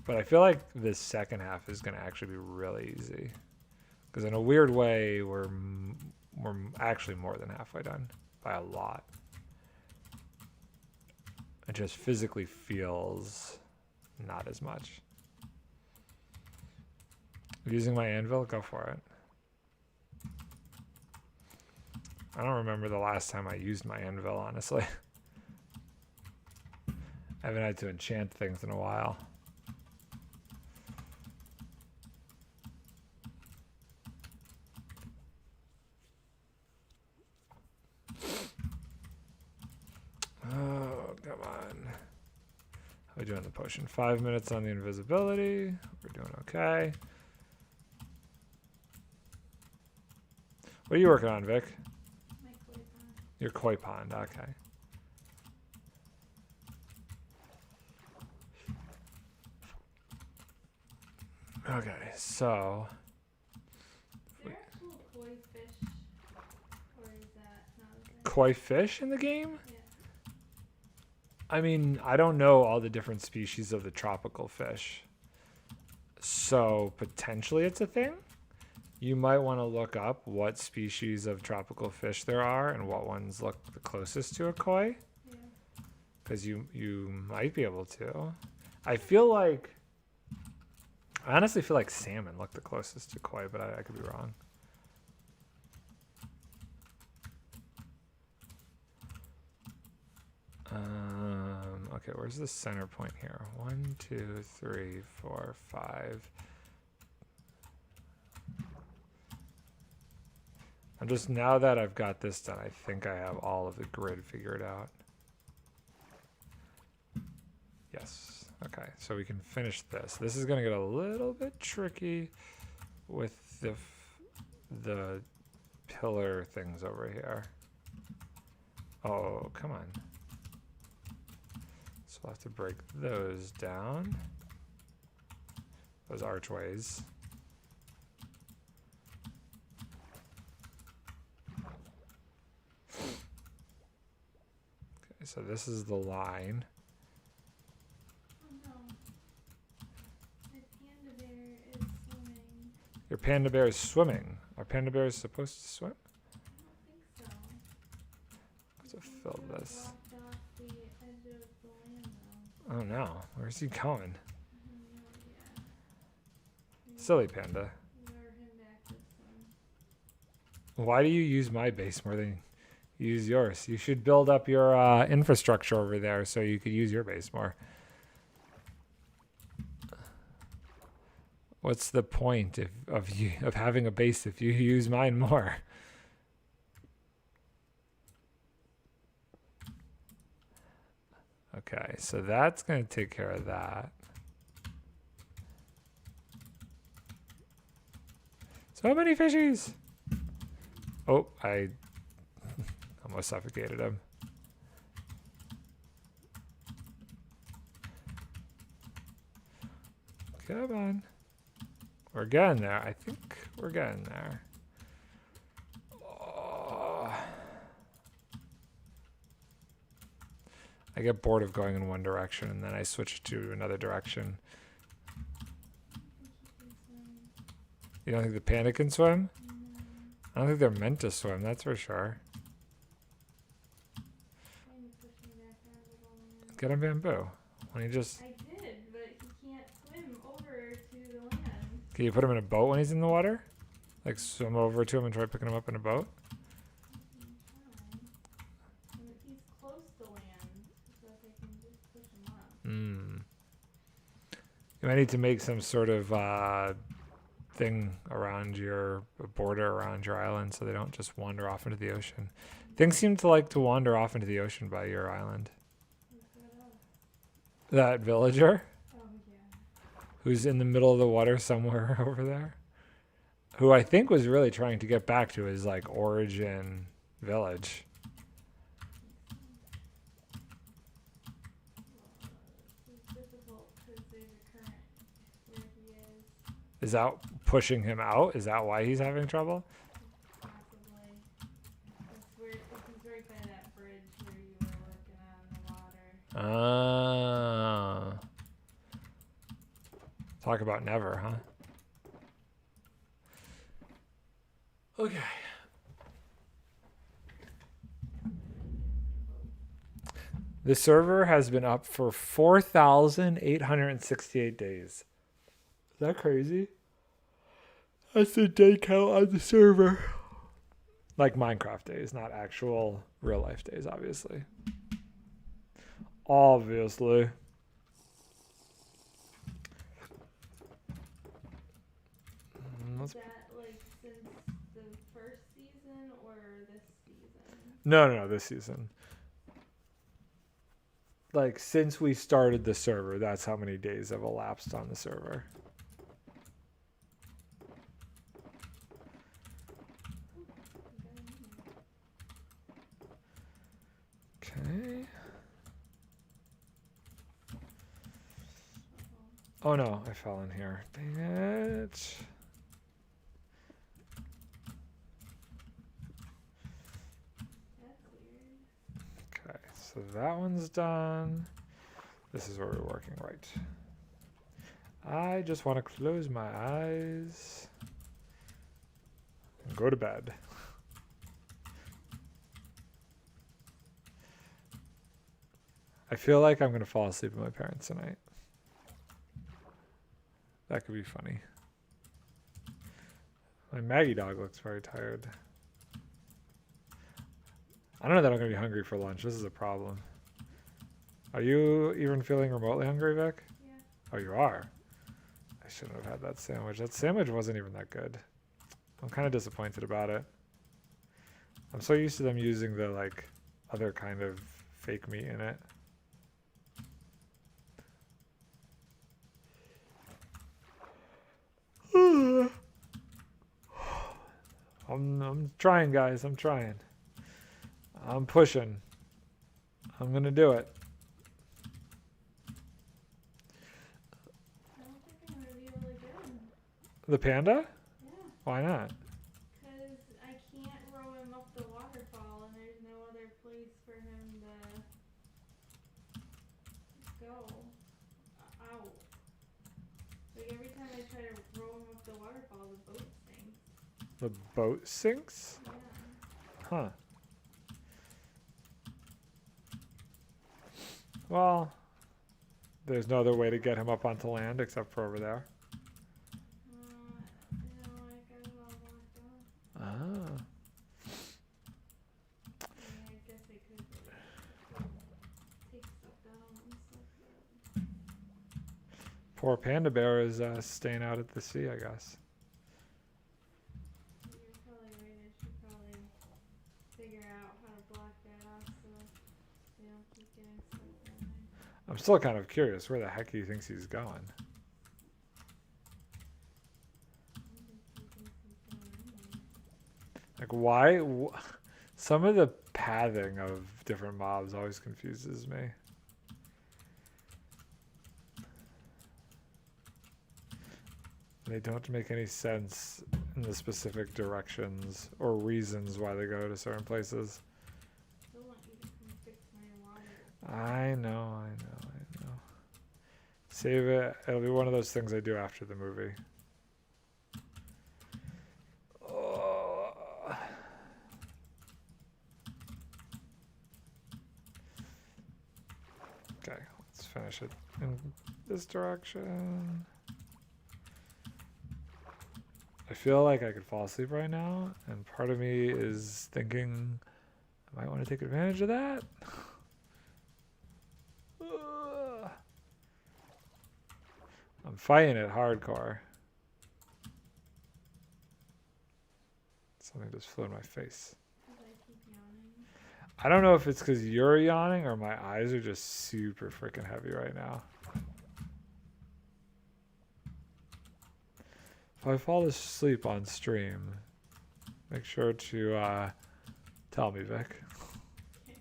But I feel like this second half is going to actually be really easy. Because in a weird way, we're actually more than halfway done by a lot. It just physically feels not as much. Using my anvil, go for it. I don't remember the last time I used my anvil, honestly. I haven't had to enchant things in a while. Oh, come on. How are we doing the potion? 5 minutes on the invisibility. We're doing okay. What are you working on, Vic? My koi pond. Your koi pond, okay. Okay, so Is there actual koi fish, or is that not a thing? koi fish in the game? Yeah. I mean, I don't know all the different species of the tropical fish. So potentially it's a thing. You might want to look up what species of tropical fish there are and what ones look the closest to a koi. Yeah. Because you might be able to. I honestly feel like salmon look the closest to koi, but I could be wrong. Okay, where's the center point here? 1, 2, 3, 4, 5. I'm just, now that I've got this done, I think I have all of the grid figured out. Yes. Okay, so we can finish this. This is going to get a little bit tricky with the pillar things over here. Oh, come on. So we'll have to break those down. Those archways. Okay, so this is the line. Your panda bear is swimming. Are panda bears supposed to swim? I don't think so. Let's fill this. Blocked off the edge of the land, though. Oh no, where's he going? I have no idea. Maybe Silly panda. lure him back this one. Why do you use my base more than you use yours? You should build up your infrastructure over there so you could use your base more. What's the point of having a base if you use mine more? Okay, so that's going to take care of that. So many fishies! Oh, I almost suffocated him. Come on. We're getting there. I think we're getting there. Oh. I get bored of going in one direction and then I switch to another direction. You don't think the panda can swim? I don't think they're meant to swim, that's for sure. Get a bamboo. When you just... I did, but he can't swim over to the land. Can you put him in a boat when he's in the water? Like swim over to him and try picking him up in a boat? He's close to land, so if I can just push him up. Hmm. You might need to make some sort of thing around your border around your island so they don't just wander off into the ocean. Things seem to like to wander off into the ocean by your island. That villager? Oh, yeah. Who's in the middle of the water somewhere over there? Who I think was really trying to get back to his like origin village. It's difficult because there's a current where he is. Is that pushing him out? Is that why he's having trouble? Possibly. That's where he's right by that bridge where you were looking at in the water. Talk about never, huh? Okay. The server has been up for 4,868 days. Is that crazy? That's the day count on the server. Like Minecraft days, not actual real life days, obviously. Obviously. Is that like since the first season or this season? No, this season. Like, since we started the server, that's how many days have elapsed on the server. Okay. Oh no, I fell in here. Dang it. That's weird. Okay, so that one's done. This is where we're working right. I just want to close my eyes and go to bed. I feel like I'm going to fall asleep with my parents tonight. That could be funny. My Maggie dog looks very tired. I don't know that I'm going to be hungry for lunch. This is a problem. Are you even feeling remotely hungry, Vic? Yeah. Oh, you are? I shouldn't have had that sandwich. That sandwich wasn't even that good. I'm kind of disappointed about it. I'm so used to them using the, like, other kind of fake meat in it. I'm trying, guys. I'm trying. I'm pushing. I'm gonna do it. I don't think I'm gonna be able to get him. The panda? Yeah. Why not? Because I can't row him up the waterfall and there's no other place for him to go out. Like every time I try to row him up the waterfall, the boat sinks. The boat sinks? Yeah. Huh. Well, there's no other way to get him up onto land except for over there. I got it all locked up. Ah. I mean, I guess I could take stuff down and stuff, but Poor panda bear is staying out at the sea, I guess. you're probably right. I should probably figure out how to block that off so they don't keep getting stuck down there. I'm still kind of curious where the heck he thinks he's going. I don't think he thinks he's going anywhere. Like, why? Some of the pathing of different mobs always confuses me. They don't make any sense in the specific directions or reasons why they go to certain places. Still want you to come fix my water. I know. Save it. It'll be one of those things I do after the movie. Oh. Okay, let's finish it in this direction. I feel like I could fall asleep right now, and part of me is thinking I might want to take advantage of that. I'm fighting it hardcore. Something just flew in my face. Because I keep yawning. I don't know if it's because you're yawning or my eyes are just super freaking heavy right now. If I fall asleep on stream, make sure to tell me, Vic. Okay.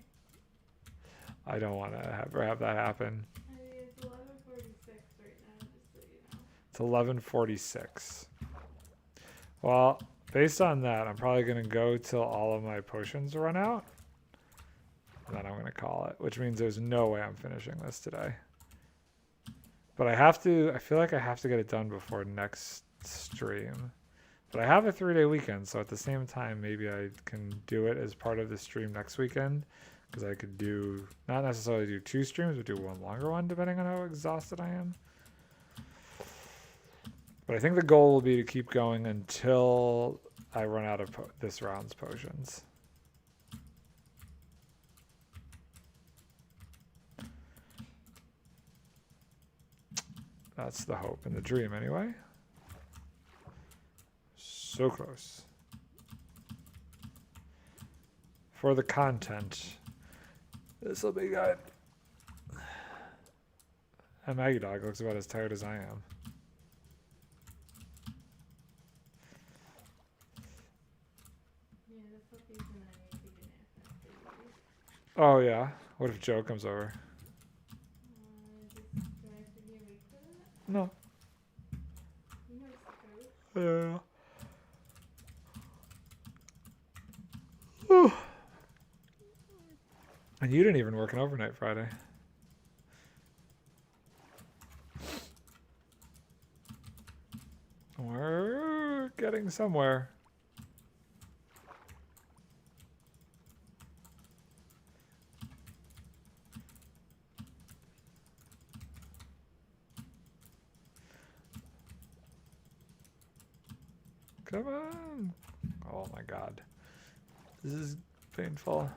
I don't want to ever have that happen. I mean, it's 11:46 right now, just so you know. It's 11:46. Well, based on that, I'm probably going to go till all of my potions run out. And then I'm going to call it, which means there's no way I'm finishing this today. But I feel like I have to get it done before next stream. But I have a 3-day weekend, so at the same time, maybe I can do it as part of the stream next weekend. Because I could not necessarily do 2 streams, but do one longer one, depending on how exhausted I am. But I think the goal will be to keep going until I run out of this round's potions. That's the hope and the dream, anyway. So close. For the content, this will be good. And Maggie Dog looks about as tired as I am. Yeah, the puppies and I need to take a nap after you. Oh yeah. What if Joe comes over? Do I have to be awake for that? No. He knows the code. Yeah. Whew. And you didn't even work an overnight Friday. We're getting somewhere. Come on. Oh my god. This is painful.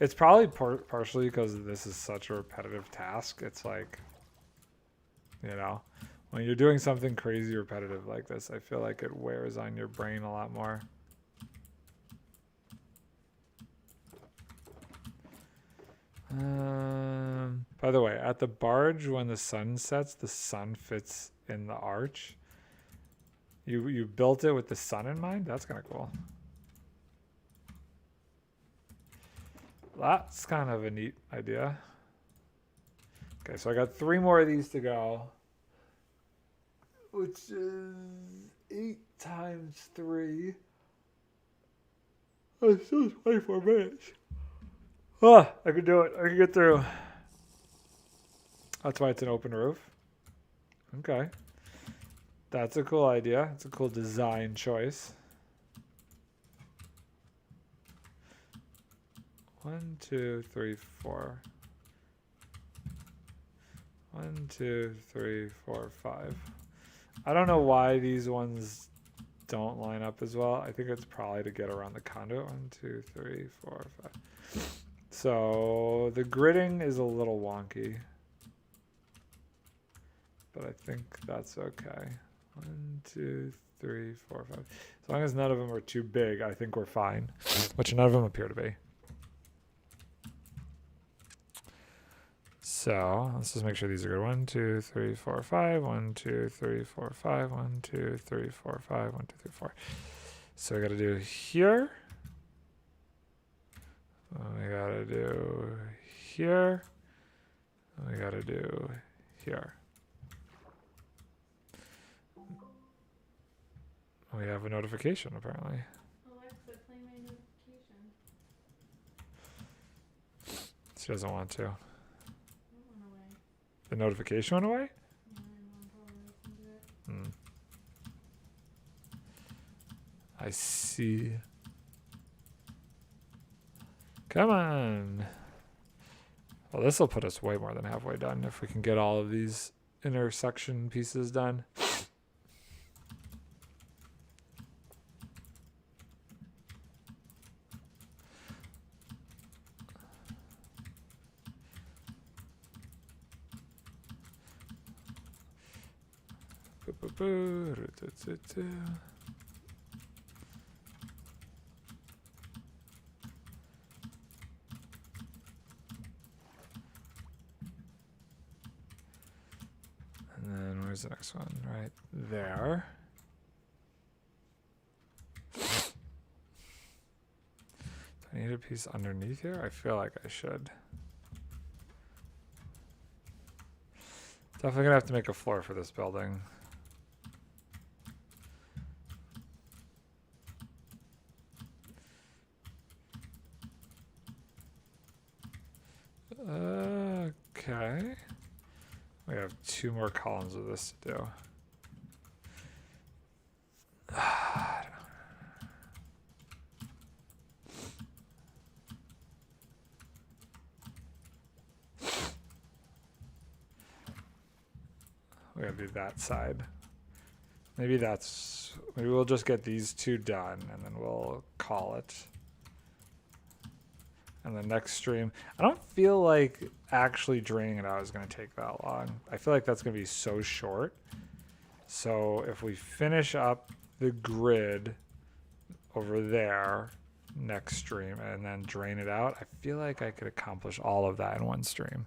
It's probably partially because this is such a repetitive task. It's like, you know, when you're doing something crazy repetitive like this, I feel like it wears on your brain a lot more. By the way, at the barge, when the sun sets, the sun fits in the arch. You built it with the sun in mind? That's kind of cool. That's kind of a neat idea. Okay, so I got 3 more of these to go, which is 8 times 3. That's still 24 minutes. Oh, I could do it. I could get through. That's why it's an open roof. Okay. That's a cool idea. It's a cool design choice. 1, 2, 3, 4. 1, 2, 3, 4, 5. I don't know why these ones don't line up as well. I think it's probably to get around the conduit. 1, 2, 3, 4, 5. So the gridding is a little wonky, but I think that's okay. 1, 2, 3, 4, 5. As long as none of them are too big, I think we're fine, which none of them appear to be. So let's just make sure these are good. 1, 2, 3, 4, 5. 1, 2, 3, 4, 5. 1, 2, 3, 4, 5. 1, 2, 3, 4. So we got to do here. We got to do here. We got to do here. We have a notification apparently. Alexa, play my notification. She doesn't want to. That went away. The notification went away? Yeah, Mom probably listened to it. I see. Come on. Well, this will put us way more than halfway done if we can get all of these intersection pieces done. And then where's the next one? Right there. Do I need a piece underneath here? I feel like I should. Definitely gonna have to make a floor for this building. Okay. We have 2 more columns of this to do. We gotta do that side. Maybe we'll just get these 2 done and then we'll call it. And the next stream, I don't feel like actually draining it out is going to take that long. I feel like that's going to be so short. So if we finish up the grid over there next stream and then drain it out, I feel like I could accomplish all of that in one stream.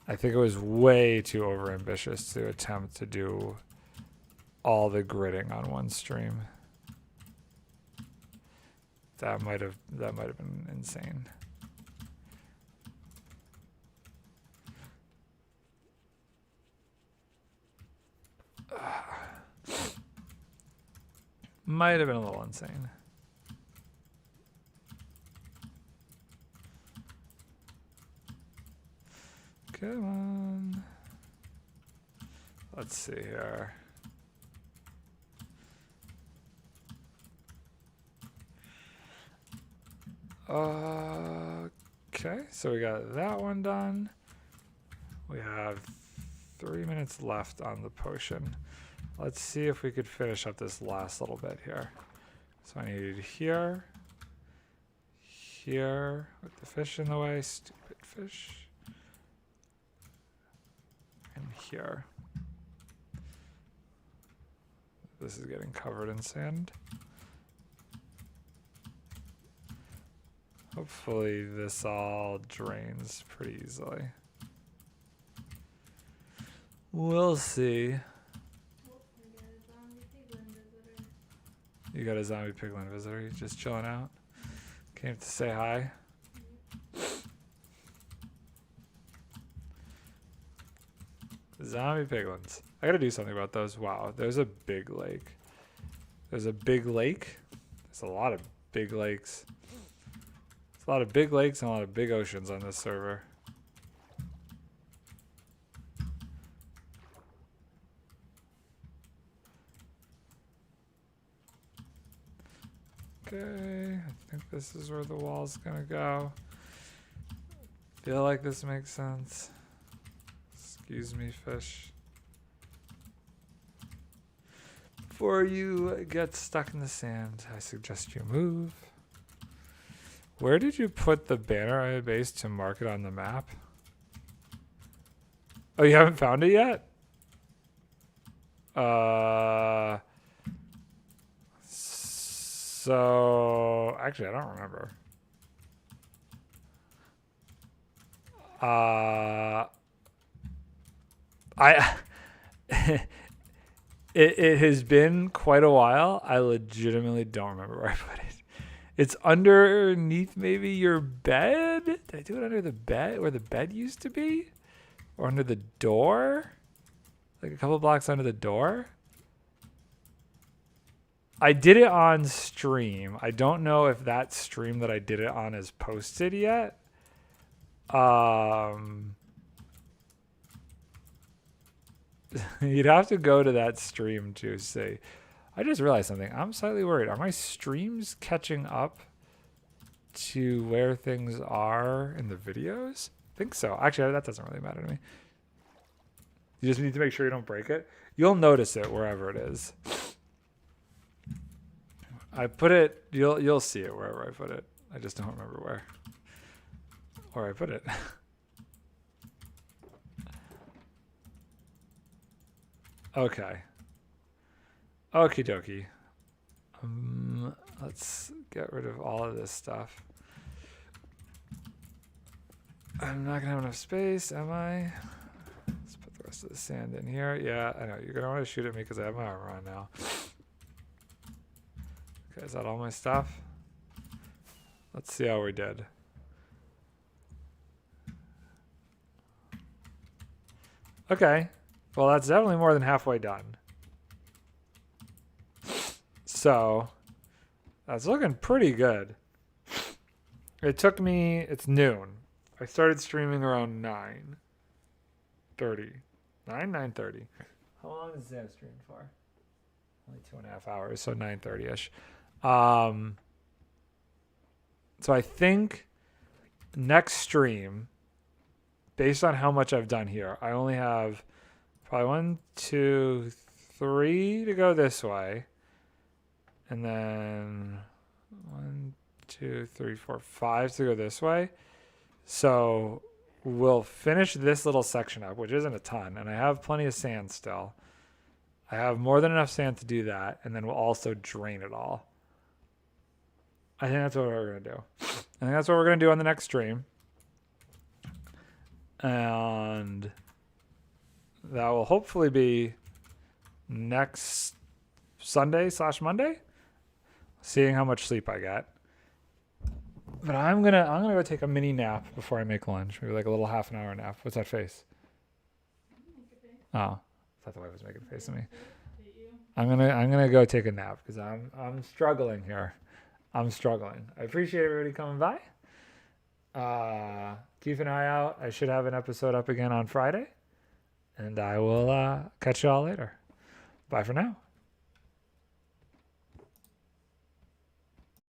I think it was way too overambitious to attempt to do all the gridding on one stream. That might have been insane. Might have been a little insane. Come on. Let's see here. Okay, so we got that one done. We have 3 minutes left on the potion. Let's see if we could finish up this last little bit here. So I need here, here, with the fish in the way, stupid fish, and here. This is getting covered in sand. Hopefully this all drains pretty easily. We'll see. You got a zombie piglin visitor. He's just chilling out. Came to say hi. Zombie piglins. I gotta do something about those. Wow, there's a big lake. There's a big lake. There's a lot of big lakes. There's a lot of big lakes and a lot of big oceans on this server. Okay, I think this is where the wall's gonna go. Feel like this makes sense. Excuse me, fish. Before you get stuck in the sand, I suggest you move. Where did you put the banner on your base to mark it on the map? Oh, you haven't found it yet? So actually, I don't remember. It has been quite a while. I legitimately don't remember where I put it. It's underneath maybe your bed. Did I do it under the bed where the bed used to be? Or under the door? Like a couple blocks under the door? I did it on stream. I don't know if that stream that I did it on is posted yet. You'd have to go to that stream to see. I just realized something. I'm slightly worried. Are my streams catching up to where things are in the videos? I think so. Actually, that doesn't really matter to me. You just need to make sure you don't break it. You'll notice it wherever it is. I put it, you'll see it wherever I put it. I just don't remember where I put it. Okay. Okie dokie. Let's get rid of all of this stuff. I'm not gonna have enough space, am I? Let's put the rest of the sand in here. Yeah, I know. You're gonna want to shoot at me because I have my armor on now. Okay, is that all my stuff? Let's see how we did. Okay. Well, that's definitely more than halfway done. So, that's looking pretty good. It took me, it's noon. I started streaming around 9:30. 9:30. How long is that stream for? Only 2.5 hours, so 9:30ish. So I think next stream, based on how much I've done here, I only have probably 1, 2, 3 to go this way. And then 1, 2, 3, 4, 5 to go this way. So we'll finish this little section up, which isn't a ton. And I have plenty of sand still. I have more than enough sand to do that. And then we'll also drain it all. I think that's what we're going to do. I think that's what we're going to do on the next stream. And that will hopefully be next Sunday/Monday. Seeing how much sleep I get. But I'm gonna go take a mini nap before I make lunch. Maybe like a little half an hour nap. What's that face? Oh, I thought the wife was making a face at me. I'm gonna go take a nap because I'm struggling here. I'm struggling. I appreciate everybody coming by. Keep an eye out. I should have an episode up again on Friday, and I will catch you all later. Bye for now.